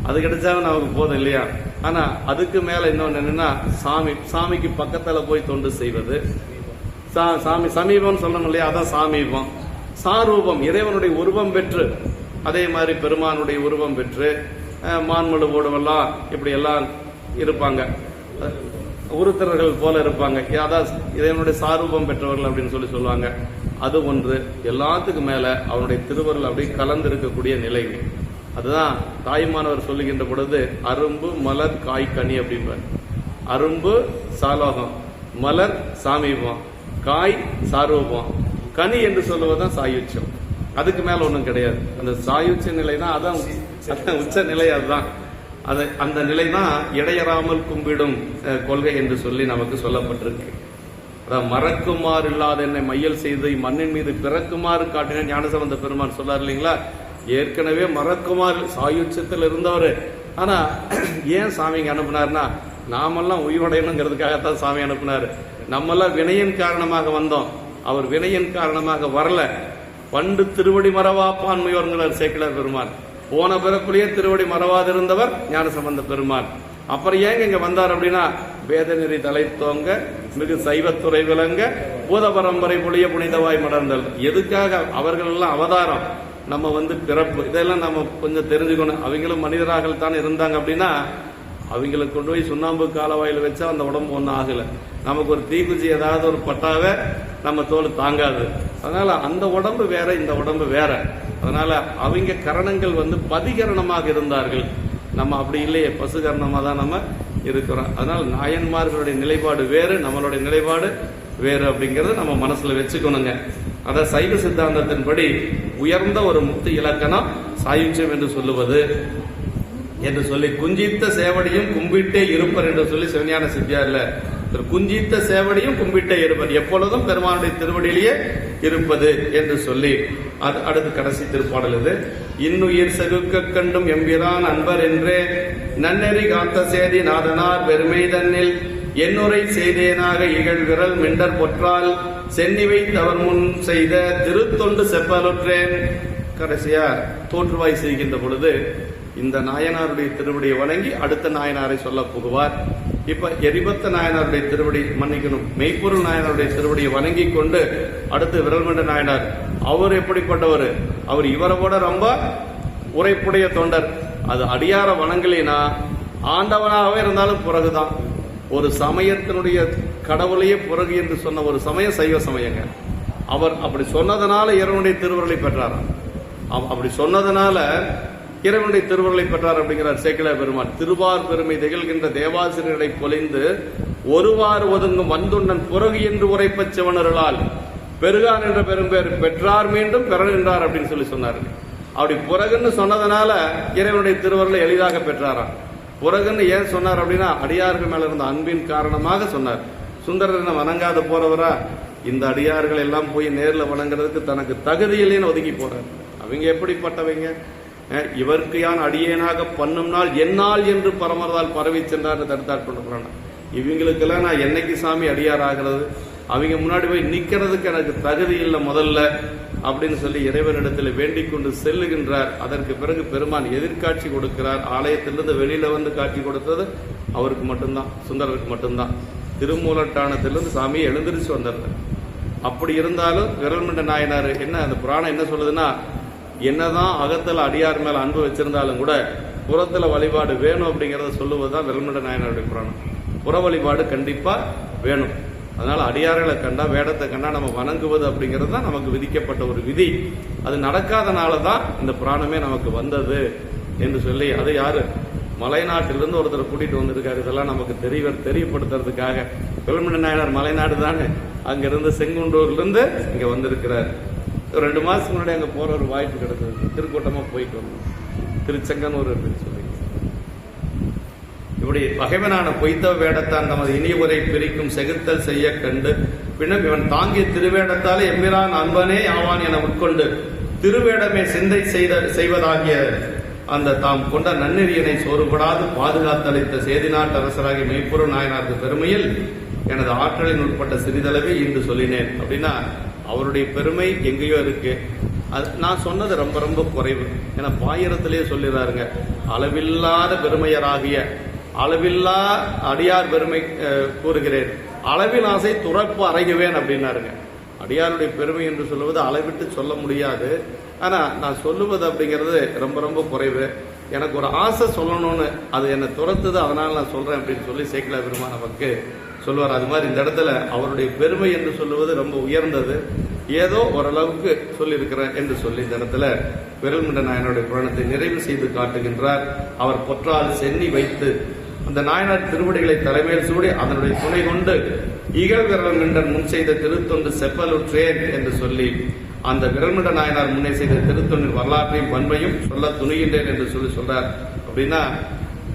அது கிடைச்சாவே நமக்கு போதும் இல்லையா? ஆனா அதுக்கு மேல இன்னொன்னு என்னன்னா, சாமிக்கு பக்கத்துல போய் தொண்டு செய்வது, சாமி சமீபம் சொல்லணும் இல்லையா? அதான் சாமீபம். சாரூபம், இறைவனுடைய உருவம் பெற்று, அதே மாதிரி பெருமானுடைய உருவம் பெற்று மான்மழு ஓடுவெல்லாம் இப்படி எல்லாம் இருப்பாங்க, உருத்தர்கள் போல இருப்பாங்க. அதான் இறைவனுடைய சாரூபம் பெற்றவர்கள் அப்படின்னு சொல்லி சொல்லுவாங்க. அது ஒன்று. எல்லாத்துக்கும் மேல அவனுடைய திருவருள் அப்படி கலந்து இருக்கக்கூடிய நிலை. அதுதான் தாய்மானவர் சொல்லுகின்ற பொழுது அரும்பு மலர் காய் கனி அப்படின்பார். அரும்பு சாலோகம், மலர் சாமீபம், காய் சாரூபம், கனி என்று சொல்லுவதுதான் சாயுச்சியம். அதுக்கு மேல ஒண்ணும் கிடையாது. அந்த சாயுச்ச நிலை தான், அதான் உச்ச நிலை. அதுதான் அந்த நிலை தான் இடையறாமல் கும்பிடும் கொள்கை என்று சொல்லி நமக்கு சொல்லப்பட்டிருக்கு. அதான் மறக்குமாறு இல்லாத என்னை மையல் செய்து மண்ணின் மீது பிறக்குமாறு காட்டின ஞானசம்பந்த பெருமான் சொல்லார் இல்லைங்களா? ஏற்கனவே மறக்குமாறு சாயுச்சத்தில் இருந்தவர். ஆனா ஏன் சாமிங்க அனுப்புனார்னா, நாமெல்லாம் உயிரோடையணுங்கிறதுக்காகத்தான் சாமி அனுப்புனாரு. நம்மெல்லாம் வினையின் காரணமாக வந்தோம், அவர் வினையின் காரணமாக வரல. பண்டு திருவடி மறவாப்பான் முயற்கிறார் சேக்கிழார் பெருமான். போன பிறப்புலயே திருவடி மறவாதிருந்தவர் ஞானசம்பந்த பெருமான். அப்புறம் ஏங்க இங்க வந்தார் அப்படின்னா, வேத நெறி தலை தோங்க, மிகு சைவத்துறை விளங்க, பூத பரம்பரை புளிய புனிதவாய் மடர்ந்தல். எதுக்காக? அவர்கள் எல்லாம் அவதாரம், நம்ம பிறப்பு. இதெல்லாம் நம்ம கொஞ்சம் தெரிஞ்சுக்கணும். அவங்களும் மனிதராக தான் இருந்தாங்க அப்படின்னா, அவங்களுக்கு கொண்டு போய் சுண்ணாம்பு காலவாயில் வச்சா அந்த உடம்பு ஒன்றும் ஆகலை. நமக்கு ஒரு தீக்குச்சி ஏதாவது ஒரு பட்டாவே நம்ம தோல் தாங்காது. அதனால அந்த உடம்பு வேற, இந்த உடம்பு வேற. அதனால அவங்க கரணங்கள் பதிகரணமாக இருந்தார்கள். நம்ம அப்படி இல்லையே, பசுகரணமாக தான் நம்ம இருக்கிறோம். அதனால நாயன்மார்களுடைய நிலைப்பாடு வேறு, நம்மளுடைய நிலைப்பாடு வேறு அப்படிங்கறத நம்ம மனசுல வச்சுக்கணுங்க. அத சைவ சித்தாந்தத்தின்படி உயர்ந்த ஒரு முக்தி இலக்கணம் சாயுச்சியம் என்று சொல்லுவது என்று சொல்லி, குஞ்சித்த சேவடியும் கும்பிட்டே இருப்பர் என்று சொல்லி சிவஞான சித்தியார்ல குஞ்சித்த சேவடியும் கும்பிட்டே இருப்பர், எப்பொழுதும் பெருமானுடைய திருவடியிலேயே இருப்பது என்று சொல்லி, அது அடுத்து கடைசி திருப்பாடல் இது. இன்னுயிர் செகுக்க கண்டும் எம்பிரான் அன்பர் என்றே நன்னெறி காத்த சேதி நாதனார் பெருமை தன்னில் என்னுரை செய்தேனாக இகழ் விரல் மிண்டர் பொற்றால் சென்னிவை தவர் முன் செய்த திருத்தொண்டு செப்பலுற்றேன். கடைசியா தோற்றுவாய் செய்கின்ற பொழுது இந்த நாயனாருடைய திருவடியை வணங்கி அடுத்த நாயனாரை சொல்ல புகுவார். இப்ப எரிபத்த நாயனாருடைய திருவடி, மன்னிக்கணும், மெய்ப்பொருள் நாயனாருடைய திருவடியை வணங்கி கொண்டு அடுத்து விரல்மண்ட நாயனார். அவர் எப்படிப்பட்டவர்? அவர் இவரை விட ரொம்ப உரைப்புடைய தொண்டர். அது அடியார வணங்கலினா ஆண்டவனாகவே இருந்தாலும் பிறகுதான். ஒரு சமயத்தினுடைய கடவுளையே பிறகு என்று சொன்ன ஒரு சமயம் சைவ சமயங்க. அவர் அப்படி சொன்னதனால இறைவனுடைய திருவருளை பெற்றாராம். அப்படி சொன்னதனால இறைவனுடைய திருவருளை பெற்றார் அப்படிங்கிறார் சேக்கிழார் பெருமான். திருவார் பெருமை திகழ்கின்ற தேவாசிரியர்களை பொலிந்து ஒருவாறு ஒதுங்கும் வந்துண்ணன் புறகு என்று உரைப்பச் சிவனருளால் பெருகான் என்ற பெரும்பேர் பெற்றார் மீண்டும் பெற நின்றார் அப்படின்னு சொல்லி சொன்னார். அப்படி புறகுன்னு சொன்னதனால இறைவனுடைய திருவருளை எளிதாக பெற்றாராம். புறகுன்னு ஏன் சொன்னார் அப்படின்னா அடியார்கள் மேல இருந்த அன்பின் காரணமாக சொன்னார். சுந்தரனை வணங்காத போறவரா இந்த அடியார்கள் எல்லாம் போய் நேரில் வணங்குறதுக்கு தனக்கு தகுதியிலேன்னு ஒதுக்கி போறார். அவங்க எப்படிப்பட்டவங்க? இவருக்கு யான் அடியேனாக பண்ணும் நாள் என்னால் என்று பரமர்தால் பரவி சென்றார் தடுத்தாற் கொண்டு போறாங்க. இவங்களுக்கெல்லாம் நான் என்னைக்கு சாமி அடியார் ஆகிறது, அவங்க முன்னாடி போய் நிக்கிறதுக்கு எனக்கு தகுதி இல்லை முதல்ல அப்படின்னு சொல்லி இறைவனிடத்தில் வேண்டிக் கொண்டு செல்லுகின்றார். அதற்கு பிறகு பெருமான் எதிர்காட்சி கொடுக்கிறார். ஆலயத்திலிருந்து வெளியில வந்து காட்சி கொடுத்தது அவருக்கு மட்டும்தான், சுந்தரருக்கு மட்டும்தான். திருமூலட்டானத்திலிருந்து சாமியை எழுந்திரிச்சு வந்தார். அப்படி இருந்தாலும் விரல்மண்ட நாயனார் என்ன அந்த புராணம் என்ன சொல்லுதுன்னா, என்னதான் அகத்துல அடியார் மேல அன்பு வச்சிருந்தாலும் கூட புறத்துல வழிபாடு வேணும் அப்படிங்கறத சொல்லுவதுதான் விரல்மண்ட நாயனாருடைய புராணம். புற வழிபாடு கண்டிப்பா வேணும். அதனால அடியார்களை கண்டா, வேடத்தை கண்டா நம்ம வணங்குவது அப்படிங்கிறது தான் நமக்கு விதிக்கப்பட்ட ஒரு விதி. அது நடக்காதனாலதான் இந்த புராணமே நமக்கு வந்தது என்று சொல்லி, அது யாரு மலைநாட்டிலிருந்து ஒருத்தர் கூட்டிட்டு வந்திருக்காரு. இதெல்லாம் நமக்கு தெரியப்படுத்துறதுக்காக. விரல்மண்ட நாயனார் மலைநாடு தானே, அங்கிருந்து செங்குன்றூர்ல இருந்து இங்க வந்திருக்கிறார். 2 மாசத்துக்கு முன்னாடி அங்க போற ஒரு வாய்ப்பு கிடைச்சது. திருக்கூட்டமா போயிட்டு வந்தோம். திருச்செங்கனூர் அப்படின்னு சொல்லி. இப்படி பகைவனான பொய்த்த வேடத்தான் தமது இனியவரை பிரிக்கும் செகுத்தல் செய்ய கண்டு பின்னர் இவன் தாங்கிய திருவேடத்தாலே எம்பிரான் அன்பனே ஆவான் என உட்கொண்டு திருவேடமே சிந்தை செய்வதாகிய அந்த தாம் கொண்ட நன்னெறியனை சோறுபடாது பாதுகாத்தளித்த சேதிநாட்டு அரசராகிய மெய்ப்பொருள் நாயனாருக்கு பெருமையில் எனது ஆற்றலின் உட்பட்ட சிறிதளவே இன்று சொல்லினேன். அப்படின்னா அவருடைய பெருமை எங்கேயோ இருக்கு. நான் சொன்னது ரொம்ப ரொம்ப குறைவு. ஏன்னா பாயிரத்திலேயே சொல்லிடுறாருங்க, அளவில்லாத பெருமையராகிய அளவில்லா அடியார் பெருமை கூறுகிறேன், அளவில் ஆசை துறப்பு அறைகுவேன் அப்படின்னாருங்க. அடியாருடைய பெருமை என்று சொல்லுவது அளவிட்டு சொல்ல முடியாது. ஆனா நான் சொல்லுவது அப்படிங்கிறது ரொம்ப ரொம்ப குறைவு. எனக்கு ஒரு ஆசை சொல்லணும்னு அது என்னை துரத்துது, அதனால நான் சொல்றேன் அப்படின்னு சொல்லி சேக்கிழார் பெருமான் நமக்கு சொல்வார். அது மாதிரி இந்த இடத்துல அவருடைய பெருமை என்று சொல்லுவது ரொம்ப உயர்ந்தது. ஏதோ ஓரளவுக்கு சொல்லியிருக்கிறேன் என்று சொல்லி இந்த இடத்துல விரல்மண்ட நாயனாருடைய புராணத்தை நிறைவு செய்து காட்டுகின்றார். அவர் பொற்றால் சென்னி வைத்து அந்த நாயனார் திருவடிகளை தலைமையில் சூடி அதனுடைய துணை கொண்டு இகழ் விரல்மண்டன் முன் செய்த திருத்தொண்டு செப்பலுற்றேன் என்று சொல்லி அந்த விரல்மண்ட நாயனார் முன்னே செய்த திருத்தொண்டின் வரலாற்றையும் பண்பையும் சொல்ல துணிகின்றேன் என்று சொல்லி சொல்றார். அப்படின்னா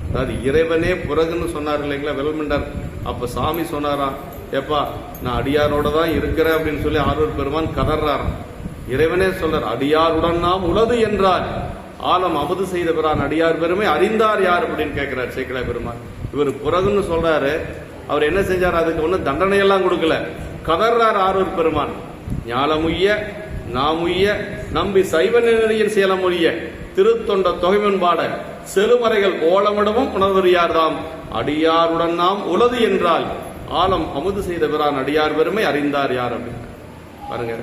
அதாவது இறைவனே புறகுன்னு சொன்னார் இல்லைங்களா விரல்மண்டர். அப்ப சாமி சொன்னாராம், ஏப்பா நான் அடியாரோட தான் இருக்கிறேன் அப்படின்னு சொல்லி ஆரூர் பெருமான் கதறாராம். இறைவனே சொல்றார், அடியாருடன் நாம் உளது என்றார் ஆலம் அமுது செய்த பிறான் அடியார் பெருமை அறிந்தார் யார் அப்படின்னு கேட்கிறார் சேக்கிழார் பெருமான். இவர் புறகுன்னு சொல்றாரு, அவர் என்ன செஞ்சார்? அதுக்கு ஒன்னும் தண்டனையெல்லாம் கொடுக்கல, கதறார் ஆரூர் பெருமான். ஞாலமுய்ய நாமுய்ய நம்பி சைவ நெறியில் சேலமொழிய திருத்தொண்ட தொகைமன்பாட செலுமறைகள் ஓலமிடமும் உணர்வறியார்தாம் அடியாருடன் நாம் உளது என்றால் ஆலம் அமுது செய்த பிறான் அடியார் பெருமை அறிந்தார் யார் அப்படின்னு பாருங்க.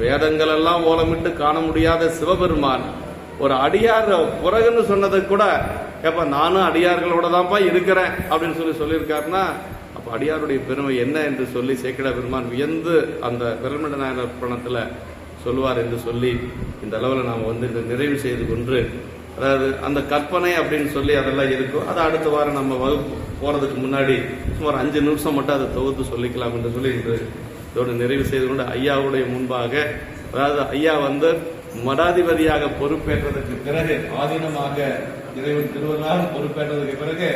வேதங்கள் எல்லாம் ஓலமிட்டு காண முடியாத சிவபெருமான் ஒரு அடியார் புறகுன்னு சொன்னது கூட ஏப்பா நானும் அடியார்களோட தான்ப்பா இருக்கிறேன் அப்படின்னு சொல்லியிருக்காருன்னா அப்போ அடியாருடைய பெருமை என்ன என்று சொல்லி சேக்கிழார் பெருமான் வியந்து அந்த விரல்மண்ட நாயனர் பணத்தில் சொல்லுவார் என்று சொல்லி இந்த அளவில் நாம் இந்த நிறைவு செய்து கொண்டு, அதாவது அந்த கற்பனை அப்படின்னு சொல்லி அதெல்லாம் இருக்கும். அதை அடுத்த வாரம் நம்ம வகுப்பு போகிறதுக்கு முன்னாடி சுமார் 5 நிமிஷம் மட்டும் அதை தொகுத்து சொல்லிக்கலாம் என்று சொல்லி இன்று இதோடு நிறைவு செய்து கொண்டு ஐயாவுடைய முன்பாக, அதாவது ஐயா மடாதிபதியாக பொறுப்பேற்றதற்கு பிறகு, ஆதீனமாக இறைவன் திருவள்ளால் பொறுப்பேற்றதுக்கு பிறகு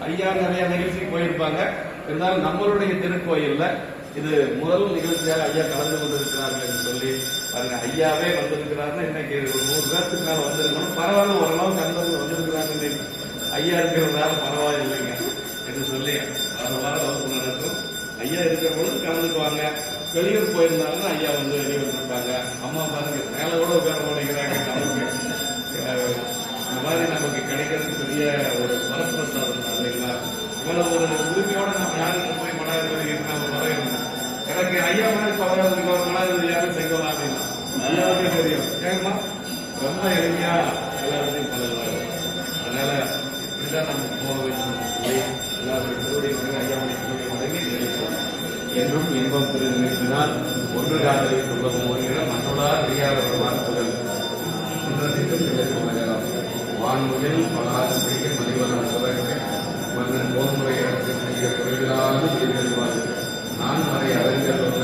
ஐயா நிறைய நிகழ்ச்சிக்கு போயிருப்பாங்க. இருந்தாலும் நம்மளுடைய திருக்கோயில்ல இது முதல் நிகழ்ச்சியாக ஐயா கலந்து கொண்டிருக்கிறார்கள் என்று சொல்லி பாருங்க. ஐயாவே வந்திருக்கிறாருன்னா இன்னைக்கு ஒரு 100 பேருக்கு மேல வந்திருக்கணும். பரவாயில்ல, ஓரளவுக்கு அன்பர்கள் வந்திருக்கிறாங்க. ஐயா இருக்கிறதால பரவாயில்லைங்க என்று சொல்லி அந்த வாரம் வகுப்பு நடக்கும். ஐயா இருக்கிற பொழுது கலந்துக்குவாங்க. வெளியூர் போயிருந்தாங்கன்னா ஐயா வெளியே வந்திருப்பாங்க. அம்மா பாருங்க மேல கூட உட்கார மாட்டேங்கிறாங்க. நமக்கு இந்த மாதிரி நமக்கு கிடைக்கிறது பெரிய ஒரு வரப்பிரசாதம் தான் இல்லைங்களா? இவ்வளவு ஒரு உரிமையோட நம்ம யாருக்கு போய் மடாதிபதி நம்ம வரையணும். எனக்கு ஐயா மாதிரி பரவாயில்ல, ஒரு மடாதிபதி யாரும் செய்யலாம் அப்படின்னா ஐயாவுக்கே தெரியும். ஏங்கம்மா ரொம்ப எளிமையா எல்லாத்தையும் பழகுவாங்க. அதனால இதுதான் நமக்கு போக வேண்டும் சொல்லி எல்லாருடைய திருவடி வணங்கி ஐயாவுடைய திருவடி வணங்கி நினைப்போம். என்றும் இன்பம் திருநிறுத்தினால் ஒன்று காதலை சொல்லும் ஒருங்கிற மற்றொடார் அறியாத வார்ப்புகள் வான்முகில் பலாறு செய்ய மலிவனம் தொடங்க மன்னன் போன்முறை இடத்தில் செய்ய குறைவில்லாது நான் வரை அறிஞர்கள்